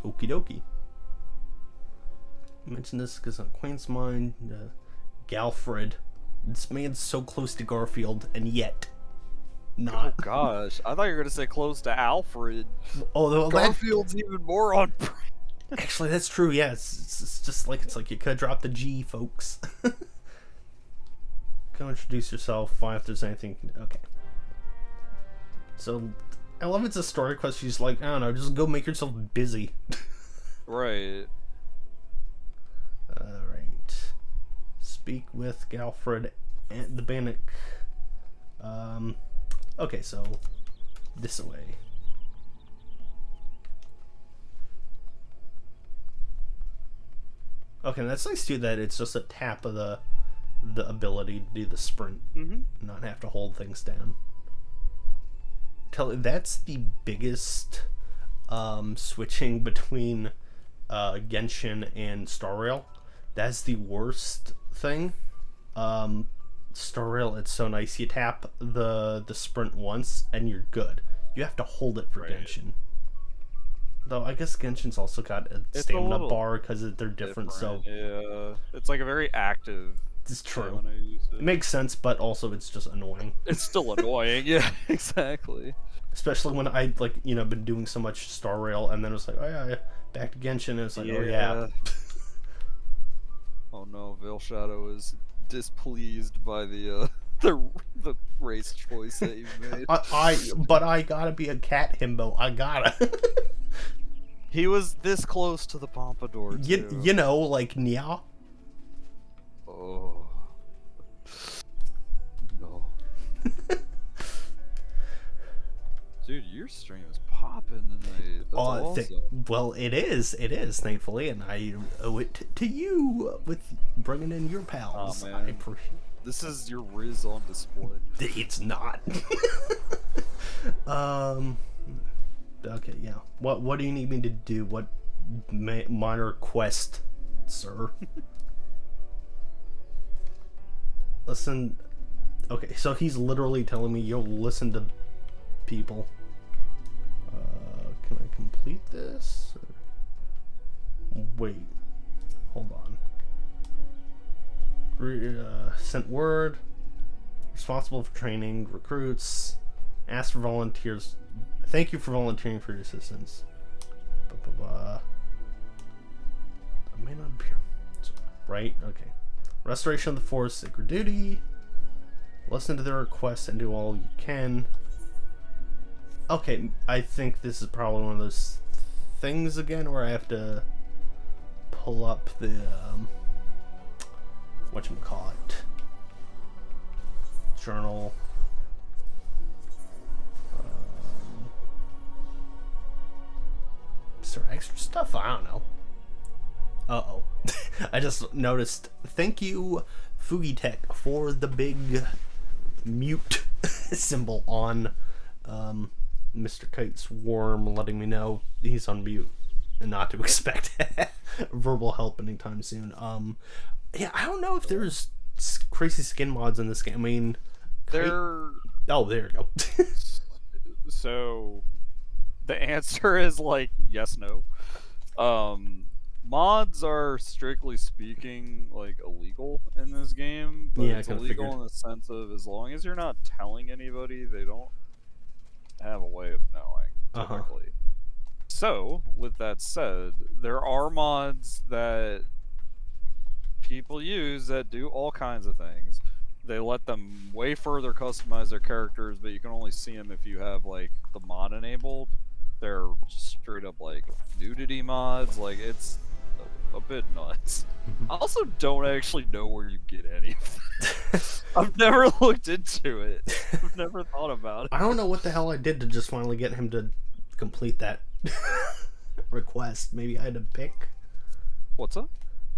Okie dokie. I mentioned this because on Quaint's mind, Galfred. This man's so close to Garfield, and yet not.
Oh gosh, I thought you were gonna say close to Alfred.
Oh,
Garfield's even more on.
actually, that's true. Yeah, it's just like you could drop the G, folks. Go introduce yourself. Find if there's anything. Okay. So, I love it's a story quest. She's like, I don't know, just go make yourself busy.
Right.
Alright. Speak with Galfred and the Bannock. Okay, so this way. Okay, that's nice too that it's just a tap of the ability to do the sprint.
Mm-hmm.
Not have to hold things down. That's the biggest switching between Genshin and Star Rail. That's the worst thing. Star Rail, it's so nice. You tap the sprint once and you're good. You have to hold it for
Right.
Genshin. Though I guess Genshin's also got a
It's a
stamina
little
bar because they're different. So
yeah, it's like a very active.
it's true.
stamina usage.
It makes sense, but also it's just annoying.
It's still annoying. Yeah, exactly.
Especially when I been doing so much Star Rail, and then it's like, oh yeah, back to Genshin, and it's like, oh yeah.
Oh no, Veil Shadow is displeased by the the race choice that you made.
But I gotta be a cat himbo. I gotta.
He was this close to the Pompadour too.
you know, like Nya.
Oh. No. Dude, your stream is popping tonight. That's awesome.
Well, it is, thankfully, and I owe it to you with bringing in your pals.
Aw, man.
I appreciate.
This is your Riz on display.
It's not. Okay, yeah. What do you need me to do? What minor quest, sir? Listen. Okay, so he's literally telling me you'll listen to people. Can I complete this? Wait. Hold on. Sent word. Responsible for training recruits. Ask for volunteers. Thank you for volunteering for your assistance. I may not appear. Right? Okay. Restoration of the Force, sacred duty. Listen to their requests and do all you can. Okay, I think this is probably one of those things again where I have to pull up the whatchamacallit, journal. Is there extra stuff? I don't know. Uh-oh. I just noticed. Thank you, Fugitech, for the big mute symbol on Mr. Kite's worm, letting me know he's on mute and not to expect verbal help anytime soon. Yeah, I don't know if there's crazy skin mods in this game. I mean,
There.
oh, there you go.
So The answer is like yes, no. Mods are strictly speaking like illegal in this game, but
Yeah, I
it's
kinda
illegal
figured.
in the sense of as long as you're not telling anybody, they don't have a way of knowing
Uh-huh.
typically. So, with that said, there are mods that people use that do all kinds of things. They let them way further customize their characters, but you can only see them if you have like the mod enabled. They're straight up like nudity mods. Like it's a bit nuts. I also don't actually know where you get any of that. I've never looked into it. I've never thought about it.
I don't know what the hell I did to just finally get him to complete that request. Maybe I had to pick.
What's up?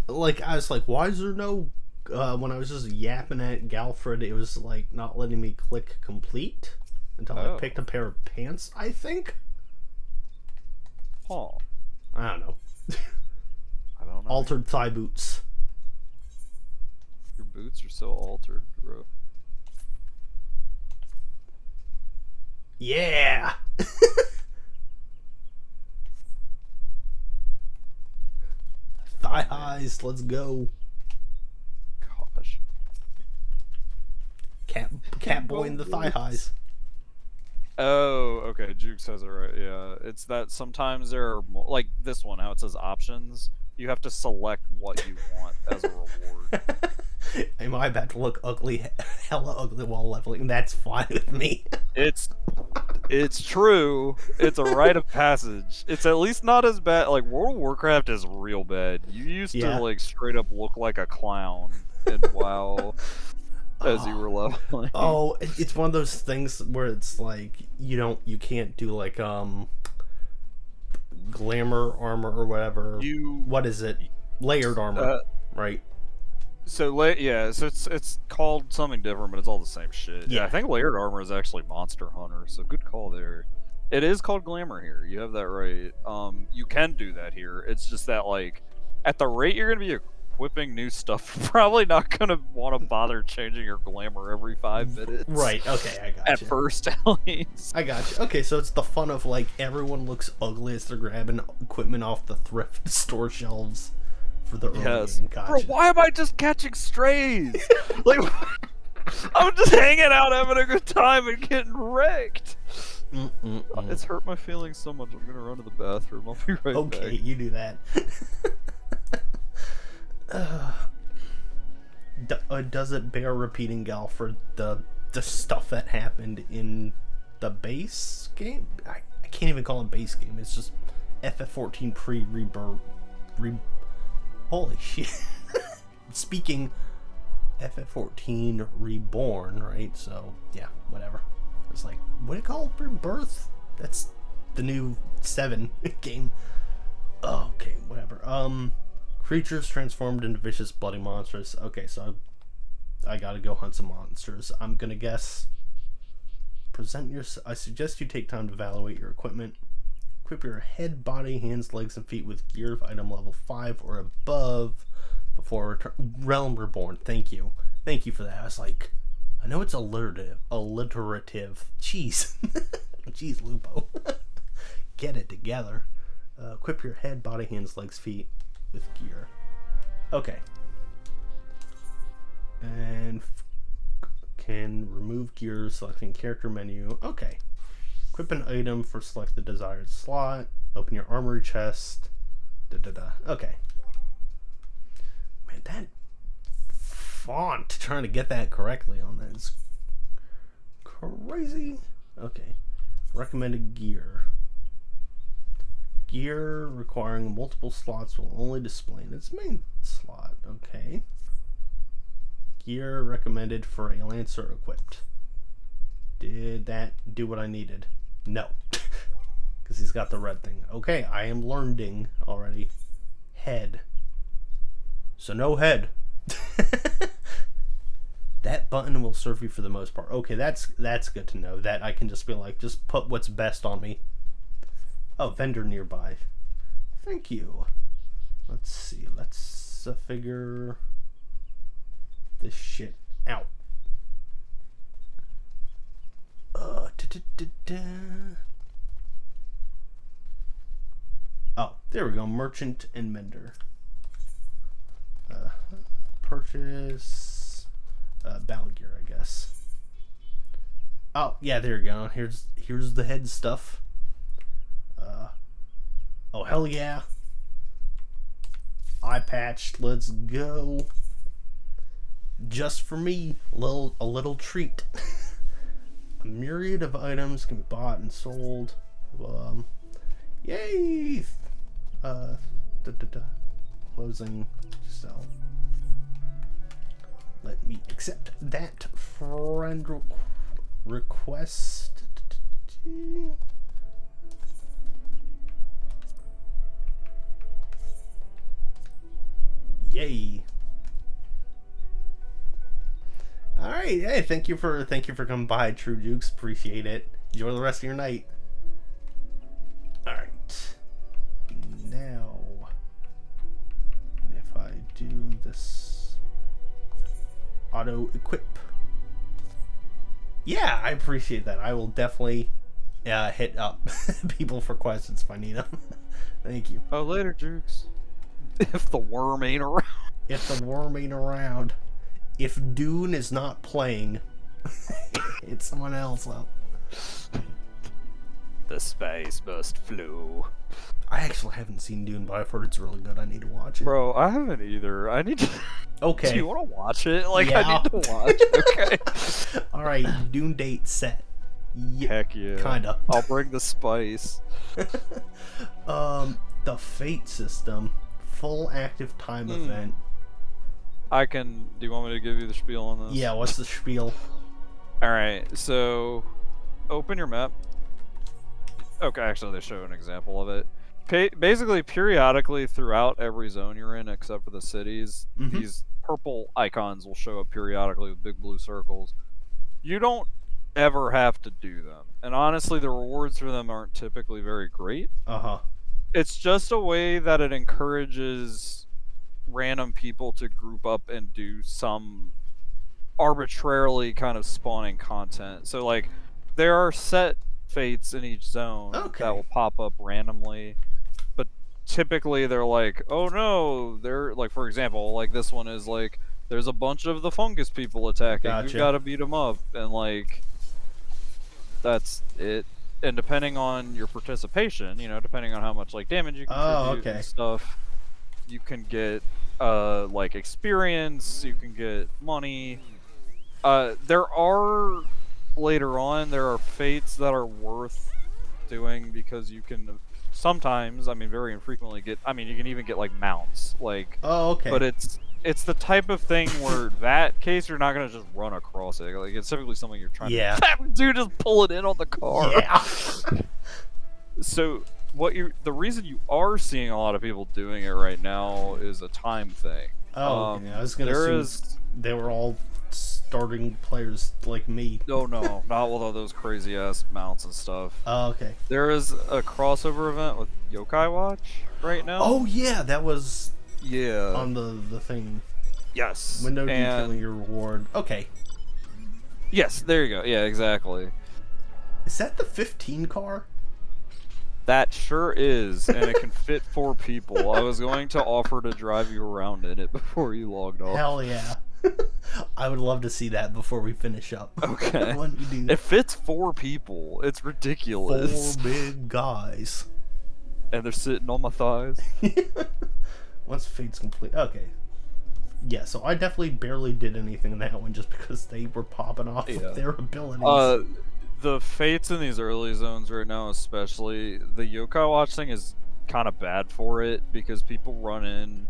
Like, I was like, why is there no... when I was just yapping at Galfred, it was, like, not letting me click complete until I picked a pair of pants, I think?
Huh.
I don't know.
I don't know.
Altered thigh boots.
Your boots are so altered, bro.
Yeah! Thigh highs, let's go.
Gosh.
Cat boy in the thigh highs.
Oh, okay. Juke says it right. Yeah, it's that sometimes there are like this one, how it says options. You have to select what you want as a reward.
Am I about to look ugly, hella ugly while leveling? That's fine with me.
It's true. It's a rite of passage. It's at least not as bad. Like World of Warcraft is real bad. You used
Yeah.
to like straight up look like a clown in WoW as you were leveling.
Oh, it's one of those things where it's like you can't do like glamour armor or whatever. What is it? Layered armor, right?
So it's called something different, but it's all the same shit. Yeah, I think layered armor is actually Monster Hunter, so good call there. It is called glamour here. You have that right. You can do that here. It's just that like, at the rate you're gonna be equipping new stuff, you're probably not gonna want to bother changing your glamour every 5 minutes.
Right. Okay, I got
At first, at least.
I got you. Okay, so it's the fun of like everyone looks ugly as they're grabbing equipment off the thrift store shelves. For the early game. Gotcha.
Bro, why am I just catching strays? Like, I'm just hanging out, having a good time, and getting wrecked. It's hurt my feelings so much. I'm gonna run to the bathroom. I'll be right back.
Okay, you do that. Does it bear repeating, Galfred, the stuff that happened in the base game? I can't even call it base game. It's just FF14 pre-rebirth. Holy shit. Speaking FF14 Reborn, right? So, yeah, whatever. It's like, what do you call it? Rebirth? That's the new 7 game. Oh, okay, whatever. Creatures transformed into vicious, bloody monsters. Okay, so I gotta go hunt some monsters. I'm gonna guess. I suggest you take time to evaluate your equipment. Equip your head, body, hands, legs, and feet with gear of item level 5 or above before return. Realm Reborn. Thank you. Thank you for that. I was like, I know it's alliterative. Jeez. Jeez, Lupo. Get it together. Equip your head, body, hands, legs, feet with gear. Okay. And can remove gear selecting character menu. Okay. Equip an item for select the desired slot. Open your armory chest. Okay. Man, that font, trying to get that correctly on that is crazy. Okay. Recommended gear. Gear requiring multiple slots will only display in its main slot. Okay. Gear recommended for a Lancer equipped. Did that do what I needed? No. Because he's got the red thing. Okay, I am learning already. Head. So no head. That button will serve you for the most part. Okay, that's good to know. That I can just be like, just put what's best on me. Oh, vendor nearby. Thank you. Let's see. Let's figure this shit out. There we go. Merchant and Mender. Purchase battle gear, I guess. Oh yeah, there you go. Here's the head stuff. Oh hell yeah! Eye patch. Let's go. Just for me, a little treat. A myriad of items can be bought and sold. Yay! Closing. Sell. Let me accept that friend request. Yay! All right, hey, thank you for coming by, True Jukes. Appreciate it. Enjoy the rest of your night. All right, now, and if I do this auto equip, yeah, I appreciate that. I will definitely hit up people for questions if I need them. Thank you.
Oh, later, Jukes. If the worm ain't around.
If the worm ain't around. If Dune is not playing, it's someone else out.
The space must flow.
I actually haven't seen Dune, but I've heard it's really good. I need to watch it.
Bro, I haven't either. I need to...
Okay.
Do you want to watch it? Like,
Yeah.
I need to watch it, okay?
Alright, Dune date set. Yeah,
Heck yeah.
kinda.
I'll bring the spice.
The Fate system. Full active time event.
I can... Do you want me to give you the spiel on this?
Yeah, what's the spiel?
Alright, so... Open your map. Okay, actually, they show an example of it. Basically, periodically throughout every zone you're in, except for the cities, these purple icons will show up periodically with big blue circles. You don't ever have to do them. And honestly, the rewards for them aren't typically very great.
Uh-huh.
It's just a way that it encourages random people to group up and do some arbitrarily kind of spawning content. So, like, there are set fates in each zone that will pop up randomly, but typically they're like, oh no, they're like, for example, like this one is like, there's a bunch of the fungus people attacking.
Gotcha.
You've got to beat them up, and like, that's it. And depending on your participation, you know, depending on how much like damage you contribute and stuff, you can get like experience, you can get money. There are later on there are fates that are worth doing because you can sometimes, I mean very infrequently, get, I mean you can even get like mounts, like, but it's the type of thing where that case you're not gonna just run across it. Like, it's typically something you're trying to dude, just pull it in on the car. So the reason you are seeing a lot of people doing it right now is a time thing.
I was gonna assume they were all starting players like me.
No, not with all those crazy ass mounts and stuff.
Okay.
There is a crossover event with Yokai Watch right now.
Oh yeah, that was on the thing.
Yes.
Window detailing your reward. Okay.
Yes, there you go. Yeah, exactly.
Is that the 15 car?
That sure is, and it can fit 4 people. I was going to offer to drive you around in it before you logged off.
Hell yeah. I would love to see that before we finish up.
Okay.
When we do.
It fits 4 people. It's ridiculous.
4 big guys.
And they're sitting on my thighs.
Once Fate's complete. Okay. Yeah, so I definitely barely did anything in that one just because they were popping off with their abilities.
The fates in these early zones right now, especially, the Yokai Watch thing is kind of bad for it because people run in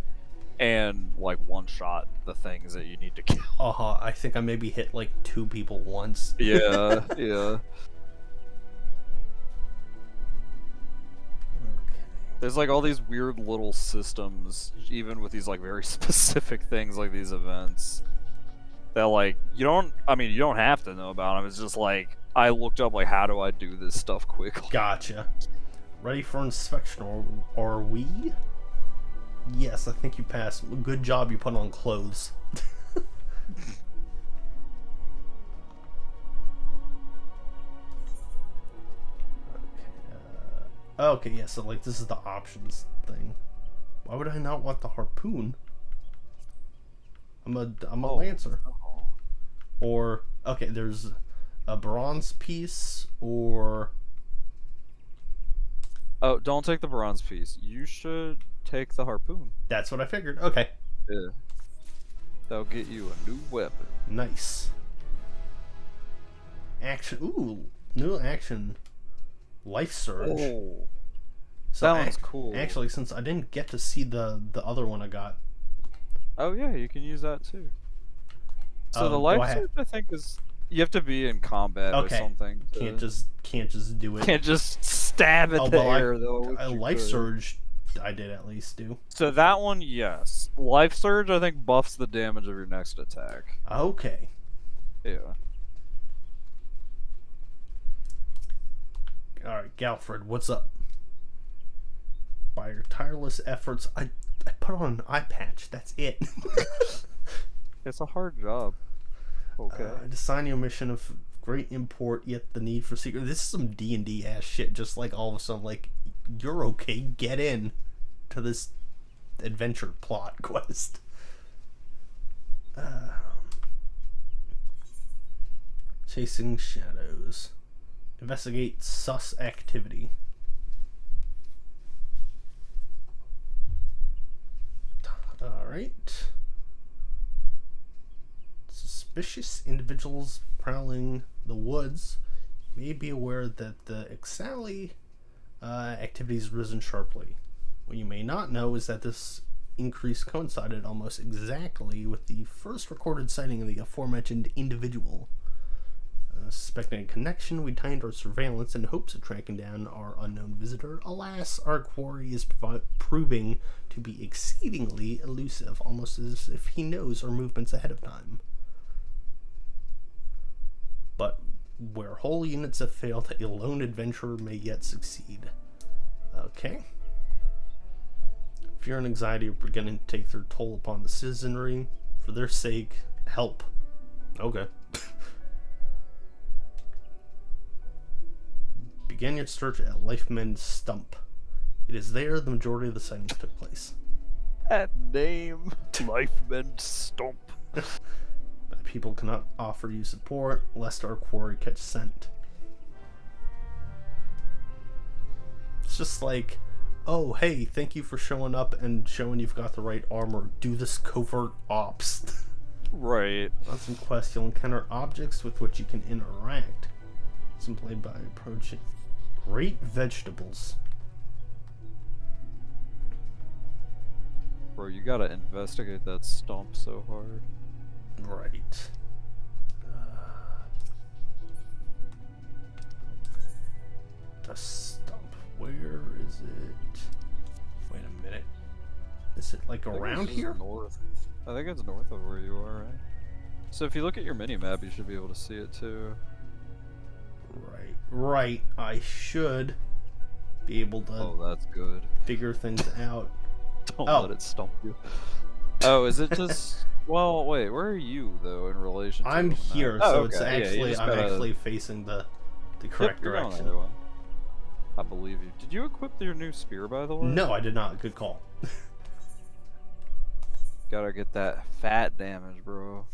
and like one-shot the things that you need to kill.
I think I maybe hit like 2 people once.
Yeah. There's like all these weird little systems, even with these like very specific things like these events, that like you don't have to know about them. It's just like, I looked up like, how do I do this stuff quickly?
Gotcha. Ready for inspection, or are we? Yes, I think you passed. Good job you put on clothes. Okay, yeah, so like this is the options thing. Why would I not want the harpoon? I'm a lancer.
Oh.
Or okay, there's a bronze piece or
Oh, don't take the bronze piece. You should take the harpoon.
that's what I figured. Okay.
Yeah. That'll get you a new weapon.
Nice. Action. Ooh, new action. Life surge.
Oh.
So
That one's cool.
Actually, since I didn't get to see the other one I got.
Oh yeah, you can use that too. So the
do
life
I have-
surge, I think, is you have to be in combat or
Okay.
something.
Can't just do it.
can't just stab at the
well,
air though. which
a
you
life
could.
surge, I did at least do.
So that one, yes. Life surge, I think, buffs the damage of your next attack.
Okay.
Yeah.
All right, Galfred, what's up? By your tireless efforts, I put on an eye patch. That's it.
It's a hard job. Okay.
To sign you a mission of great import, yet the need for secret. This is some D&D ass shit. Just like all of a sudden, like, you're okay. Get in to this adventure plot quest. Chasing shadows. Investigate sus activity. Alright. Suspicious individuals prowling the woods may be aware that the XIV activity has risen sharply. What you may not know is that this increase coincided almost exactly with the first recorded sighting of the aforementioned individual. Suspecting a connection, we tightened our surveillance in hopes of tracking down our unknown visitor. Alas, our quarry is proving to be exceedingly elusive, almost as if he knows our movements ahead of time. But where whole units have failed, a lone adventurer may yet succeed. Okay. Fear and anxiety are beginning to take their toll upon the citizenry. For their sake, help. Okay. Begin your search at Lifeman's Stump. It is there the majority of the sightings took place.
That name, Lifeman Stump.
But people cannot offer you support lest our quarry catch scent. It's just like, oh hey, thank you for showing up and showing you've got the right armor. Do this covert ops.
Right.
On some quest, you'll encounter objects with which you can interact. Simply by approaching great vegetables.
Bro, you gotta investigate that stump so hard.
Right. The stump. Where is it? Wait a minute. Is it like
I think
around
it's
here?
North. I think it's north of where you are, right? So if you look at your mini map, you should be able to see it too.
Right. Right. I should be able to
Oh, that's good.
figure things out.
Don't
Oh.
let it stump you. Oh, is it just? Well, wait. Where are you though in relation to?
I'm
the map?
here,
Oh,
so
okay.
it's
Yeah, you
actually
just
I'm
gotta-
actually facing the
Yep,
correct
you're going
direction.
the other way. I believe you. Did you equip your new spear, by the way?
No, I did not. Good call.
Gotta get that fat damage, bro.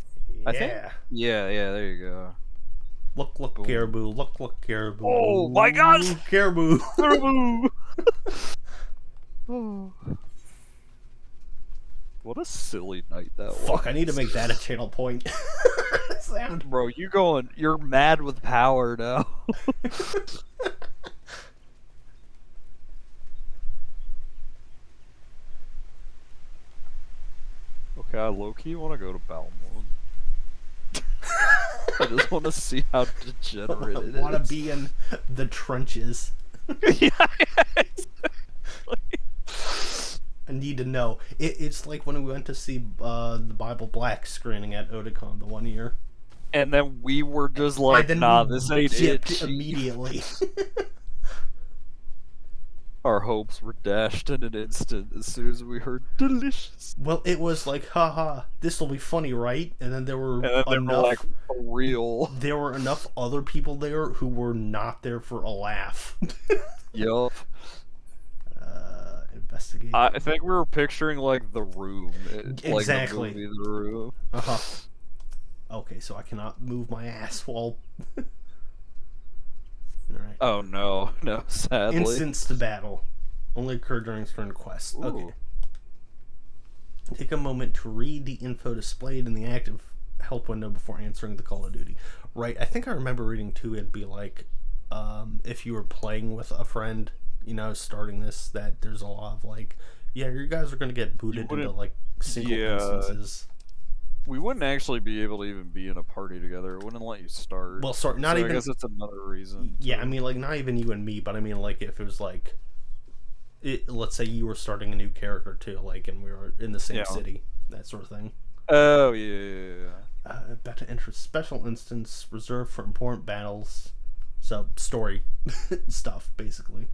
I think-
Yeah.
Yeah, there you go.
Look,
Boom.
caribou. Look, caribou.
Oh my God!
Caribou.
What a silly night that was.
Fuck, I need to make that a channel point. Sound.
Bro, you're mad with power now. Okay, I low-key want to go to Balmorn. I just want to see how degenerate it is.
Want to be in the trenches.
Yeah,
I need to know. It's like when we went to see the Bible Black screening at Otakon the one year.
and then we were just like,
And then
nah,
we
this ain't it.
dipped immediately.
Our hopes were dashed in an instant as soon as we heard delicious.
Well, it was like, haha, this will be funny, right? And then there were
And then they
enough.
were like, for real.
There were enough other people there who were not there for a laugh.
Yup.
Investigate.
I think we were picturing like The Room,
Exactly.
like the movie The Room.
Uh-huh. Okay, so I cannot move my ass while... Alright.
Oh no, no, sadly.
Instance to battle. Only occur during certain quests.
Ooh.
Okay. Take a moment to read the info displayed in the active help window before answering the call of duty. Right, I think I remember reading too, it'd be like, if you were playing with a friend, you know, starting this, that there's a lot of like, yeah, you guys are going to get booted into like single instances.
We wouldn't actually be able to even be in a party together. It wouldn't let you start.
Well, sorry, not
so
even...
I guess it's another reason.
Yeah, I mean, like, not even you and me, but I mean, like, if it was like... let's say you were starting a new character too, like, and we were in the same city, that sort of thing.
Oh yeah.
About to enter special instance reserved for important battles, so story stuff basically.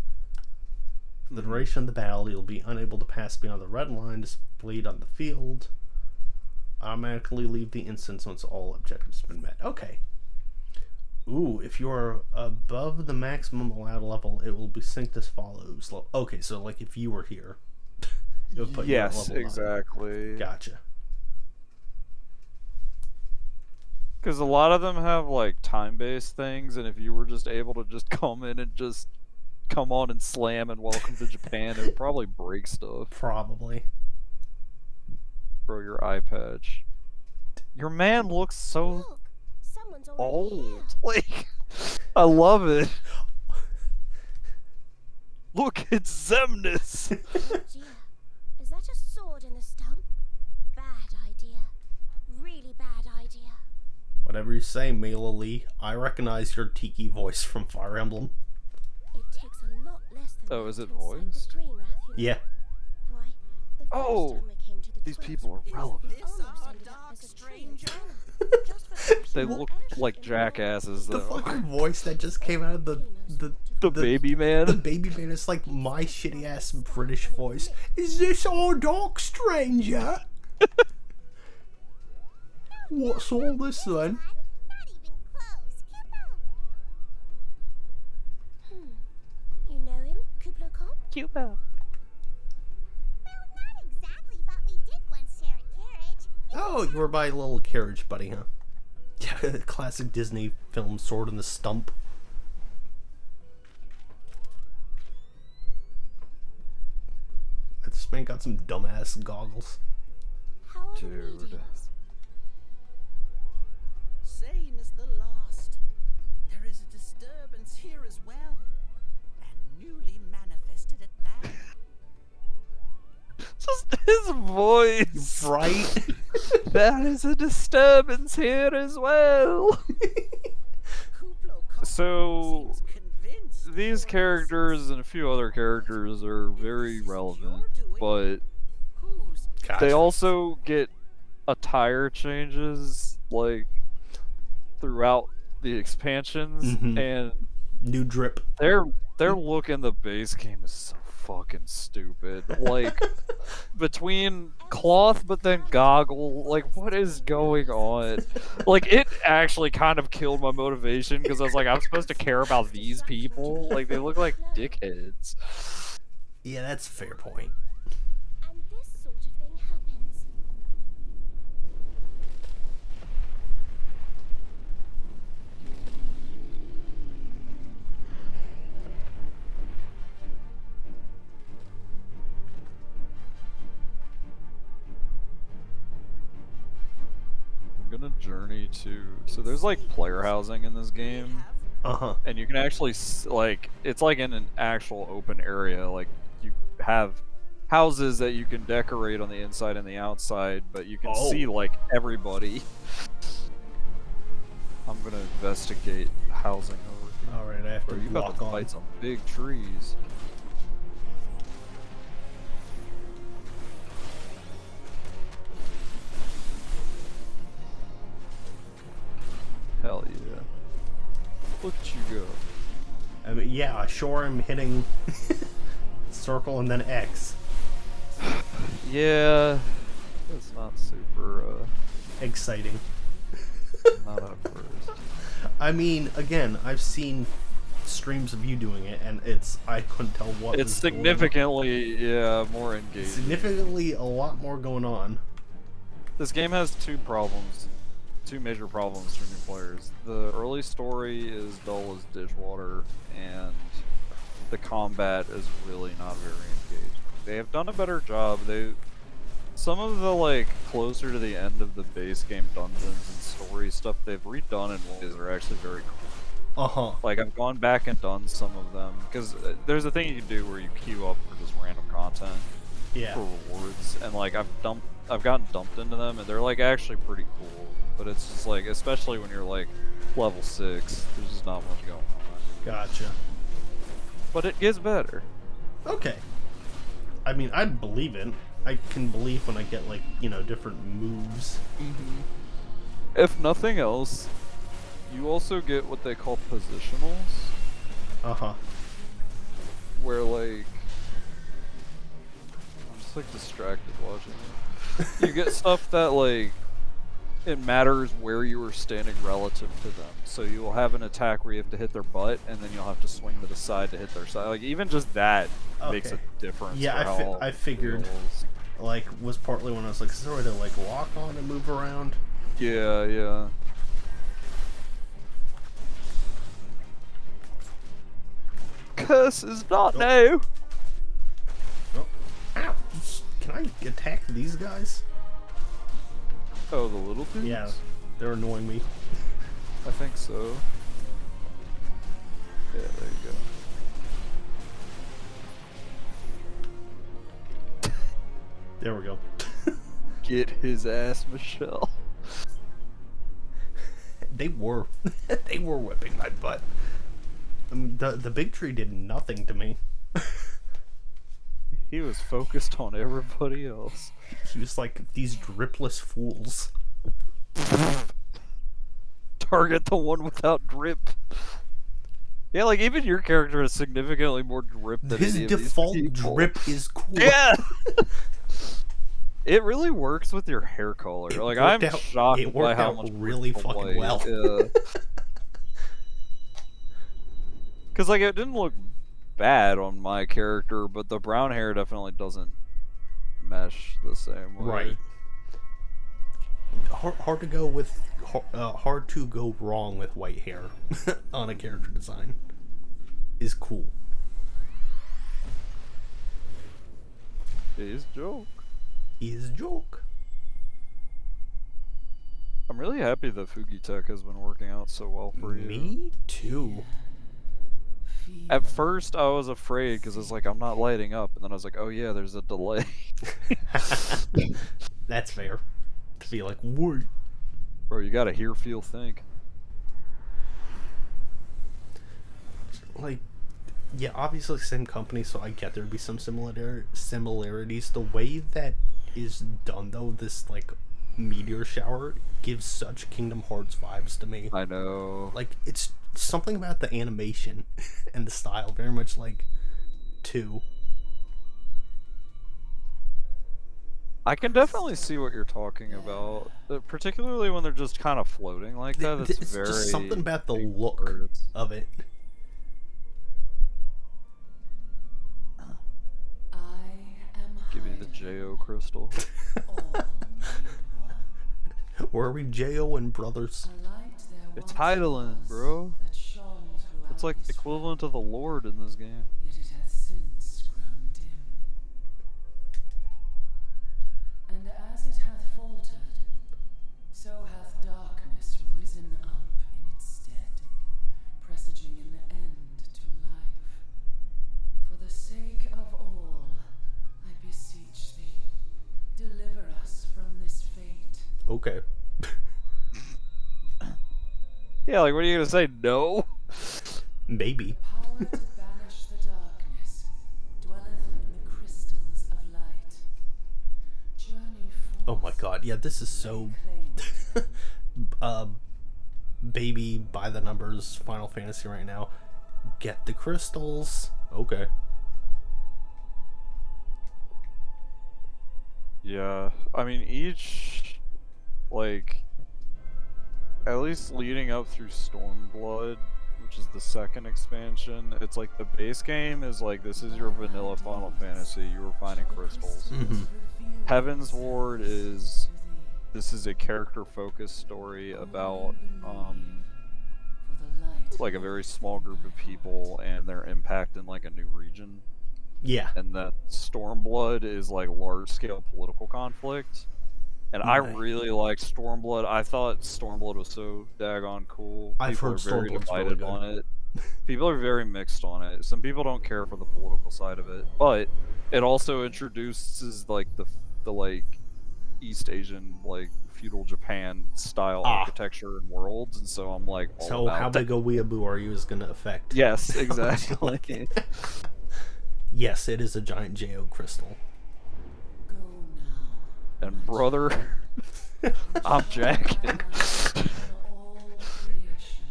For the duration of the battle, you'll be unable to pass beyond the red line displayed on the field. Automatically leave the instance once all objectives have been met. Okay. Ooh, if you are above the maximum allowed level, it will be synced as follows. Okay, so like if you were here, it would put you at level 9.
Exactly.
Gotcha.
Because a lot of them have like time-based things, and if you were just able to just come in and just come on and slam and welcome to Japan, it would probably break stuff.
Probably.
Bro, your eye patch. Your man looks so
Look, someone's already
old.
here.
Like, I love it. Look, it's Zemnis.
Oh dear. Is that a sword in the stump? Bad idea. Really bad idea.
Whatever you say, Mela Lee, I recognize your tiki voice from Fire Emblem.
It takes a lot less than
Oh,
that
is it
to incite the
voiced?
Green Wrath, you know.
Yeah.
Why, the first
Oh,
time we came to the
these
Twins,
people are
we
relevant.
almost ended up as a tree in China. Just for crashing
They
our
look
airship
like
in the
jackasses,
The
though.
fucking voice that just came out of the
Baby man.
the baby man is like my shitty ass British voice. Is this our dock, stranger? What's all this then?
Not even close. You know him, Kubla Khan?
Cuba.
Well, not exactly, but we did once share a carriage.
Oh, you were my little carriage buddy, huh? Yeah, classic Disney film, Sword in the Stump. This man got some dumbass goggles.
How are the
Dude.
readings?
Same as the last. There is a disturbance here as well. And newly manifested at that.
Just his voice.
Right?
There is a disturbance here as well.
Kuplo Khan
So,
seems convinced
these
you're
characters and a few other characters are very relevant, but
who's
Gotcha.
they also get attire changes like throughout the expansions,
Mhm.
and
New drip.
their look in the base game is so fucking stupid. Like between cloth but then goggle, like what is going on? Like it actually kind of killed my motivation because I was like, I'm supposed to care about these people? Like they look like dickheads.
Yeah, that's a fair point.
And this sort of thing happens.
I'm gonna journey to. So there's like player housing in this game,
Uh-huh.
and you can actually like it's like in an actual open area. Like you have houses that you can decorate on the inside and the outside, but you can
Oh.
see like everybody. I'm gonna investigate housing over here.
Alright, I have
Bro,
to
you about
walk
to
on.
fight some big trees. Hell yeah. Look at you go.
I mean, yeah, I sure am hitting circle and then X.
Yeah, it's not super,
Exciting.
not at first.
I mean, again, I've seen streams of you doing it, and I couldn't tell what
It's
was going on.
significantly, more engaging.
Significantly a lot more going on.
This game has two major problems for new players. The early story is dull as dishwater, and the combat is really not very engaging. They have done a better job. Some of the like closer to the end of the base game dungeons and story stuff they've redone in ways that are actually very cool. Like I've gone back and done some of them because there's a thing you can do where you queue up for just random content for rewards, and like I've gotten dumped into them, and they're like actually pretty cool. But it's just like, especially when you're like level 6, there's just not much going on.
Gotcha.
But it gets better.
Okay. I mean, I believe it. I can believe when I get like, you know, different moves.
If nothing else, you also get what they call positionals. Where like, I'm just like distracted watching it. You get stuff that like, it matters where you are standing relative to them. So you will have an attack where you have to hit their butt, and then you'll have to swing to the side to hit their side. Like even just that makes a difference.
Yeah, I figured. Like, was partly when I was like, is there a way to like lock on and move around?
Yeah, yeah. Curse is not new.
Oh. Ow! Can I attack these guys?
Oh, the little dudes?
Yeah, they're annoying me.
I think so. Yeah, there you go.
There we go.
Get his ass, Michelle.
They were whipping my butt. I mean, the big tree did nothing to me.
He was focused on everybody else.
He was like, these dripless fools.
Target the one without drip. Yeah, like even your character has significantly more drip than
his
any
default
of these people.
drip is cool.
Yeah. It really works with your hair color. Like I'm shocked by how much
really fucking well.
Yeah. Cause like it didn't look bad on my character, but the brown hair definitely doesn't mesh the same way.
Right. Hard to go with hard to go wrong with white hair on a character design is cool.
He's a joke.
He's a joke.
I'm really happy that Fugi Tech has been working out so well for you.
Me too.
At first, I was afraid because it's like I'm not lighting up, and then I was like, "Oh yeah, there's a delay."
That's fair. To be like, wait,
bro, you gotta hear, feel, think.
Like, yeah, obviously same company, so I get there'd be some similarities. The way that is done, though, this like meteor shower gives such Kingdom Hearts vibes to me.
I know.
Like, it's something about the animation and the style, very much like 2.
I can definitely see what you're talking about, particularly when they're just kind of floating like that. It's
just something about the look of it.
Give me the J.O. crystal.
Where are we, J.O. and brothers?
It's Heidelin, bro. It's like the equivalent of the Lord in this game.
Yet it hath since grown dim. And as it hath faltered, so hath darkness risen up in its stead, presaging an end to life. For the sake of all, I beseech thee, deliver us from this fate.
Okay.
Yeah, like, what are you gonna say? No?
Maybe.
Power to banish the darkness dwelleth in the crystals of light. Journey forth.
Oh my god, yeah, this is so baby by the numbers Final Fantasy right now. Get the crystals. Okay.
Yeah, I mean, each, like, at least leading up through Stormblood, which which is the second expansion. It's like the base game is like this is your vanilla Final Fantasy. You were finding crystals. Heaven's Ward is this is a character-focused story about like a very small group of people and their impact in like a new region.
Yeah.
And that Stormblood is like large-scale political conflict. And I really liked Stormblood. I thought Stormblood was so daggone cool.
I've
People
heard
are very
Stormblood's really
divided
good.
on it. People are very mixed on it. Some people don't care for the political side of it, but it also introduces like the like East Asian like feudal Japan style architecture and worlds, and so I'm like all
So
about
how
that.
big a weeaboo are you is going to affect.
Yes, exactly.
Yes, it is a giant Jo crystal.
Go now.
And brother, I'm jacking.
All creation.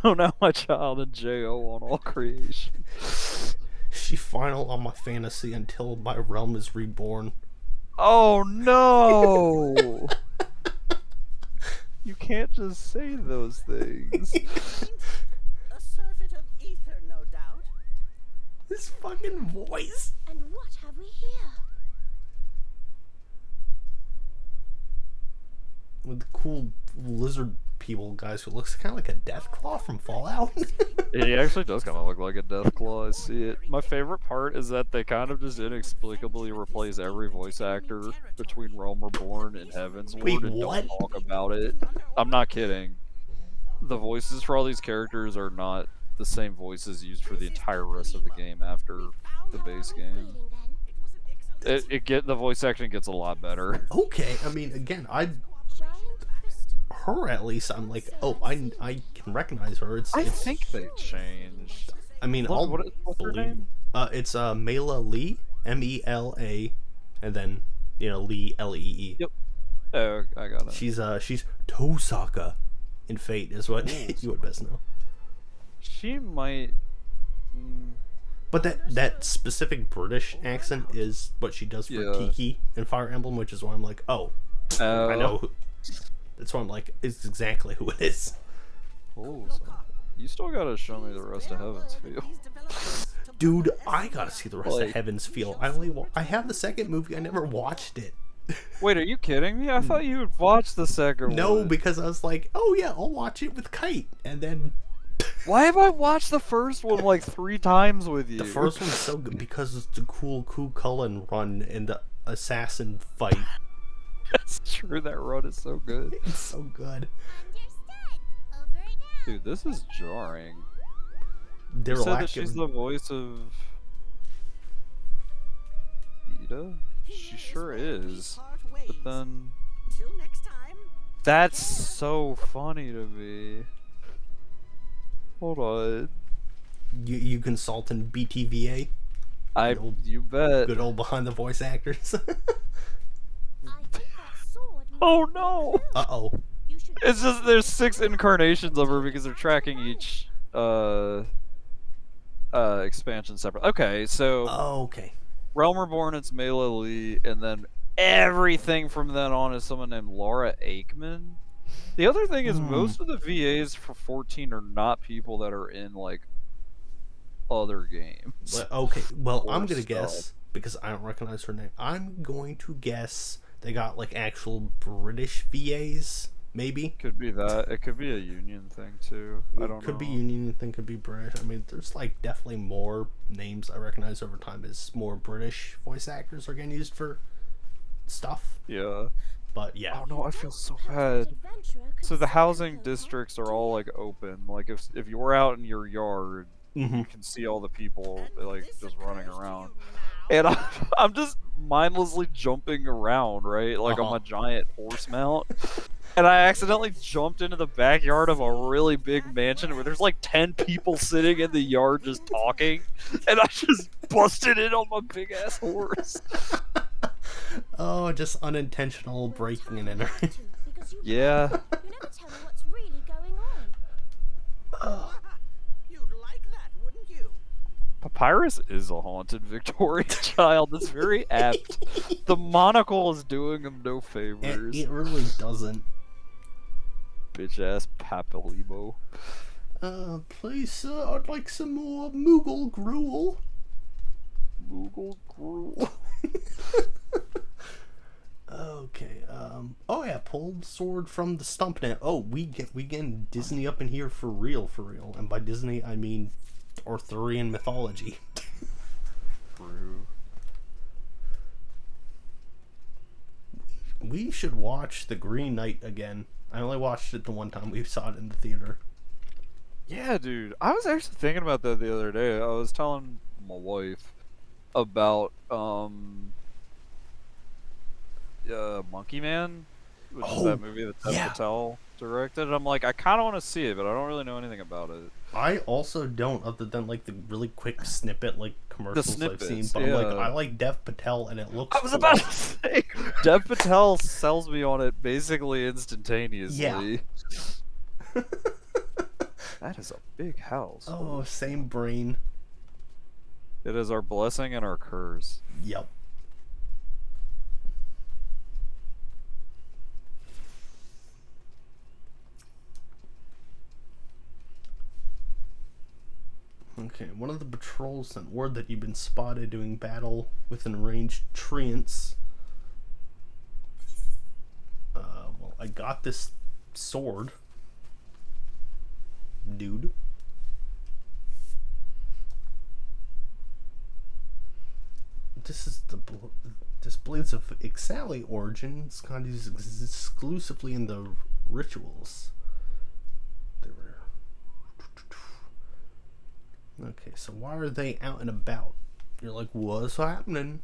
Go now, my child, and Jo on all creation.
She final on my fantasy until my realm is reborn.
Oh no! You can't just say those things.
A surfeit of ether, no doubt.
This fucking voice.
And what have we here?
With the cool lizard people guys who looks kind of like a Deathclaw from Fallout.
He actually does kind of look like a Deathclaw. I see it. My favorite part is that they kind of just inexplicably replace every voice actor between Realm Reborn and Heaven's Ward
Wait,
and
what?
don't talk about it. I'm not kidding. The voices for all these characters are not the same voices used for the entire rest of the game after the base game. The voice acting gets a lot better.
Okay, I mean, again,
Giant crystal.
her at least, I'm like, oh, I can recognize her. It's
think they changed.
I mean,
What's her name?
It's Mela Lee, Mela, and then Lee Lee.
Yep. Oh, I got it.
She's Tosaka in Fate is what you would best know.
She might.
But that specific British accent is what she does for
Yeah.
Kiki in Fire Emblem, which is why I'm like, oh, I know. Who, that's why I'm like, it's exactly who it is.
Oh, so you still gotta show me the rest of Heaven's Feel.
Dude, I gotta see the rest of
Like-
Heaven's Feel. I have the second movie. I never watched it.
Wait, are you kidding me? I thought you would watch the second
No,
one.
because I was like, oh yeah, I'll watch it with Kite, and then
Why have I watched the first one like 3 times with you?
the first one's so good because it's the cool Cullen run and the assassin fight.
That's true. That run is so good.
It's so good.
Understood. Over and out.
Dude, this is jarring.
They're
You said that
lacking.
she's the voice of Ida? She sure is. But then
Till next time.
that's so funny to me. Hold on.
You consultant BTVA,
You bet.
good old behind the voice actors.
I think that sword.
Oh no!
Uh-oh.
You should.
It's just there's 6 incarnations of her because they're tracking each expansion separate. Okay, so
Oh, okay.
Realm Reborn it's Mela Lee, and then everything from then on is someone named Laura Aikman. The other thing is most of the VAs for 14 are not people that are in like other games.
Okay, well,
Or
I'm gonna
stuff.
guess, because I don't recognize her name, I'm going to guess they got like actual British VAs, maybe.
Could be that. It could be a union thing too. I don't know.
Could be Union, thing could be British. I mean, there's like definitely more names I recognize over time as more British voice actors are getting used for stuff.
Yeah.
But yeah.
Oh no, I feel so bad. So the housing districts are all like open. Like if you were out in your yard, you can see all the people like just running around. And I'm just mindlessly jumping around, right? Like on my giant horse mount. And I accidentally jumped into the backyard of a really big mansion where there's like 10 people sitting in the yard just talking. And I just busted in on my big ass horse.
Oh, just unintentional breaking and entering.
Yeah.
You never tell me what's really going on.
You'd like that, wouldn't you?
Papyrus is a haunted Victorian child. That's very apt. The monocle is doing him no favors.
It really doesn't.
Bitch ass Papalimo.
Please, sir, I'd like some more Moogle gruel.
Moogle gruel.
Okay, oh yeah, pulled sword from the stump now. Oh, we getting Disney up in here for real. And by Disney, I mean Arthurian mythology.
True.
We should watch The Green Knight again. I only watched it the one time we saw it in the theater.
Yeah, dude. I was actually thinking about that the other day. I was telling my wife about Monkey Man, which is that movie that Dev Patel directed. And I'm like, I kind of want to see it, but I don't really know anything about it.
I also don't, other than like the really quick snippet like commercials I've seen. But
yeah.
I'm like, I like Dev Patel, and it looks.
I was about to say, Dev Patel sells me on it basically instantaneously.
Yeah.
That is a big house.
Oh, same brain.
It is our blessing and our curse.
Yep. Okay, one of the patrols sent word that you've been spotted doing battle with an arranged treants. Well, I got this sword, dude. This blade's of Ixali origin. It's kind of used exclusively in the rituals. Okay, so why are they out and about? You're like, what's happening?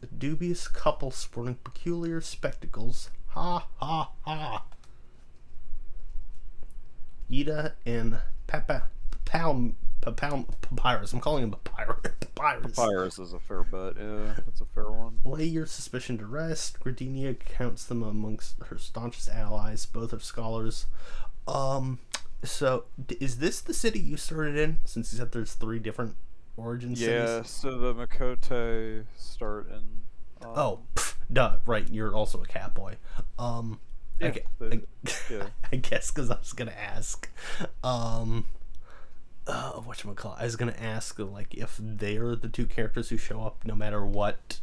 A dubious couple sporting peculiar spectacles. Ha ha ha. Ida and Papyrus. I'm calling him Papyrus.
Papyrus is a fair bet. Yeah, that's a fair one.
Lay your suspicion to rest. Gardenia counts them amongst her staunchest allies. Both are scholars. So, is this the city you started in? Since you said there's 3 different origin cities?
Yeah, so the Makote start in...
duh, right, you're also a cat boy.
Yeah,
I guess because I was going to ask, whatchamacallit, I was going to ask, like, if they're the 2 characters who show up no matter what,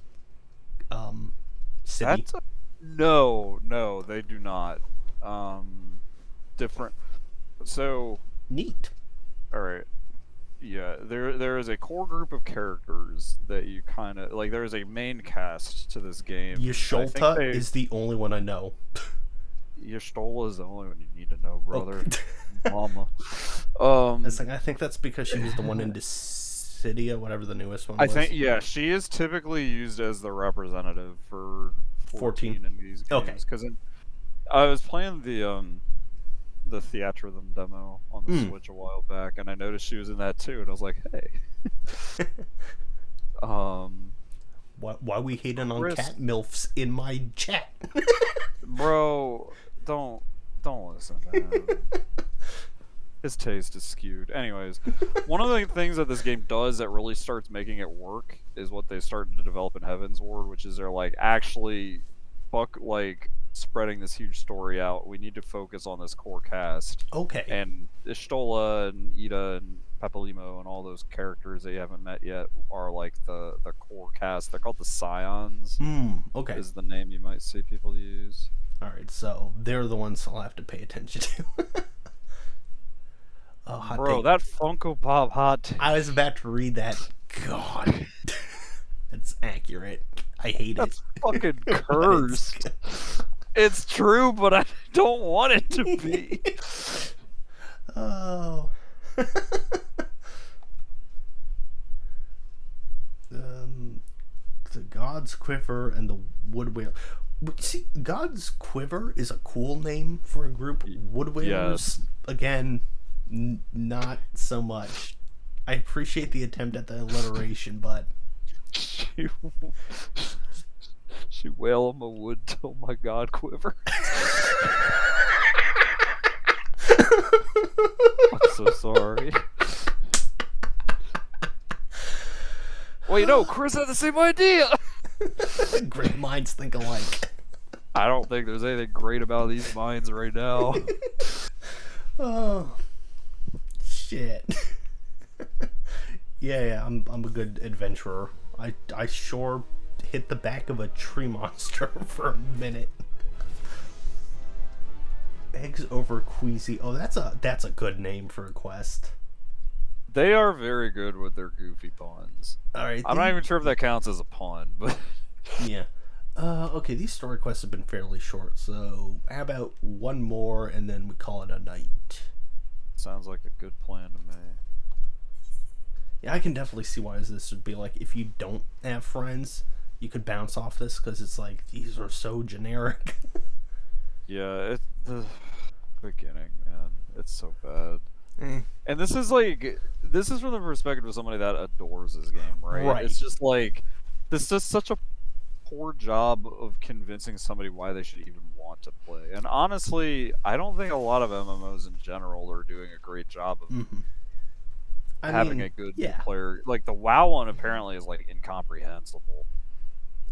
city.
No, they do not. Different... So
neat.
All right. Yeah, there is a core group of characters that you kind of like. There is a main cast to this game.
Yasholta is the only one I know.
Y'shtola is the only one you need to know, brother. Mama.
I think that's because she was the one in Dissidia, whatever the newest one was.
I think she is typically used as the representative for 14 in these games.
Okay.
Because I was playing the Theatrhythm demo on the Switch a while back, and I noticed she was in that too, and I was like, hey.
Why we hating on cat milfs in my chat?
Bro, don't listen to him. His taste is skewed. Anyways, one of the things that this game does that really starts making it work is what they started to develop in Heaven's Ward, which is they're like, actually, fuck, like, spreading this huge story out. We need to focus on this core cast.
Okay.
And Y'shtola and Ida and Papalimo and all those characters that you haven't met yet are like the core cast. They're called the Scions.
Okay.
Is the name you might see people use.
Alright, so they're the ones I'll have to pay attention to.
Bro, that Funko Pop hot take.
I was about to read that. God. That's accurate. I hate
That's fucking cursed. It's true, but I don't want it to be.
Oh. The God's Quiver and the Wood Whale. See, God's Quiver is a cool name for a group. Wood Whalers, again, not so much. I appreciate the attempt at the alliteration, but...
She wail on my wood till my God quiver. I'm so sorry. Wait, no, Chris had the same idea.
Great minds think alike.
I don't think there's anything great about these mines right now.
Oh, shit. Yeah, I'm a good adventurer. I sure hit the back of a tree monster for a minute. Eggs over Queasy. Oh, that's a good name for a quest.
They are very good with their goofy puns.
Alright.
I'm not even sure if that counts as a pun, but
Yeah. Okay, these story quests have been fairly short, so how about one more and then we call it a night?
sounds like a good plan to me.
Yeah, I can definitely see why this would be like, if you don't have friends, you could bounce off this, because it's like, these are so generic.
Yeah, the beginning, man, it's so bad.
Eh.
And this is from the perspective of somebody that adores this game, right?
Right.
It's just like, this does such a poor job of convincing somebody why they should even want to play. And honestly, I don't think a lot of MMOs in general are doing a great job of having a good player. Like the WoW one apparently is like incomprehensible.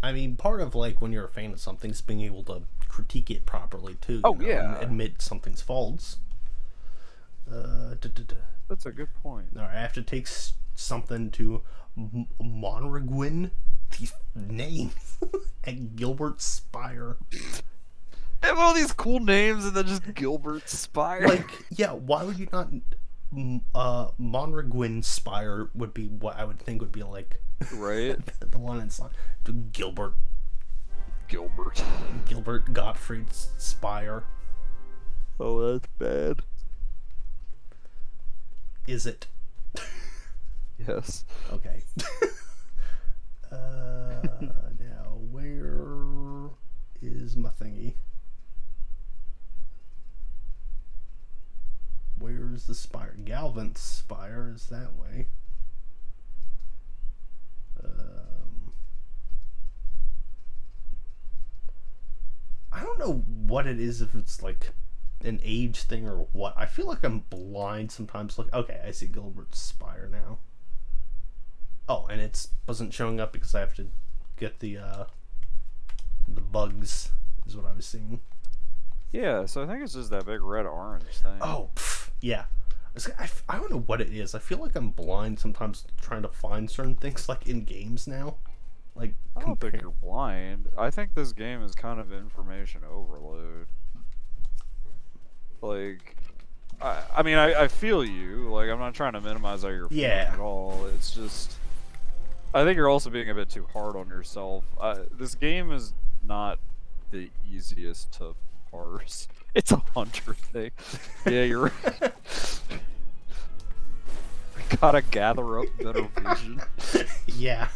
I mean, part of like when you're a fan of something is being able to critique it properly too.
Oh,
you know,
yeah.
and admit something's faults.
That's a good point.
All right, I have to take something to Monragwin. These names at Gilbert Spire.
They have all these cool names and then just Gilbert Spire.
Like, yeah, why would you not? Monragwin Spire would be what I would think would be like.
Right.
The one that's like Gilbert Gottfried Spire.
Oh, that's bad.
Is it?
Yes.
Okay. Now, where is my thingy? Where's the spire? Galvin Spire is that way. I don't know what it is, if it's like an age thing or what. I feel like I'm blind sometimes. Like, okay, I see Gilbert Spire now. Oh, and it wasn't showing up because I have to get the bugs, is what I was seeing.
Yeah, so I think it's just that big red-orange thing.
Oh, yeah. I don't know what it is. I feel like I'm blind sometimes trying to find certain things, like in games now. Like,
I don't think you're blind. I think this game is kind of information overload. Like, I mean, I feel you. Like, I'm not trying to minimize how you're feeling at all. It's just, I think you're also being a bit too hard on yourself. This game is not the easiest to parse. It's a hunter thing. Yeah, you're right. We gotta gather up better vision.
Yeah.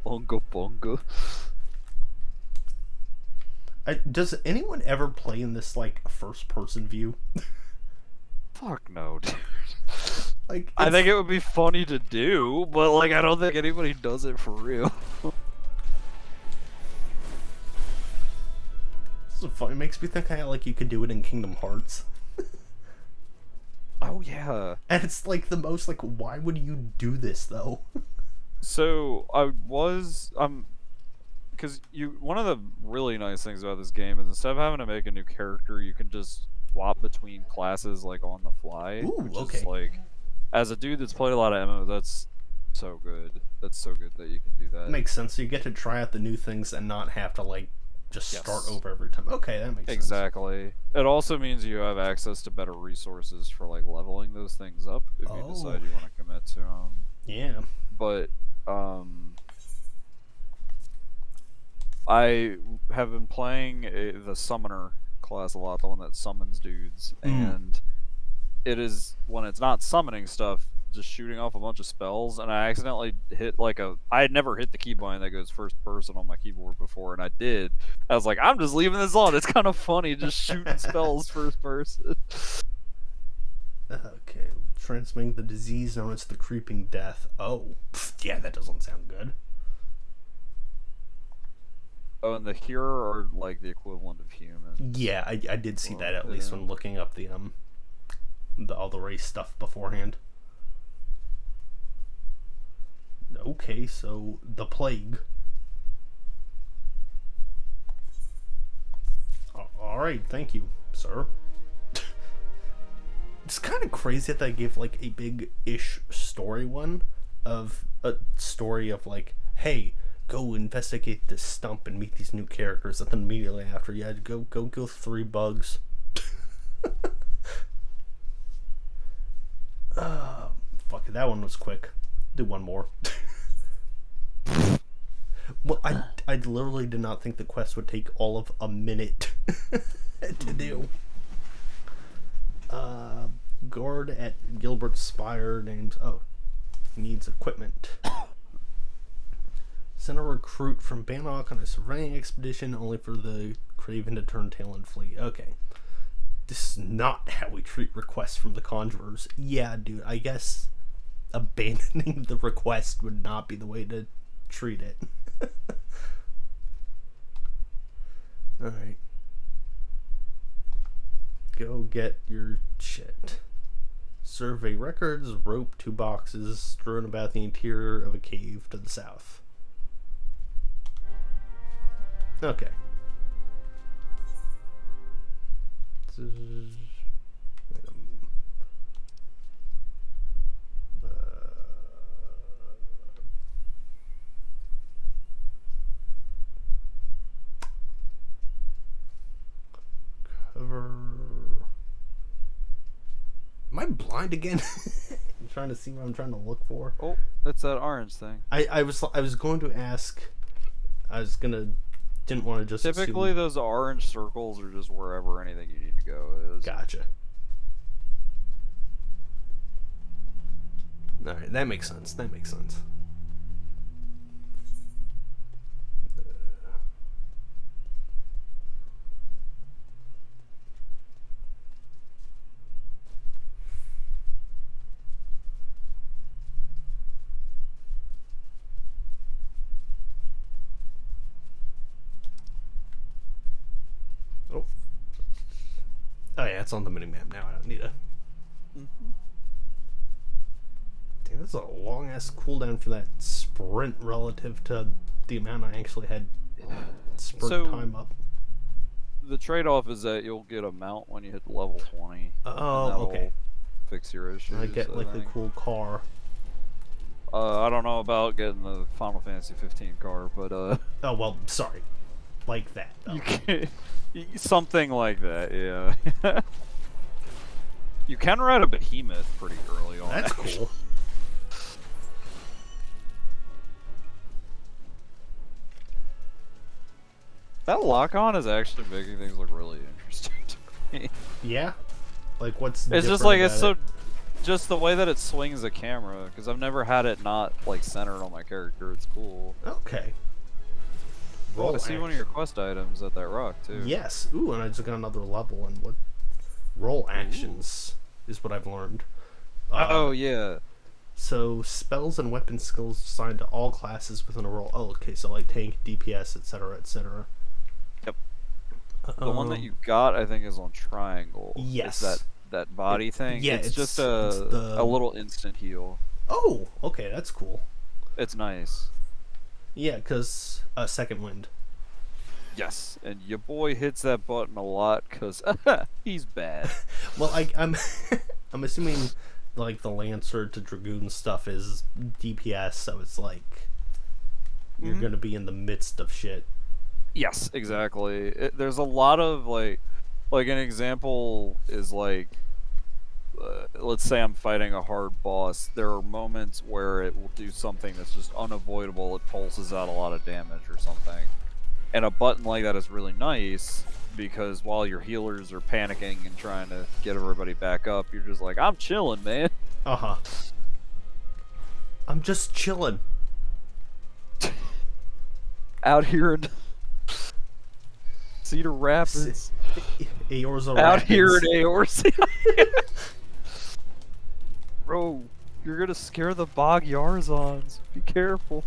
Bunga bunga.
Does anyone ever play in this, like, first-person view?
Fuck no, dude.
Like,
I think it would be funny to do, but, like, I don't think anybody does it for real.
This is fun. It makes me think like you could do it in Kingdom Hearts.
Oh, yeah.
And it's, like, the most, like, why would you do this, though?
So, because one of the really nice things about this game is instead of having to make a new character, you can just swap between classes, like, on the fly.
Ooh,
which
okay.
is, like, as a dude that's played a lot of MMOs, that's so good. That's so good that you can do that.
Makes sense. So you get to try out the new things and not have to, like, just start over every time. Okay, that makes sense.
Exactly. It also means you have access to better resources for, like, leveling those things up if you decide you want to commit to them.
Yeah.
But, I have been playing the Summoner class a lot, the one that summons dudes, and it is, when it's not summoning stuff, just shooting off a bunch of spells, and I accidentally hit I had never hit the keybind that goes first person on my keyboard before, and I did. I was like, I'm just leaving this on, it's kind of funny just shooting spells first person.
Okay, transmitting the disease known as the creeping death. Oh, yeah, that doesn't sound good.
Oh, and the hero are like the equivalent of humans.
Yeah, I did see that at least when looking up the all the race stuff beforehand. Okay, so the plague. All right, thank you, sir. It's kind of crazy that they gave like a big-ish story one of a story of like, hey, go investigate this stump and meet these new characters, and then immediately after, yeah, go kill 3 bugs. Fuck it, that one was quick. Do one more. Well, I literally did not think the quest would take all of a minute to do. Guard at Gilbert's Spire names. Oh, needs equipment. Send a recruit from Bannock on a surveying expedition, only for the Craven to turn tail and flee. Okay. This is not how we treat requests from the Conjurers. Yeah, dude, I guess abandoning the request would not be the way to treat it. Alright. Go get your shit. Survey records, rope, 2 boxes strewn about the interior of a cave to the south. Okay. Cover. Am I blind again? I'm trying to see what I'm trying to look for.
Oh, it's that orange thing.
I was going to ask. Didn't want to just
Typically,
assume.
those orange circles are just wherever anything you need to go is.
Gotcha. Alright, that makes sense. That makes sense. Oh yeah, it's on the minimap now. I don't need a. Damn, that's a long ass cooldown for that sprint relative to the amount I actually had sprint time up.
The trade-off is that you'll get a mount when you hit level 20.
Oh, okay.
Fix your issues.
I get like the cool car.
I don't know about getting the Final Fantasy 15 car, but
Oh well, sorry. Like that. Though.
You can something like that, yeah. You can ride a behemoth pretty early on.
That's cool.
That lock-on is actually making things look really interesting to me.
Yeah? Like, what's
It's just like, it's so... Just the way that it swings the camera, because I've never had it not, like, centered on my character. It's cool.
Okay.
Roll I see one of your quest items at that rock, too.
Yes. Ooh, and I just got another level, and what... Roll actions is what I've learned.
Oh, yeah.
So, spells and weapon skills assigned to all classes within a role. Oh, okay, so like tank, DPS, etc., etc.
Yep. The one that you got, I think, is on triangle.
Yes.
It's that body thing.
Yeah,
it's just a little instant heal.
Oh, okay, that's cool.
It's nice.
Yeah, because second wind.
Yes, and your boy hits that button a lot because he's bad.
Well, I'm I'm assuming like the Lancer to Dragoon stuff is DPS, so it's like you're gonna be in the midst of shit.
Yes, exactly. There's a lot of like an example is like, let's say I'm fighting a hard boss. There are moments where it will do something that's just unavoidable. It pulses out a lot of damage or something. And a button like that is really nice because while your healers are panicking and trying to get everybody back up, you're just like, I'm chilling, man.
Uh-huh. I'm just chilling.
Out here in Cedar Rapids.
Eorza
Out
Rapids.
here in Eorza. Bro, you're gonna scare the Bog Yarzons. Be careful.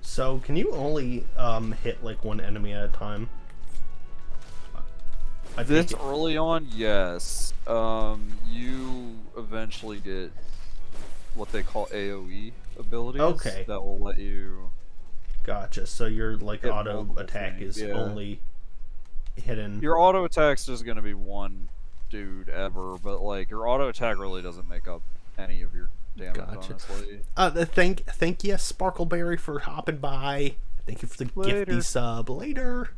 So So, can you only hit like one enemy at a time? I think
This early on, yes. You eventually get what they call AoE abilities
Okay.
that will let you
Gotcha. So your like
hit
auto
multiple
attack
things,
is
yeah.
only hidden.
Your auto attack's just gonna be one dude ever, but like your auto attack really doesn't make up any of your damage,
Gotcha.
honestly.
Thank you, Sparkleberry, for hopping by. Thank you for the
Later.
gifty sub. Later.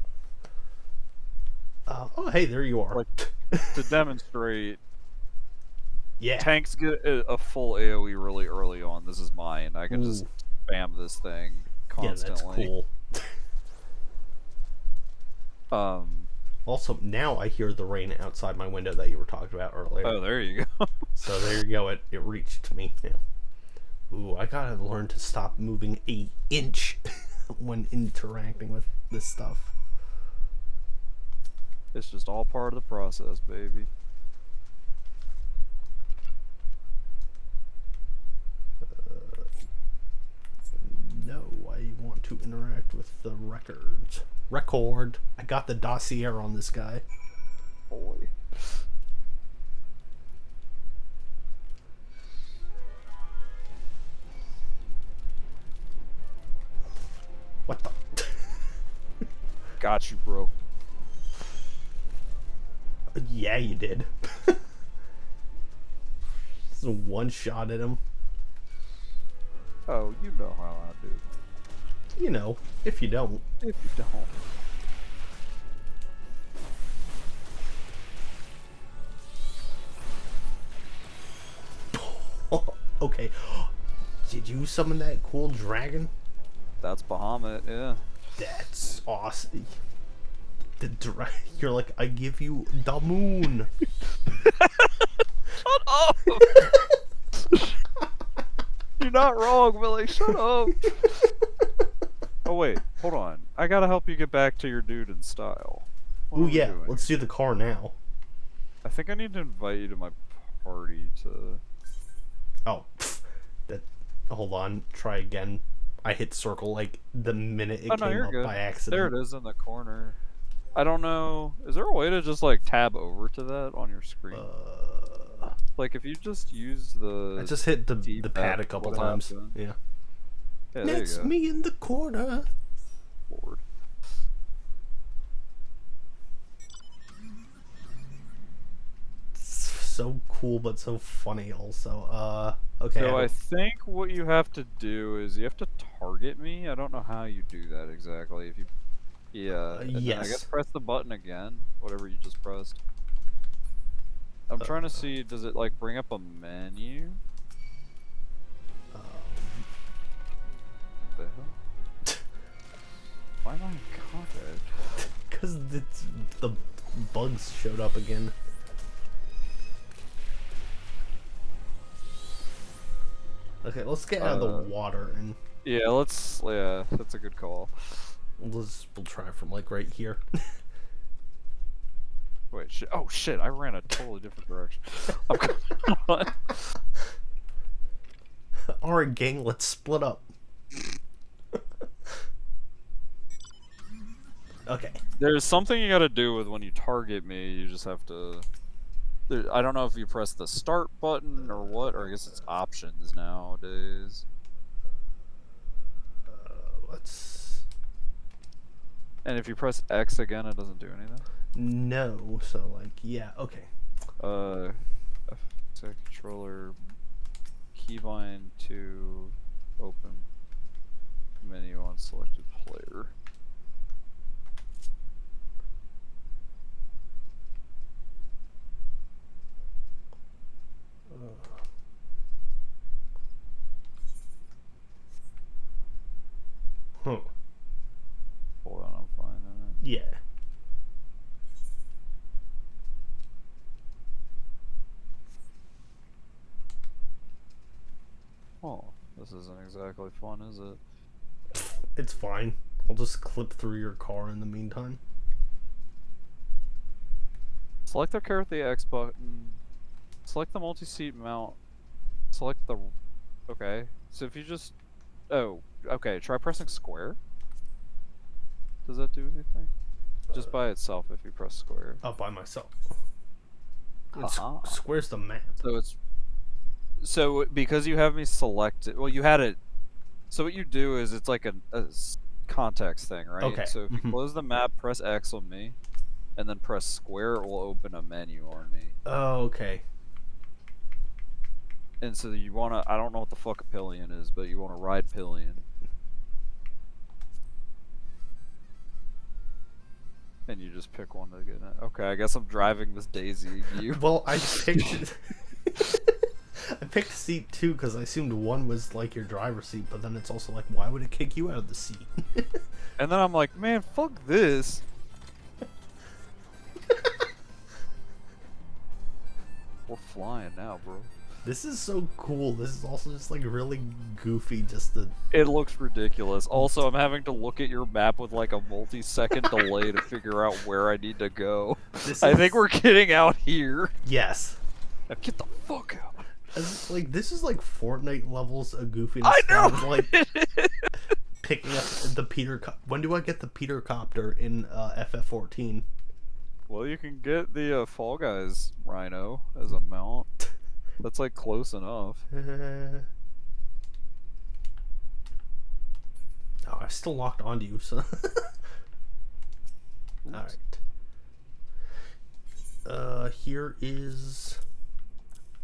Oh, hey, there you are.
Like, to demonstrate,
Yeah.
tanks get a full AoE really early on. This is mine. I can just
Ooh.
spam this thing
Yeah, that's
constantly.
cool.
Oh,
Also, now I hear the rain outside my window that you were talking about earlier.
there you go.
So there you go. It reached me. Yeah. Ooh, I gotta learn to stop moving an inch when interacting with this stuff.
It's just all part of the process, baby.
No, I want to interact with the records. Record. I got the dossier on this guy.
Boy.
What the?
Got you, bro.
Yeah, you did. Just one shot at him.
Oh, you know how I do.
You know, if you don't.
If you don't.
Okay. Did you summon that cool dragon?
That's Bahamut, yeah.
That's awesome. You're like, I give you the moon.
Shut up! You're not wrong, Billy. Shut up. Oh wait, hold on. I gotta help you get back to your dude in style. What
Ooh,
are we
yeah.
doing?
Let's do the car now.
I think I need to invite you to my party to.
Oh, that. Hold on. Try again. I hit circle like the minute it
Oh no,
came
you're
up
good.
by accident.
There it is in the corner. I don't know. Is there a way to just like tab over to that on your screen? Like if you just use the.
I just hit the
D-pad,
pad a couple
what
times.
happened?
Yeah.
Yeah, there
That's
you go.
me in the corner.
Lord.
So cool, but so funny also. Okay.
So I think what you have to do is you have to target me. I don't know how you do that exactly. If you, yeah, and then I guess
yes.
press the button again, whatever you just pressed. I'm trying to see, does it like bring up a menu? What the hell? Why am I in contact?
Because the bugs showed up again. Okay, let's get out of the water and
Yeah, yeah, that's a good call.
we'll try from like right here.
Wait, shit. Oh shit, I ran a totally different direction. I'm coming on.
Alright, gang, let's split up. Okay.
There's something you gotta do with when you target me, you just have to... I don't know if you press the start button or what, or I guess it's options nowadays.
Let's...
And if you press X again, it doesn't do anything?
No, so like, yeah, okay.
Set controller keybind to open menu on selected player.
Huh.
Hold on, I'm finding it.
Yeah.
Oh, this isn't exactly fun, is it?
It's fine. I'll just clip through your car in the meantime.
Select the car with the X button. Select the multi-seat mount. Select the... Okay. So if you just... Oh, Okay, try pressing square. Does that do anything? Just by itself if you press square.
Up by myself.
Haha.
Square's the map.
So because you have me selected, well, you had it. So what you do is it's like a context thing, right?
Okay.
So if you close the map, press X on me, and then press square, it will open a menu on me.
Oh, okay.
And so you wanna, I don't know what the fuck a pillion is, but you wanna ride pillion. And you just pick one to get in. Okay, I guess I'm driving this Daisy. You.
Well, I picked I picked seat 2 because I assumed 1 was like your driver's seat, but then it's also like, why would it kick you out of the seat?
And then I'm like, man, fuck this. We're flying now, bro.
This is so cool. This is also just like really goofy. Just the.
It looks ridiculous. Also, I'm having to look at your map with like a multi-second delay to figure out where I need to go. I think we're getting out here.
Yes.
Now get the fuck out.
Like this is like Fortnite levels of goofiness.
I know.
Of, like picking up the Peter. When do I get the Peter copter in FF14?
Well, you can get the Fall Guys Rhino as a mount. That's like close enough.
Oh, I'm still locked onto you, so. Alright. Here is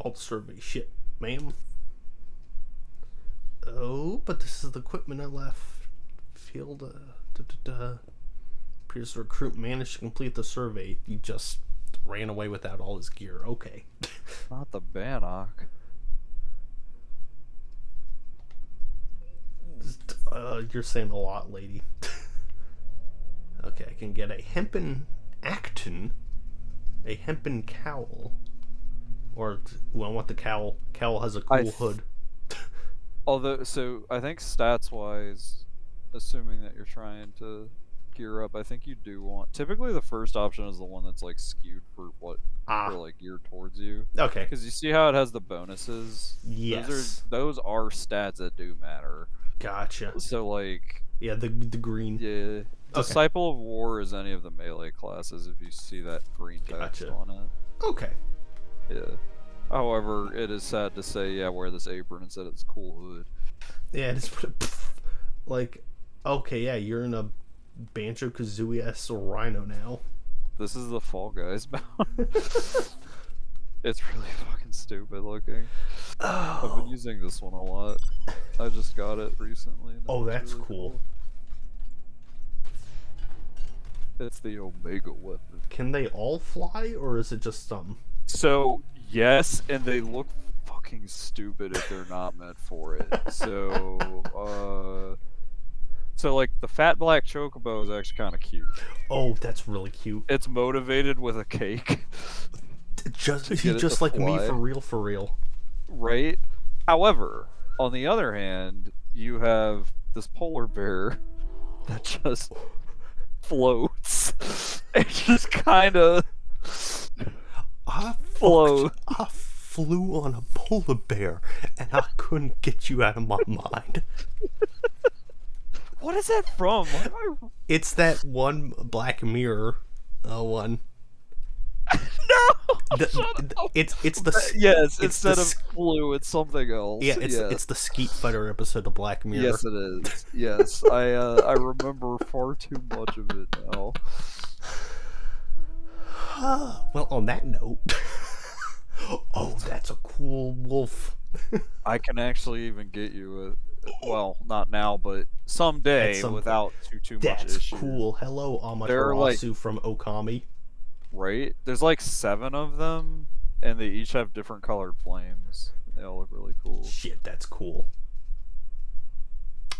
alt survey shit, ma'am. Oh, but this is the equipment I left. Field, appears the recruit managed to complete the survey. He just ran away without all his gear. Okay.
Not the Bannock.
You're saying a lot, lady. Okay, I can get a hempen acton, a hempen cowl, or well, I want the cowl. Cowl has a cool hood.
Although, so I think stats-wise, assuming that you're trying to gear up, I think you do want. Typically, the first option is the one that's like skewed for what, for like geared towards you.
Okay.
Because you see how it has the bonuses.
Yes.
Those are stats that do matter.
Gotcha.
So like.
Yeah, the green.
Yeah. Disciple of War is any of the melee classes if you see that green text on it.
Okay.
Yeah. However, it is sad to say, yeah, wear this apron instead of this cool hood.
Yeah, just put a like, okay, yeah, you're in a Banjo-Kazooie-esque Rhino now.
This is the Fall Guys mount. It's really fucking stupid looking.
Oh.
I've been using this one a lot. I just got it recently.
Oh, that's really cool.
It's the Omega weapon.
Can they all fly, or is it just some?
So, yes, and they look fucking stupid if they're not meant for it. So, like, the fat black chocobo is actually kind of cute.
Oh, that's really cute.
It's motivated with a cake.
Just like me, for real.
Right? However, on the other hand, you have this polar bear that just floats. It just kind of floats.
I flew on a polar bear, and I couldn't get you out of my mind.
What is that from?
It's that one Black Mirror one.
No!
It's the
yes.
It's
instead of flu, it's something else.
Yeah, it's the Skeet Fighter episode of Black Mirror.
Yes, it is. Yes, I remember far too much of it now.
Well, on that note, oh, that's a cool wolf.
I can actually even get you well, not now, but someday without too much issue.
That's cool. Hello, Amaterasu from Okami.
Right? There's like 7 of them, and they each have different colored flames. They all look really cool.
Shit, that's cool.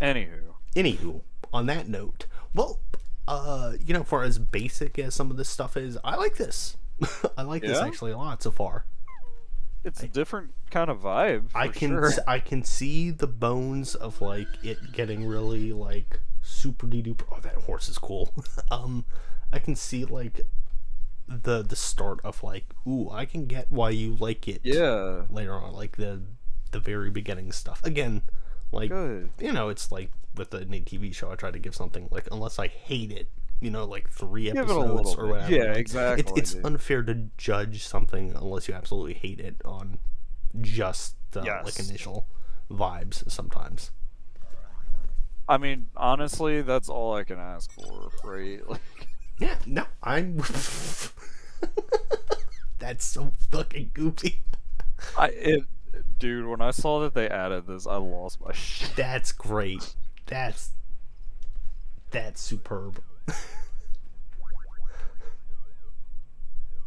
Anywho,
on that note, well, for as basic as some of this stuff is, I like this. I like this actually a lot so far.
It's a different kind of vibe.
I can see the bones of like it getting really like super duper. Oh, that horse is cool. I can see like the start of like, ooh, I can get why you like it.
Yeah.
Later on, like the very beginning stuff. Again, like it's like with any TV show, I try to give something like, unless I hate it, like 3
Give it a
episodes
little
or
bit.
whatever.
Yeah,
Like,
exactly,
It's
dude.
unfair to judge something unless you absolutely hate it on just the like
Yes.
initial vibes sometimes.
I mean, honestly, that's all I can ask for, right? Like,
Yeah, no, I'm. That's so fucking goofy.
dude, when I saw that they added this, I lost my shit.
That's great. That's superb.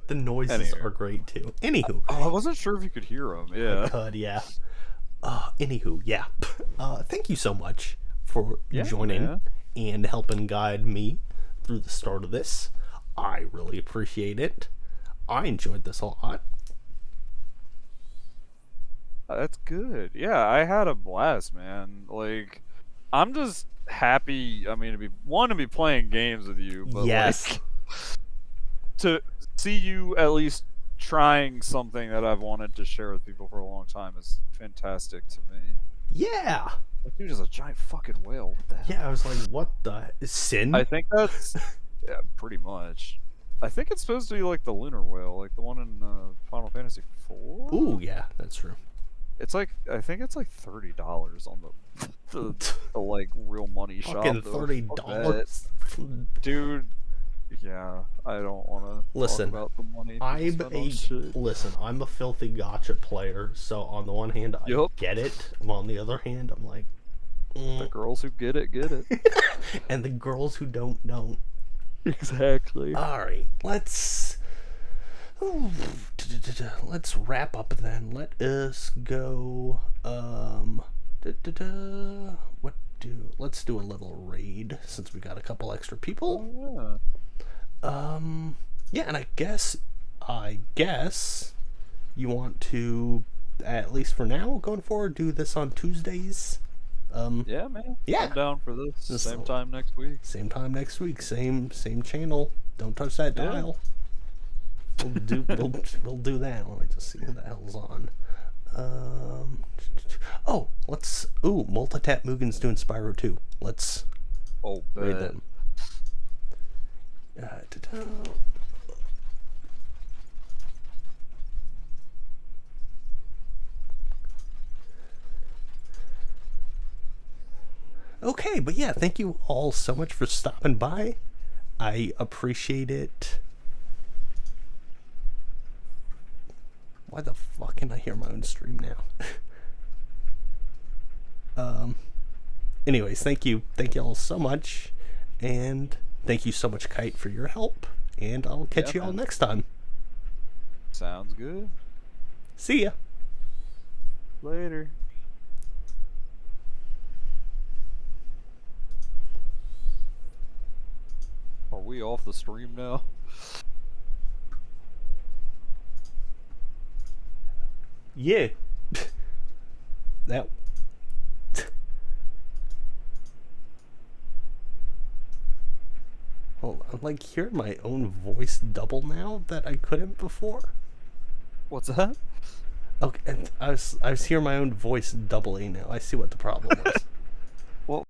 The noises
Anywho.
are great too. Anywho,
Oh, I wasn't sure if you could hear them. Yeah.
could, yeah. Anywho, yeah. Thank you so much for
Yeah,
joining
man.
and helping guide me through the start of this. I really appreciate it. I enjoyed this a lot.
That's good. Yeah, I had a blast, man. Like, I'm just happy. I mean, to be playing games with you, but
Yes.
like to see you at least trying something that I've wanted to share with people for a long time is fantastic to me.
Yeah.
That dude is a giant fucking whale. What the hell?
Yeah, I was like, what the sin?
I think that's yeah, pretty much. I think it's supposed to be like the lunar whale, like the one in Final Fantasy IV.
Ooh, yeah, that's true.
It's like I think it's like $30 on the like real money shop.
Fucking
though.
$30.
Dude. Yeah, I don't want to
Listen,
talk about the money.
I'm a filthy gotcha player. So on the one hand, I
Yup.
get it. On the other hand, I'm like,
The girls who get it, get it.
and the girls who don't.
Exactly.
All right, let's wrap up then. Let us go. Let's do a little raid since we got a couple extra people.
Oh,
Yeah, and I guess you want to, at least for now, going forward, do this on Tuesdays.
yeah, man.
Yeah.
I'm down for this.
This-
Same time next week.
Same time next week, same channel. Don't touch that
Yeah.
dial. We'll do that. Let me just see what the hell's on. Multitap Mugen's doing Spyro 2. Let's
Oh,
raid
bet.
them. Okay, but yeah, thank you all so much for stopping by. I appreciate it. Why the fuck can I hear my own stream now? Anyways, thank you all so much, and thank you so much, Kite, for your help, and I'll catch you all
man.
next time.
Sounds good.
See ya.
Later. Are we off the stream now?
Yeah. That. Hold on, I'm like hearing my own voice double now that I couldn't before.
What's that?
Okay, and I was hearing my own voice doubling now. I see what the problem was.